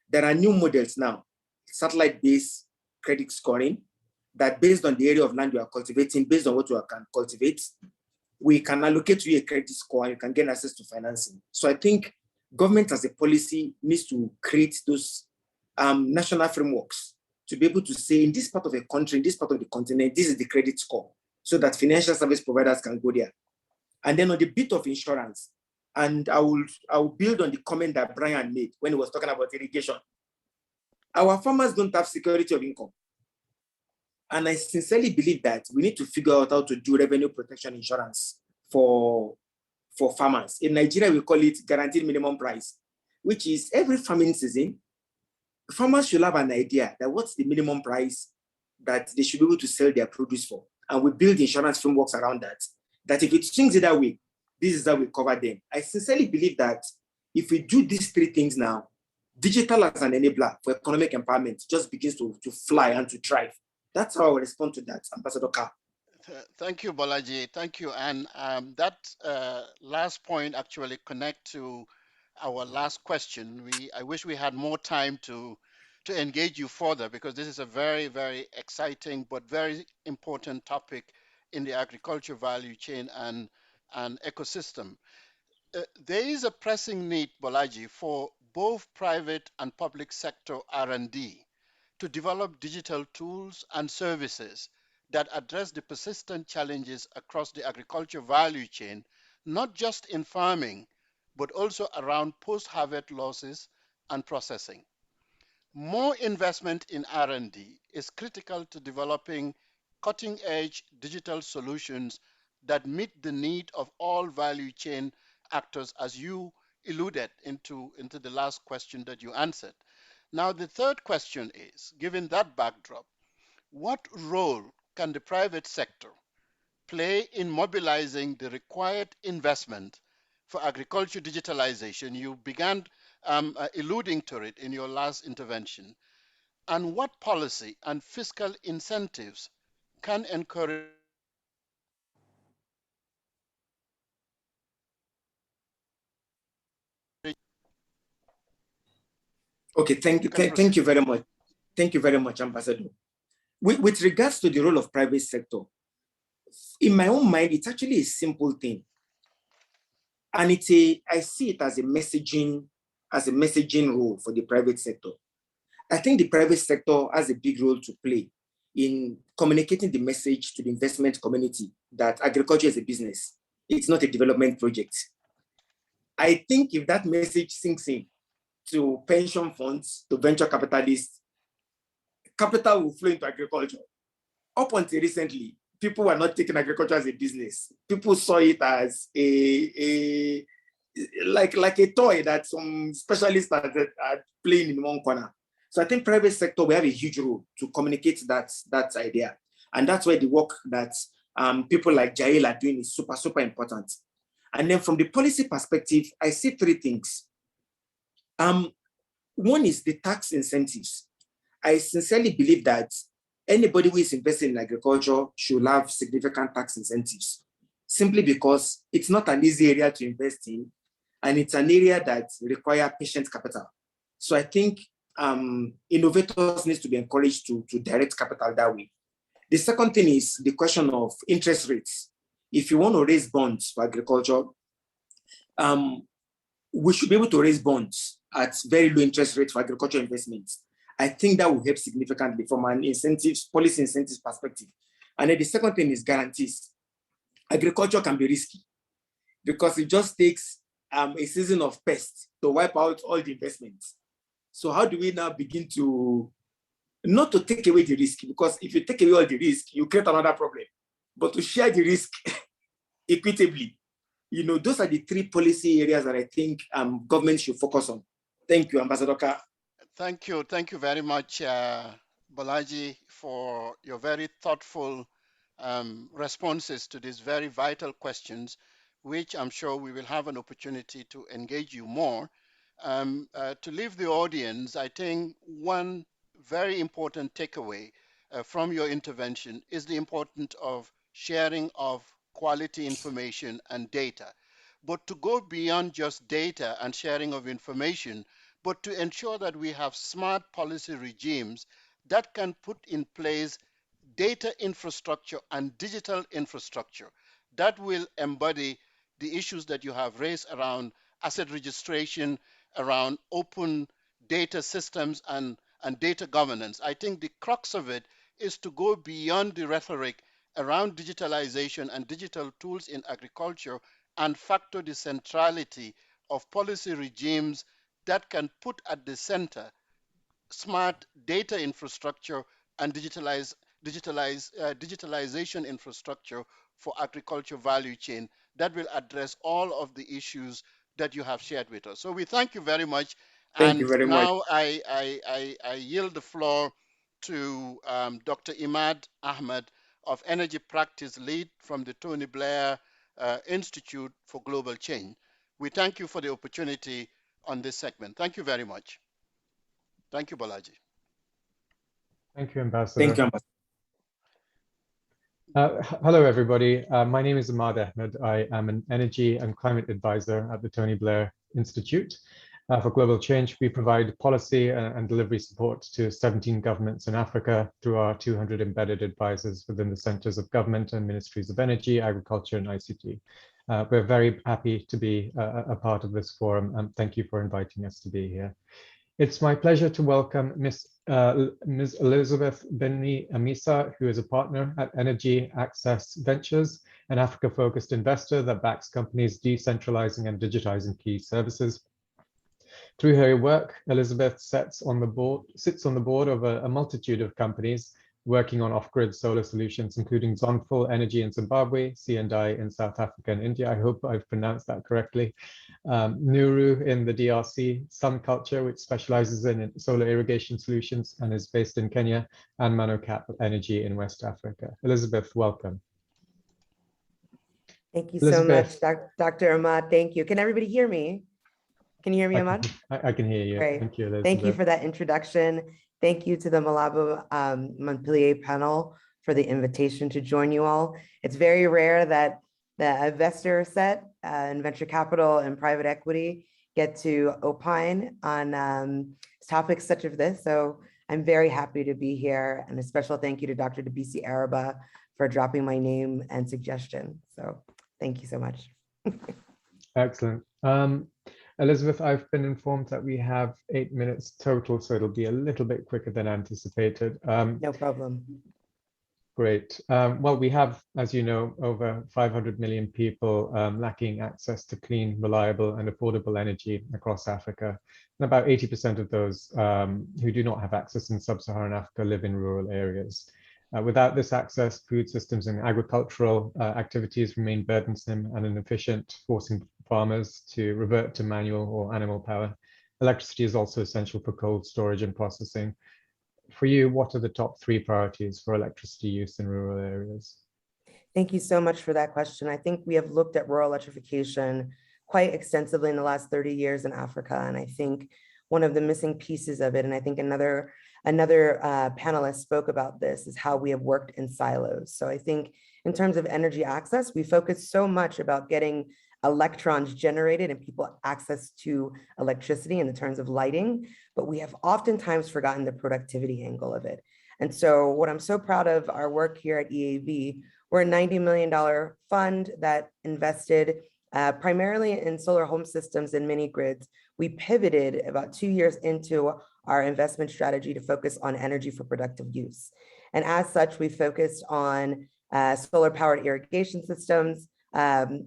There are new models now, satellite-based credit scoring, that based on the area of land you are cultivating, based on what you can cultivate, we can allocate you a credit score and you can get access to financing. So I think government as a policy needs to create those national frameworks to be able to say in this part of a country, in this part of the continent, this is the credit score, so that financial service providers can go there. And then on the bit of insurance, and I will build on the comment that Brian made when he was talking about irrigation. Our farmers don't have security of income. And I sincerely believe that we need to figure out how to do revenue protection insurance for farmers. In Nigeria, we call it guaranteed minimum price, which is every farming season, farmers should have an idea that what's the minimum price that they should be able to sell their produce for. And we build insurance frameworks around that, that if it swings either way, this is how we cover them. I sincerely believe that if we do these three things now, digital as an enabler for economic empowerment just begins to fly and to thrive. That's how I respond to that, Ambassador Carr. Thank you, Balaji. Thank you. And that last point actually connect to our last question. I wish we had more time to engage you further, because this is a very, very exciting but very important topic in the agriculture value chain and ecosystem. There is a pressing need, Balaji, for both private and public sector R&D to develop digital tools and services that address the persistent challenges across the agriculture value chain, not just in farming, but also around post-harvest losses and processing. More investment in R&D is critical to developing cutting-edge digital solutions that meet the need of all value chain actors, as you alluded into the last question that you answered. Now, the third question is, given that backdrop, what role can the private sector play in mobilizing the required investment for agriculture digitalization? You began alluding to it in your last intervention. And what policy and fiscal incentives can encourage Okay, thank you very much. Thank you very much, Ambassador. With regards to the role of private sector, in my own mind, it's actually a simple thing. And I see it as a messaging role for the private sector. I think the private sector has a big role to play in communicating the message to the investment community that agriculture is a business. It's not a development project. I think if that message sinks in to pension funds, to venture capitalists, capital will flow into agriculture. Up until recently, people were not taking agriculture as a business. People saw it as like a toy that some specialists are playing in one corner. So I think private sector will have a huge role to communicate that idea. And that's why the work that people like Jael are doing is super, super important. And then from the policy perspective, I see three things. One is the tax incentives. I sincerely believe that anybody who is investing in agriculture should have significant tax incentives, simply because it's not an easy area to invest in, and it's an area that requires patient capital. So I think innovators need to be encouraged to direct capital that way. The second thing is the question of interest rates. If you want to raise bonds for agriculture, we should be able to raise bonds at very low interest rates for agriculture investments. I think that will help significantly from an policy incentives perspective. And then the second thing is guarantees. Agriculture can be risky because it just takes a season of pests to wipe out all the investments. So how do we now begin to, not to take away the risk, because if you take away all the risk, you create another problem, but to share the risk equitably. You know, those are the three policy areas that I think government should focus on. Thank you, Ambassador Ka. Thank you very much, Bolaji, for your very thoughtful responses to these very vital questions, which I'm sure we will have an opportunity to engage you more. To leave the audience, I think one very important takeaway from your intervention is the importance of sharing of quality information and data, but to go beyond just data and sharing of information, but to ensure that we have smart policy regimes that can put in place data infrastructure and digital infrastructure that will embody the issues that you have raised around asset registration, around open data systems and data governance. I think the crux of it is to go beyond the rhetoric around digitalization and digital tools in agriculture and factor the centrality of policy regimes that can put at the center smart data infrastructure and digitalization infrastructure for agriculture value chain that will address all of the issues that you have shared with us. So we thank you very much. Thank you very much. Now I yield the floor to Dr. Imad Ahmed of Energy Practice Lead from the Tony Blair Institute for Global Change. We thank you for the opportunity on this segment. Thank you very much. Thank you, Bolaji. Thank you, Ambassador. Thank you, Ambassador. Hello, everybody. My name is Imad Ahmed. I am an energy and climate advisor at the Tony Blair Institute for Global Change. We provide policy and delivery support to 17 governments in Africa through our 200 embedded advisors within the centers of government and ministries of energy, agriculture, and ICT. We're very happy to be a part of this forum, and thank you for inviting us to be here. It's my pleasure to welcome Ms. Elizabeth Benni Amisa, who is a partner at Energy Access Ventures, an Africa-focused investor that backs companies decentralizing and digitizing key services. Through her work, Elizabeth sits on the board of a multitude of companies working on off-grid solar solutions, including Zonful Energy in Zimbabwe, C&I in South Africa and India. I hope I've pronounced that correctly. Nuru in the DRC, Sun Culture, which specializes in solar irrigation solutions and is based in Kenya, and Monograph Energy in West Africa. Elizabeth, welcome. Thank you so much, Dr. Ahmad. Thank you. Can everybody hear me? Can you hear me, Ahmad? I can hear you. Great. Thank you, Elizabeth. Thank you for that introduction. Thank you to the Malabo Montpellier panel for the invitation to join you all. It's very rare that the investor set in venture capital and private equity get to opine on topics such as this. So I'm very happy to be here, and a special thank you to Dr. Debisi Araba for dropping my name and suggestion. So thank you so much. Excellent. Elizabeth, I've been informed that we have 8 minutes total, so it'll be a little bit quicker than anticipated. No problem. Great. Well, we have, as you know, over 500 million people lacking access to clean, reliable, and affordable energy across Africa. And about 80% of those who do not have access in sub-Saharan Africa live in rural areas. Without this access, food systems and agricultural activities remain burdensome and inefficient, forcing farmers to revert to manual or animal power. Electricity is also essential for cold storage and processing. For you, what are the top 3 priorities for electricity use in rural areas? Thank you so much for that question. I think we have looked at rural electrification quite extensively in the last 30 years in Africa. And I think one of the missing pieces of it, and I think another panelist spoke about this, is how we have worked in silos. So I think in terms of energy access, we focus so much about getting electrons generated and people access to electricity in terms of lighting, but we have oftentimes forgotten the productivity angle of it. And so what I'm so proud of our work here at EAV, we're a $90 million fund that invested primarily in solar home systems and mini grids. We pivoted about 2 years into our investment strategy to focus on energy for productive use. And as such, we focused on solar powered irrigation systems,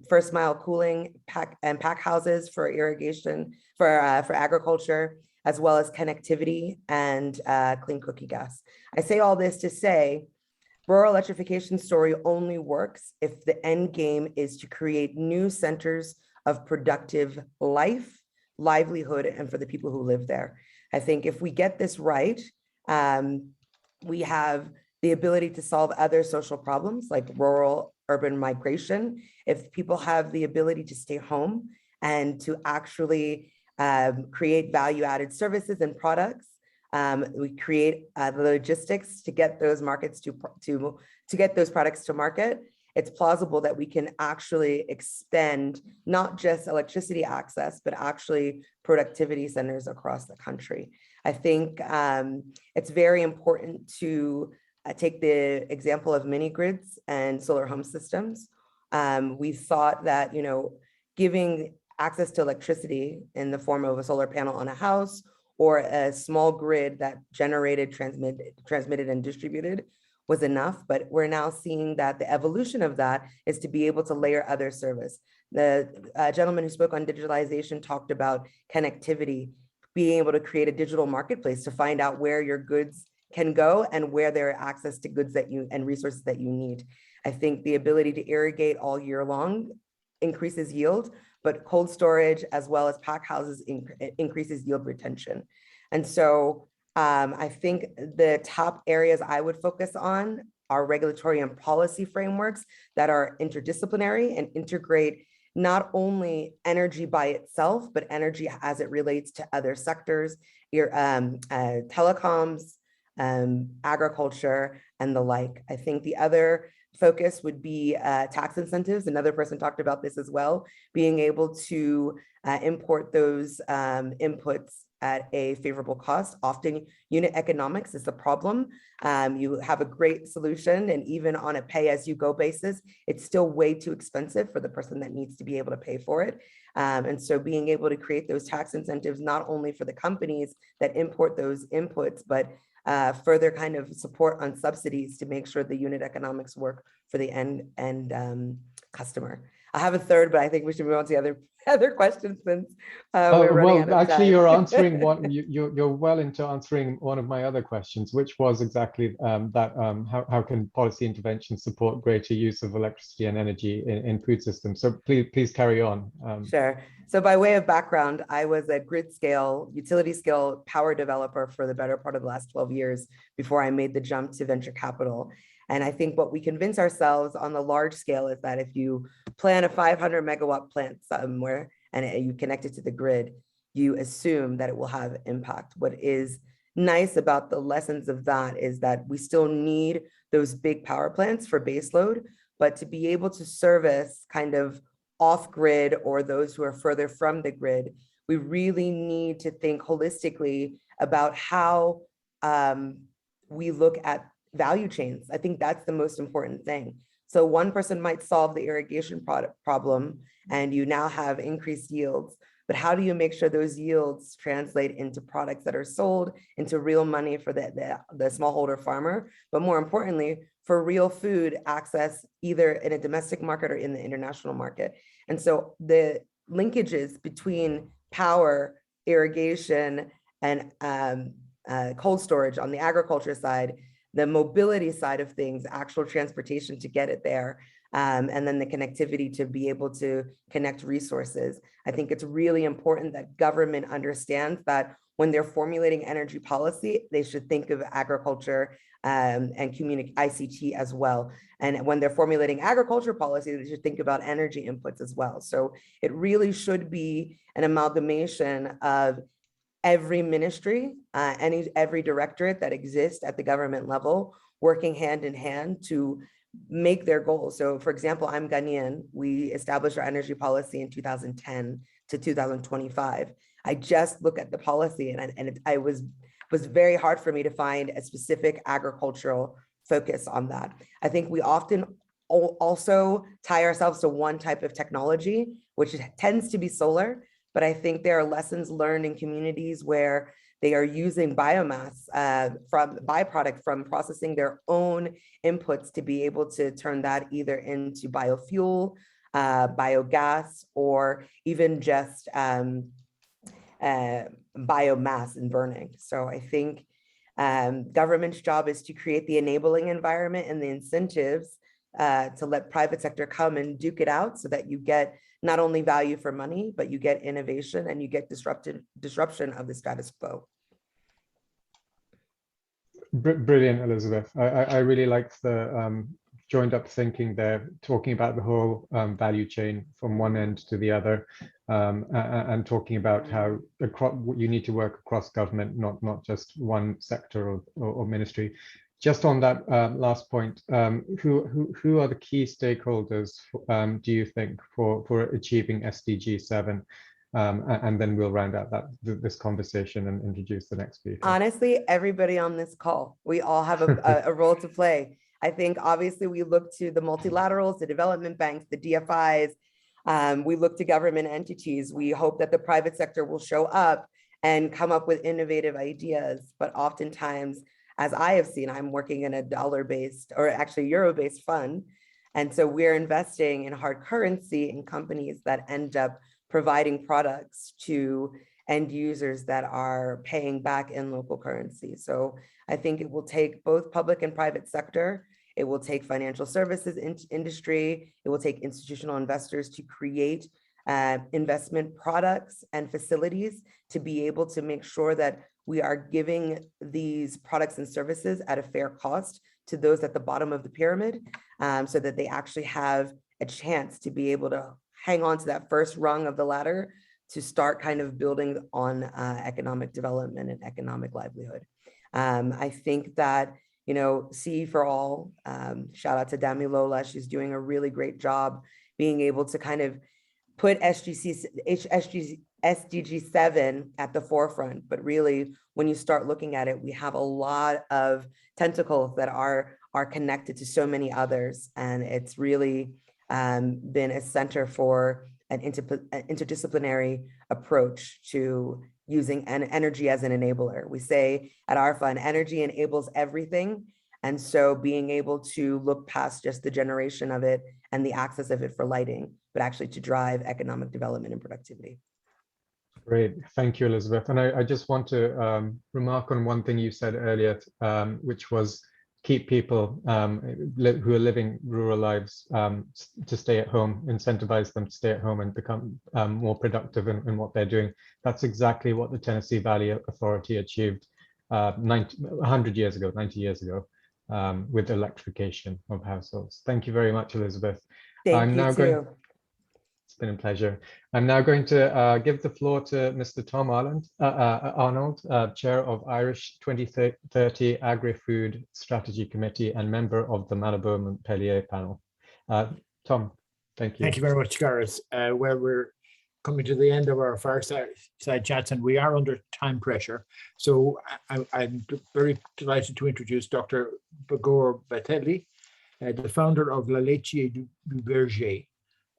first mile cooling pack houses for irrigation, for agriculture, as well as connectivity and clean cookie gas. I say all this to say, rural electrification story only works if the end game is to create new centers of productive life, livelihood, and for the people who live there. I think if we get this right, we have the ability to solve other social problems like rural urban migration. If people have the ability to stay home and to actually create value-added services and products, we create the logistics to get those markets to get those products to market. It's plausible that we can actually extend not just electricity access, but actually productivity centers across the country. I think it's very important to take the example of mini grids and solar home systems. We thought that, giving access to electricity in the form of a solar panel on a house or a small grid that generated, transmitted and distributed was enough, but we're now seeing that the evolution of that is to be able to layer other service. The gentleman who spoke on digitalization talked about connectivity, being able to create a digital marketplace to find out where your goods can go and where there are access to goods and resources that you need. I think the ability to irrigate all year long increases yield, but cold storage as well as pack houses increases yield retention. And so I think the top areas I would focus on are regulatory and policy frameworks that are interdisciplinary and integrate not only energy by itself, but energy as it relates to other sectors, telecoms, agriculture, and the like. I think the other focus would be tax incentives. Another person talked about this as well, being able to import those inputs at a favorable cost. Often unit economics is the problem. You have a great solution, and even on a pay-as-you-go basis, it's still way too expensive for the person that needs to be able to pay for it. And so being able to create those tax incentives, not only for the companies that import those inputs, but further kind of support on subsidies to make sure the unit economics work for the end customer. I have a third, but I think we should move on to the other questions since we're running out of actually, time. you're answering one. You're well into answering one of my other questions, which was exactly how can policy intervention support greater use of electricity and energy in food systems? So please carry on. Sure. So by way of background, I was a grid scale, utility scale power developer for the better part of the last 12 years before I made the jump to venture capital. And I think what we convince ourselves on the large scale is that if you plan a 500 megawatt plant somewhere and you connect it to the grid, you assume that it will have impact. What is nice about the lessons of that is that we still need those big power plants for baseload, but to be able to service kind of off grid or those who are further from the grid, we really need to think holistically about how we look at value chains. I think that's the most important thing. So one person might solve the irrigation problem and you now have increased yields, but how do you make sure those yields translate into products that are sold into real money for the smallholder farmer, but more importantly, for real food access either in a domestic market or in the international market. And so the linkages between power, irrigation, and cold storage on the agriculture side, the mobility side of things, actual transportation to get it there, and then the connectivity to be able to connect resources. I think it's really important that government understands that when they're formulating energy policy, they should think of agriculture and ICT as well. And when they're formulating agriculture policy, they should think about energy inputs as well. So it really should be an amalgamation of every ministry, every directorate that exists at the government level, working hand in hand to make their goals. So for example, I'm Ghanaian. We established our energy policy in 2010 to 2025. I just look at the policy and it was very hard for me to find a specific agricultural focus on that. I think we often also tie ourselves to one type of technology, which tends to be solar. But I think there are lessons learned in communities where they are using biomass from byproduct from processing their own inputs to be able to turn that either into biofuel, biogas, or even just biomass and burning. So I think government's job is to create the enabling environment and the incentives to let private sector come and duke it out so that you get not only value for money, but you get innovation and you get disruption of the status quo. Brilliant, Elizabeth. I really liked the joined up thinking there, talking about the whole value chain from one end to the other, and talking about how you need to work across government, not just one sector or ministry. Just on that last point, who are the key stakeholders, do you think, for achieving SDG 7? And then we'll round out this conversation and introduce the next speaker. Honestly, everybody on this call, we all have a role to play. I think obviously we look to the multilaterals, the development banks, the DFIs. We look to government entities. We hope that the private sector will show up and come up with innovative ideas. But oftentimes, as I have seen, I'm working in a dollar-based or actually euro-based fund. And so we're investing in hard currency in companies that end up providing products to end users that are paying back in local currency. So I think it will take both public and private sector. It will take financial services industry. It will take institutional investors to create investment products and facilities to be able to make sure that we are giving these products and services at a fair cost to those at the bottom of the pyramid, so that they actually have a chance to be able to hang on to that first rung of the ladder to start kind of building on economic development and economic livelihood. I think that, CE for All, shout out to Dami Lola, she's doing a really great job being able to kind of put SDG 7 at the forefront, but really when you start looking at it, we have a lot of tentacles that are connected to so many others. And it's really been a center for an interdisciplinary approach to using energy as an enabler. We say at our fund, energy enables everything. And so being able to look past just the generation of it and the access of it for lighting, but actually to drive economic development and productivity. Great, thank you, Elizabeth. And I just want to remark on one thing you said earlier, which was keep people who are living rural lives to stay at home, incentivize them to stay at home and become more productive in what they're doing. That's exactly what the Tennessee Valley Authority achieved 90 years ago. with electrification of households. Thank you very much, Elizabeth. Thank you too. It's been a pleasure. I'm now going to give the floor to Mr. Tom Arnold, Chair of Irish 2030 Agri-Food Strategy Committee and member of the Malabo Montpellier panel. Tom, thank you. Thank you very much, Gareth. Well, we're coming to the end of our fireside chats, and we are under time pressure. So I'm very delighted to introduce Dr. Bagor Batelli, the founder of La Laitier du Berger.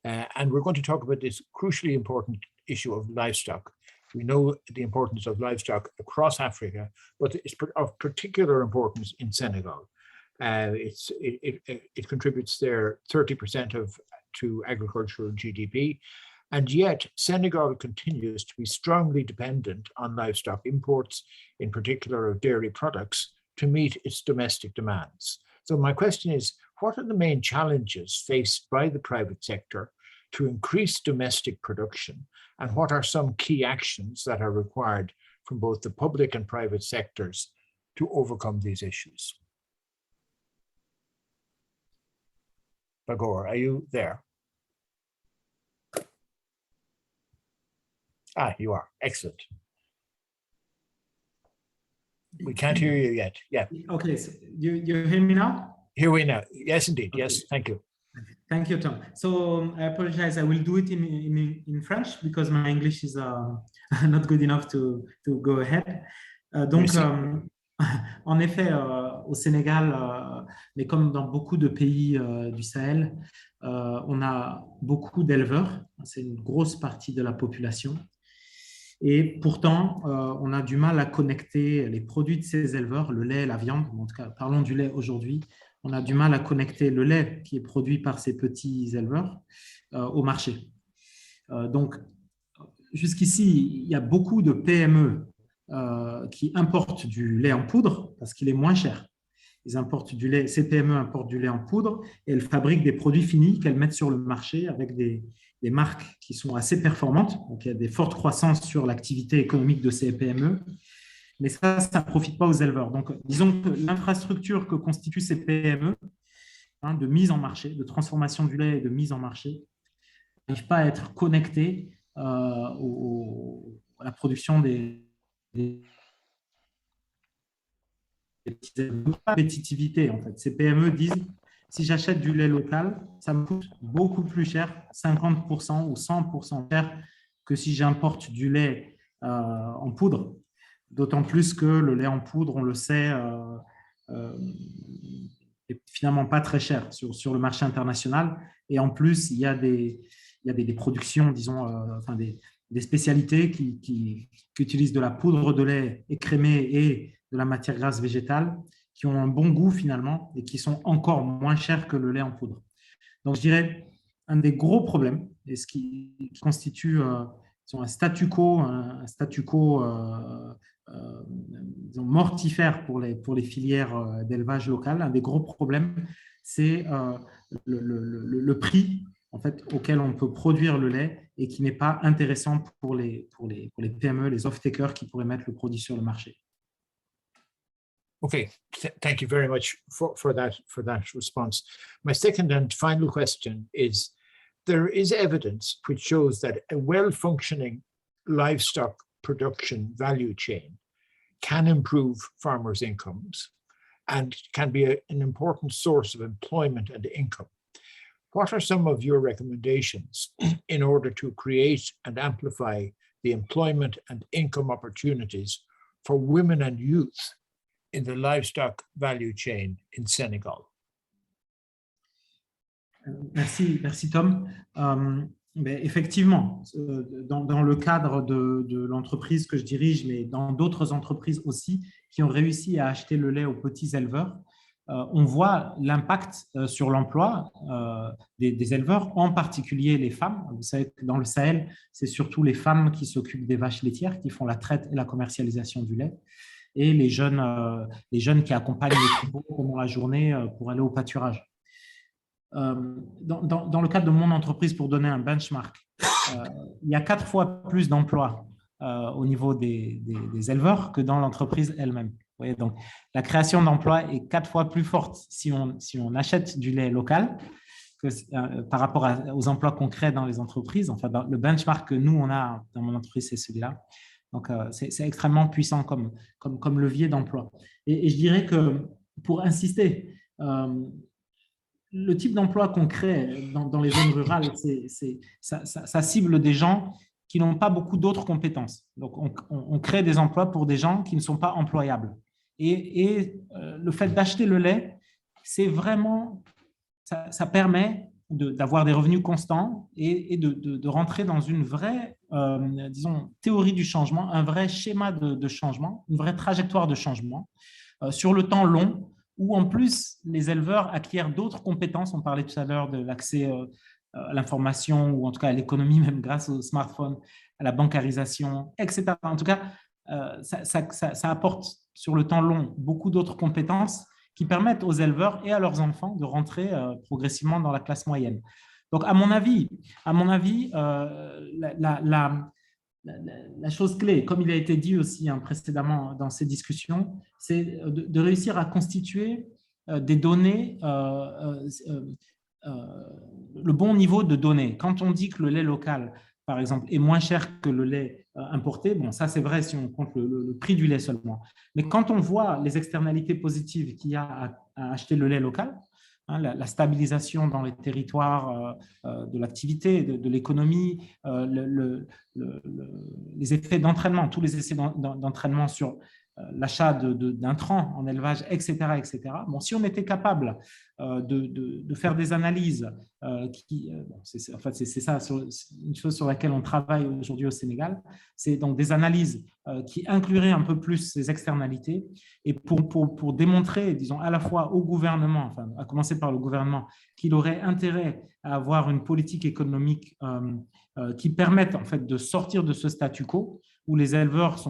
And we're going to talk about this crucially important issue of livestock. We know the importance of livestock across Africa, but it's of particular importance in Senegal. It contributes there 30% to agricultural GDP, and yet Senegal continues to be strongly dependent on livestock imports, in particular of dairy products, to meet its domestic demands. So my question is, what are the main challenges faced by the private sector to increase domestic production, and what are some key actions that are required from both the public and private sectors to overcome these issues? Bagor, are you there? You are. Excellent. We can't hear you yet. Yeah. Okay, so you hear me now? Hear we now. Yes, indeed. Okay. Yes, thank you. Thank you, Tom. So I apologize. I will do it in French because my English is not good enough to go ahead. Donc, en effet, au Sénégal, mais comme dans beaucoup de pays du Sahel, on a beaucoup d'éleveurs. C'est une grosse partie de la population. Et pourtant, on a du mal à connecter les produits de ces éleveurs, le lait, la viande, en tout cas, parlons du lait aujourd'hui, on a du mal à connecter le lait qui est produit par ces petits éleveurs au marché. Donc, jusqu'ici, il y a beaucoup de PME qui importent du lait en poudre parce qu'il est moins cher. Ils importent du lait, ces PME importent du lait en poudre et elles fabriquent des produits finis qu'elles mettent sur le marché avec des marques qui sont assez performantes. Donc, il y a des fortes croissances sur l'activité économique de ces PME. Mais ça ne profite pas aux éleveurs. Donc, disons que l'infrastructure que constituent ces PME, de mise en marché, de transformation du lait et de mise en marché, n'arrive pas à être connectée à la production des compétitivité. En fait. Ces PME disent, si j'achète du lait local, ça me coûte beaucoup plus cher, 50% ou 100% cher que si j'importe du lait en poudre. D'autant plus que le lait en poudre, on le sait, est finalement pas très cher sur le marché international. Et en plus, il y a des productions, disons, enfin des spécialités qui utilisent de la poudre de lait écrémée et de la matière grasse végétale, qui ont un bon goût finalement et qui sont encore moins chers que le lait en poudre. Donc, je dirais, un des gros problèmes, et ce qui constitue un statu quo mortifère pour les filières d'élevage local, un des gros problèmes, c'est le prix en fait, auquel on peut produire le lait et qui n'est pas intéressant pour les PME, les off-takers qui pourraient mettre le produit sur le marché. Okay, thank you very much for that response. My second and final question is, there is evidence which shows that a well-functioning livestock production value chain can improve farmers' incomes and can be an important source of employment and income. What are some of your recommendations in order to create and amplify the employment and income opportunities for women and youth in the livestock value chain in Senegal? Merci Tom. Mais effectivement, dans le cadre de l'entreprise que je dirige, mais dans d'autres entreprises aussi qui ont réussi à acheter le lait aux petits éleveurs, on voit l'impact sur l'emploi des éleveurs, en particulier les femmes. Vous savez que dans le Sahel, c'est surtout les femmes qui s'occupent des vaches laitières, qui font la traite et la commercialisation du lait, et les jeunes qui accompagnent les troupeaux pendant la journée pour aller au pâturage. Dans le cadre de mon entreprise, pour donner un benchmark, il y a 4 fois plus d'emplois au niveau des éleveurs que dans l'entreprise elle-même. Vous voyez, donc, la création d'emplois est 4 fois plus forte si on achète du lait local que, par rapport aux emplois qu'on crée dans les entreprises. Enfin, le benchmark que nous, on a dans mon entreprise, c'est celui-là. Donc, c'est extrêmement puissant comme levier d'emploi. Et je dirais que, pour insister, le type d'emploi qu'on crée dans les zones rurales, ça cible des gens qui n'ont pas beaucoup d'autres compétences. Donc, on crée des emplois pour des gens qui ne sont pas employables. Et le fait d'acheter le lait, c'est vraiment, ça permet d'avoir des revenus constants et de rentrer dans une vraie, disons, théorie du changement, un vrai schéma de changement, une vraie trajectoire de changement sur le temps long, où en plus, les éleveurs acquièrent d'autres compétences. On parlait tout à l'heure de l'accès à l'information, ou en tout cas à l'économie, même grâce au smartphone, à la bancarisation, etc. En tout cas, ça apporte sur le temps long beaucoup d'autres compétences qui permettent aux éleveurs et à leurs enfants de rentrer progressivement dans la classe moyenne. Donc, à mon avis, la chose clé, comme il a été dit aussi précédemment dans ces discussions, c'est de réussir à constituer des données, le bon niveau de données. Quand on dit que le lait local, par exemple, est moins cher que le lait importé, bon, ça c'est vrai si on compte le prix du lait seulement. Mais quand on voit les externalités positives qu'il y a à acheter le lait local, la stabilisation dans les territoires de l'activité, de l'économie, les effets d'entraînement, tous les essais d'entraînement sur l'achat d'intrants en élevage, etc., etc. Bon, si on était capable de faire des analyses c'est ça une chose sur laquelle on travaille aujourd'hui au Sénégal, c'est donc des analyses qui incluraient un peu plus ces externalités et pour démontrer, disons, à la fois au gouvernement, enfin, à commencer par le gouvernement, qu'il aurait intérêt à avoir une politique économique qui permette en fait de sortir de ce statu quo où les éleveurs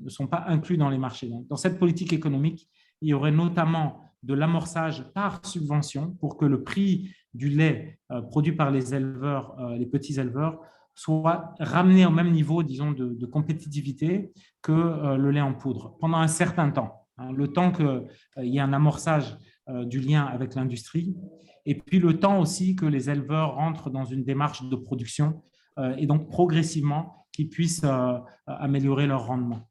ne sont pas inclus dans les marchés. Donc, dans cette politique économique, il y aurait notamment de l'amorçage par subvention pour que le prix du lait produit par les éleveurs, les petits éleveurs, soit ramené au même niveau, disons, de compétitivité que le lait en poudre pendant un certain temps, le temps qu'il y ait un amorçage du lien avec l'industrie, et puis le temps aussi que les éleveurs rentrent dans une démarche de production et donc progressivement qu'ils puissent améliorer leur rendement.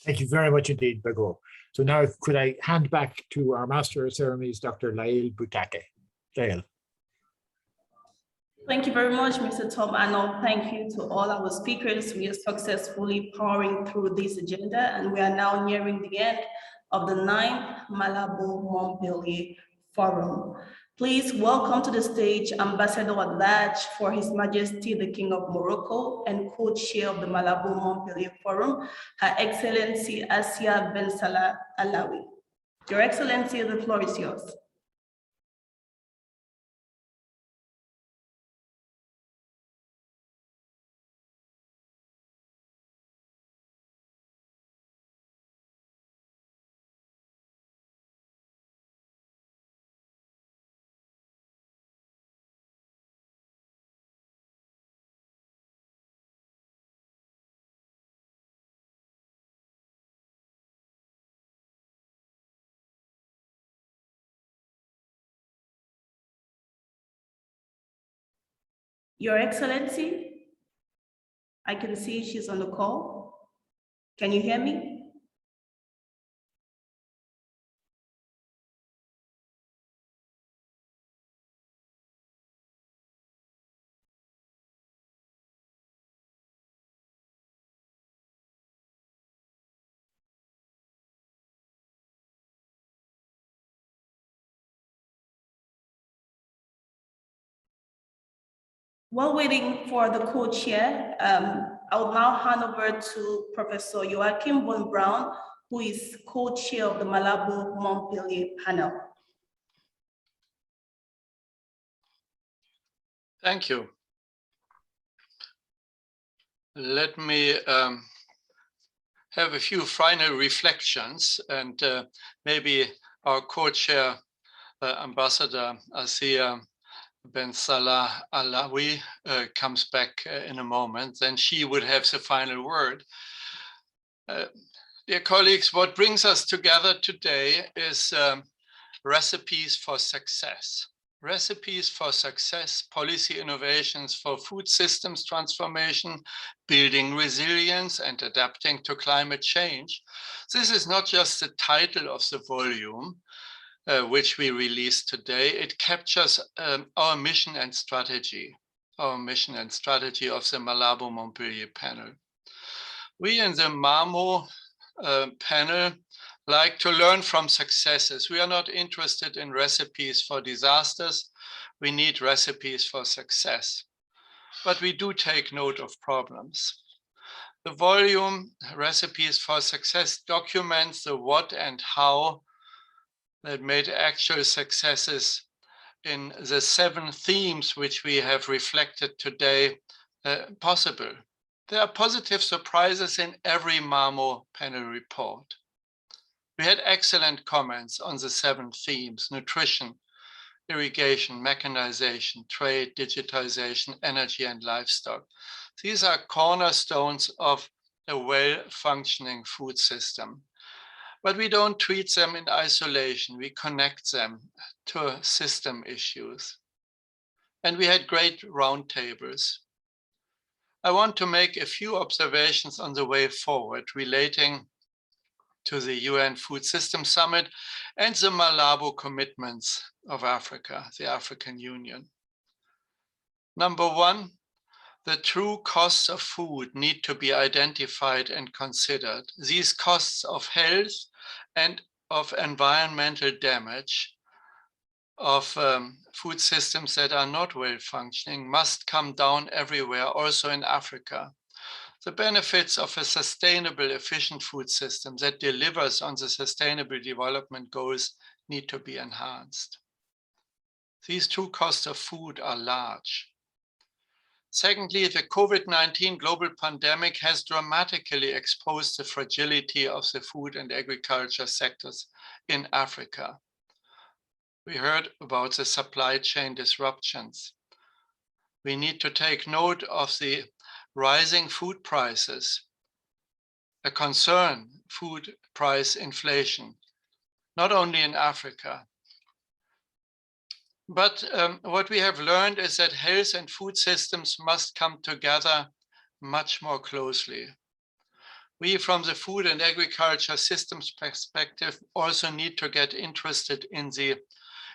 Thank you very much indeed, Bago. So now could I hand back to our Master of Ceremonies, Dr. Lael Butake. Lael. Thank you very much, Mr. Tom Arnold. Thank you to all our speakers. We are successfully powering through this agenda, and we are now nearing the end of the 9th Malabo Montpellier Forum. Please welcome to the stage Ambassador at Large for His Majesty the King of Morocco and co-chair of the Malabo Montpellier Forum, Her Excellency Asia Ben Salah Alawi. Your Excellency, the floor is yours. Your Excellency, I can see she's on the call. Can you hear me? While waiting for the co-chair, I will now hand over to Professor Joachim von Braun, who is co-chair of the Malabo Montpellier panel. Thank you. Let me have a few final reflections, and maybe our co-chair, Ambassador Asia Ben Salah Alawi comes back in a moment, then she would have the final word. Dear colleagues, what brings us together today is recipes for success. Recipes for success, policy innovations for food systems transformation, building resilience and adapting to climate change. This is not just the title of the volume, which we released today. It captures our mission and strategy of the Malabo Montpellier panel. We in the MAMO panel like to learn from successes. We are not interested in recipes for disasters. We need recipes for success. But we do take note of problems. The volume, Recipes for Success, documents the what and how that made actual successes in the 7 themes which we have reflected today possible. There are positive surprises in every MAMO panel report. We had excellent comments on the 7 themes: nutrition, irrigation, mechanization, trade, digitization, energy, and livestock. These are cornerstones of a well-functioning food system. But we don't treat them in isolation. We connect them to system issues. And we had great roundtables. I want to make a few observations on the way forward relating to the UN Food System Summit and the Malabo commitments of Africa, the African Union. Number 1, the true costs of food need to be identified and considered. These costs of health and of environmental damage of food systems that are not well functioning must come down everywhere, also in Africa. The benefits of a sustainable, efficient food system that delivers on the Sustainable Development Goals need to be enhanced. These true costs of food are large. Secondly, the COVID-19 global pandemic has dramatically exposed the fragility of the food and agriculture sectors in Africa. We heard about the supply chain disruptions. We need to take note of the rising food prices, a concern, food price inflation, not only in Africa. But what we have learned is that health and food systems must come together much more closely. We, from the food and agriculture systems perspective, also need to get interested in the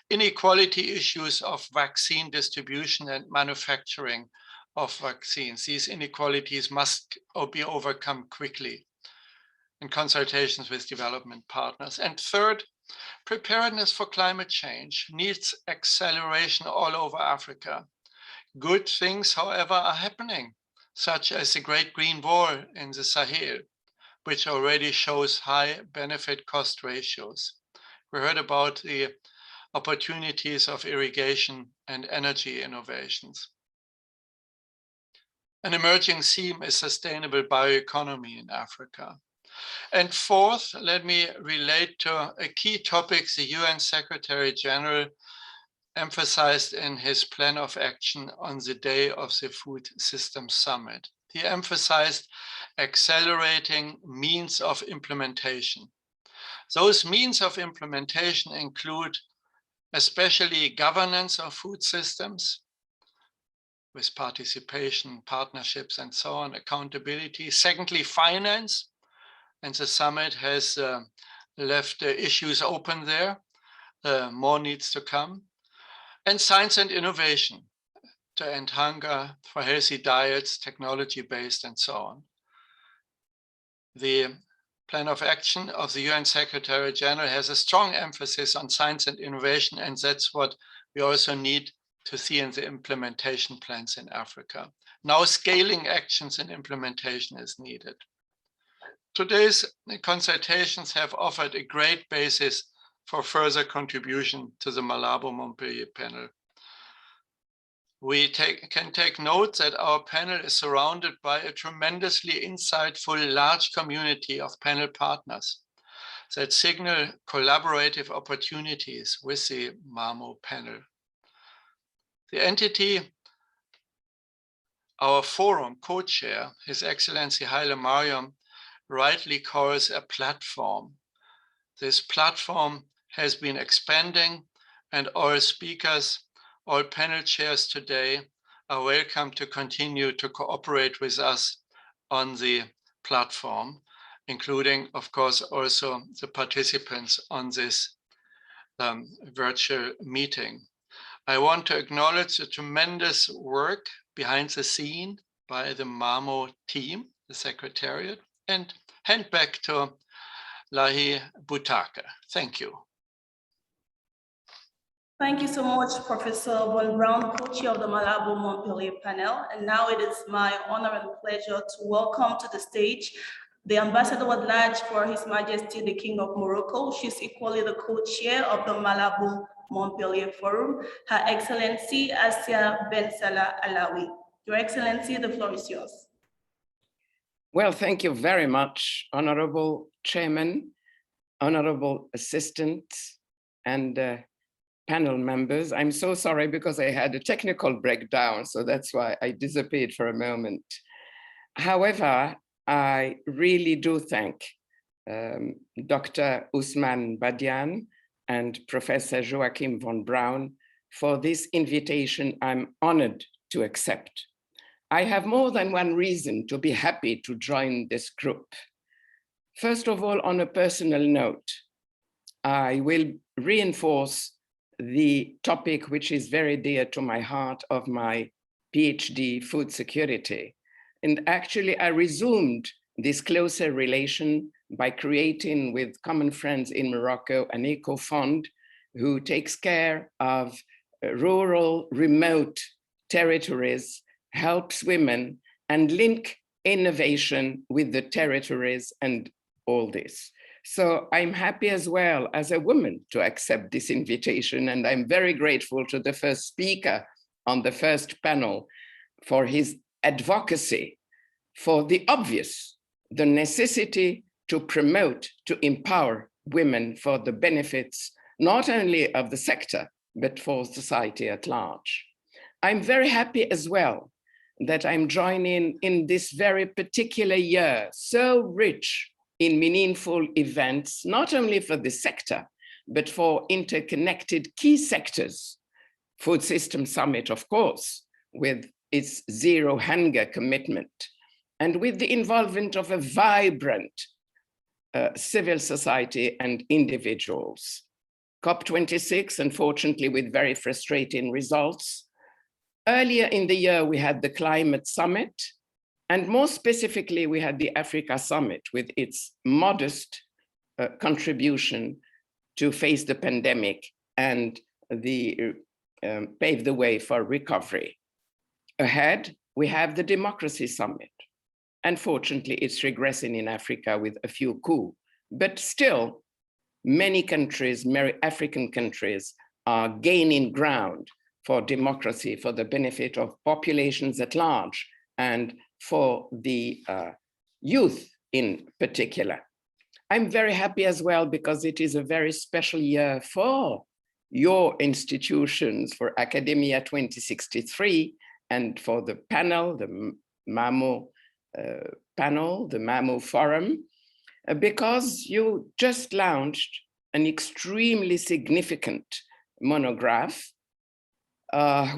inequality issues of vaccine distribution and manufacturing of vaccines. These inequalities must be overcome quickly in consultations with development partners. And third, preparedness for climate change needs acceleration all over Africa. Good things, however, are happening, such as the Great Green Wall in the Sahel, which already shows high benefit cost ratios. We heard about the opportunities of irrigation and energy innovations. An emerging theme is sustainable bioeconomy in Africa. And fourth, let me relate to a key topic the UN Secretary General emphasized in his plan of action on the day of the Food Systems Summit. He emphasized accelerating means of implementation. Those means of implementation include especially governance of food systems, with participation, partnerships, and so on, accountability. Secondly, finance, and the summit has left issues open there. More needs to come. And science and innovation to end hunger, for healthy diets, technology-based, and so on. The plan of action of the UN Secretary General has a strong emphasis on science and innovation, and that's what we also need to see in the implementation plans in Africa. Now scaling actions and implementation is needed. Today's consultations have offered a great basis for further contribution to the Malabo Montpellier panel. We can take note that our panel is surrounded by a tremendously insightful large community of panel partners that signal collaborative opportunities with the MAMO panel. The entity, our forum co-chair, His Excellency Haile Mariam, rightly calls a platform. This platform has been expanding, and all speakers, all panel chairs today are welcome to continue to cooperate with us on the platform, including, of course, also the participants on this virtual meeting. I want to acknowledge the tremendous work behind the scene by the MAMO team, the Secretariat, and hand back to Lahi Butaka. Thank you. Thank you so much, Professor Von Braun, co-chair of the Malabo Montpellier panel. And now it is my honor and pleasure to welcome to the stage the Ambassador at Large for His Majesty the King of Morocco. She's equally the co-chair of the Malabo Montpellier Forum, Her Excellency Asia Ben Salah Alawi. Your Excellency, the floor is yours. Well, thank you very much, Honorable Chairman, Honorable Assistant, and panel members. I'm so sorry because I had a technical breakdown, so that's why I disappeared for a moment. However, I really do thank Dr. Usman Badian and Professor Joachim von Braun for this invitation I'm honored to accept. I have more than one reason to be happy to join this group. First of all, on a personal note, I will reinforce the topic which is very dear to my heart of my PhD, food security. And actually, I resumed this closer relation by creating with common friends in Morocco an eco-fund who takes care of rural, remote territories, helps women, and link innovation with the territories and all this. So I'm happy as well as a woman to accept this invitation, and I'm very grateful to the first speaker on the first panel for his advocacy for the obvious, the necessity to promote, to empower women for the benefits, not only of the sector, but for society at large. I'm very happy as well that I'm joining in this very particular year, so rich in meaningful events, not only for the sector, but for interconnected key sectors. Food System Summit, of course, with its zero hunger commitment, and with the involvement of a vibrant civil society and individuals. COP26, unfortunately, with very frustrating results. Earlier in the year, we had the Climate Summit, and more specifically, we had the Africa Summit with its modest contribution to face the pandemic and pave the way for recovery. Ahead, we have the Democracy Summit. Unfortunately, it's regressing in Africa with a few coups, but still, many countries, many African countries, are gaining ground for democracy, for the benefit of populations at large, and for the youth in particular. I'm very happy as well because it is a very special year for your institutions, for Academia 2063, and for the panel, the MAMO panel, the MAMO Forum, because you just launched an extremely significant monograph,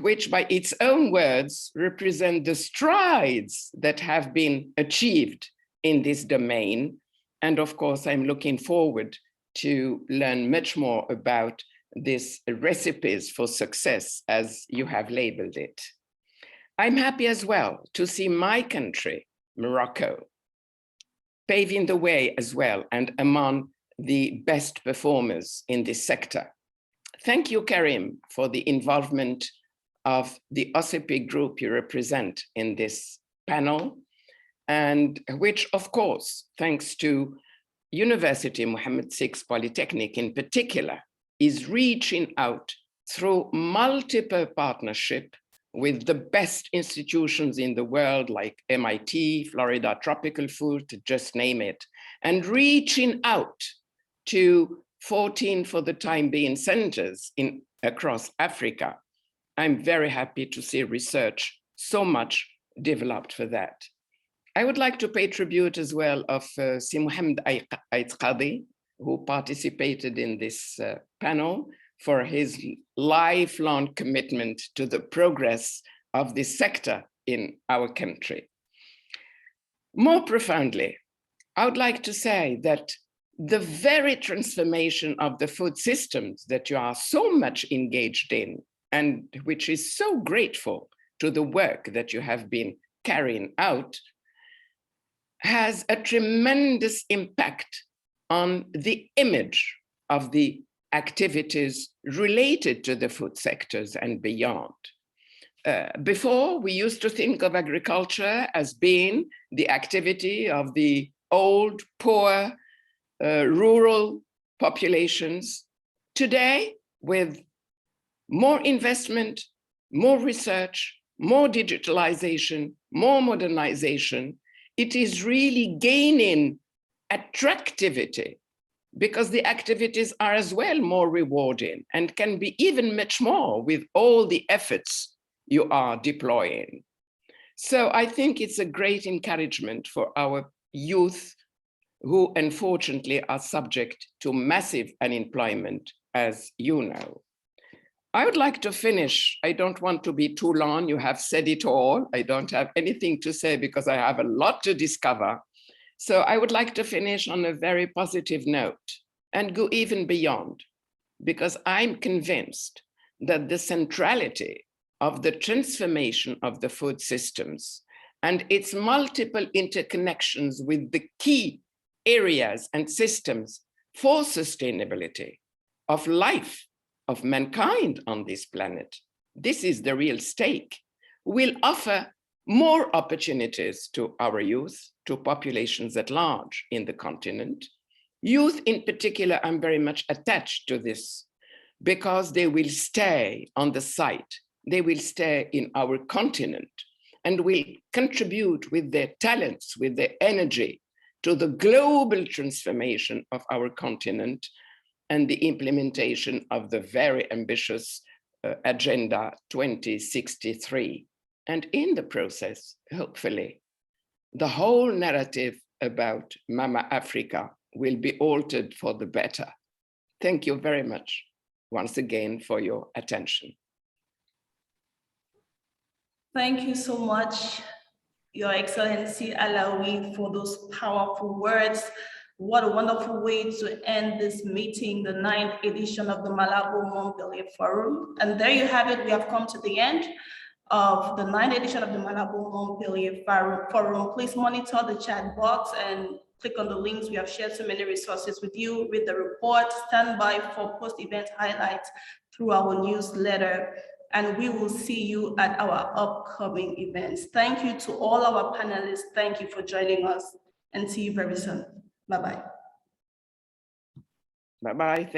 which by its own words represent the strides that have been achieved in this domain. And of course, I'm looking forward to learn much more about these recipes for success, as you have labeled it. I'm happy as well to see my country, Morocco, paving the way as well and among the best performers in this sector. Thank you, Karim, for the involvement of the OCP group you represent in this panel, and which, of course, thanks to University Mohammed VI Polytechnic in particular, is reaching out through multiple partnership with the best institutions in the world, like MIT, Florida Tropical Food, to just name it, and reaching out to 14 for the time being centers across Africa. I'm very happy to see research so much developed for that. I would like to pay tribute as well of Si Mohamed Ait Qadi, who participated in this panel, for his lifelong commitment to the progress of this sector in our country. More profoundly, I would like to say that the very transformation of the food systems that you are so much engaged in, and which is so grateful to the work that you have been carrying out, has a tremendous impact on the image of the activities related to the food sectors and beyond. Before, we used to think of agriculture as being the activity of the old, poor, rural populations. Today, with more investment, more research, more digitalization, more modernization, it is really gaining attractivity, because the activities are as well more rewarding and can be even much more with all the efforts you are deploying. So I think it's a great encouragement for our youth, who unfortunately are subject to massive unemployment, as you know. I would like to finish. I don't want to be too long. You have said it all. I don't have anything to say because I have a lot to discover. So I would like to finish on a very positive note and go even beyond, because I'm convinced that the centrality of the transformation of the food systems and its multiple interconnections with the key areas and systems for sustainability of life, of mankind on this planet, this is the real stake, will offer more opportunities to our youth, to populations at large in the continent. Youth in particular, I'm very much attached to this, because they will stay on the site, they will stay in our continent, and will contribute with their talents, with their energy, to the global transformation of our continent and the implementation of the very ambitious Agenda 2063. And in the process, hopefully, the whole narrative about Mama Africa will be altered for the better. Thank you very much once again for your attention. Thank you so much, Your Excellency Alawi, for those powerful words. What a wonderful way to end this meeting, the 9th edition of the Malabo Montpellier Forum. And there you have it. We have come to the end of the 9th edition of the Malabo Montpellier Forum. Please monitor the chat box and click on the links. We have shared so many resources with you. Read the report, stand by for post-event highlights through our newsletter, and we will see you at our upcoming events. Thank you to all our panelists. Thank you for joining us, and see you very soon. Bye-bye. Bye-bye.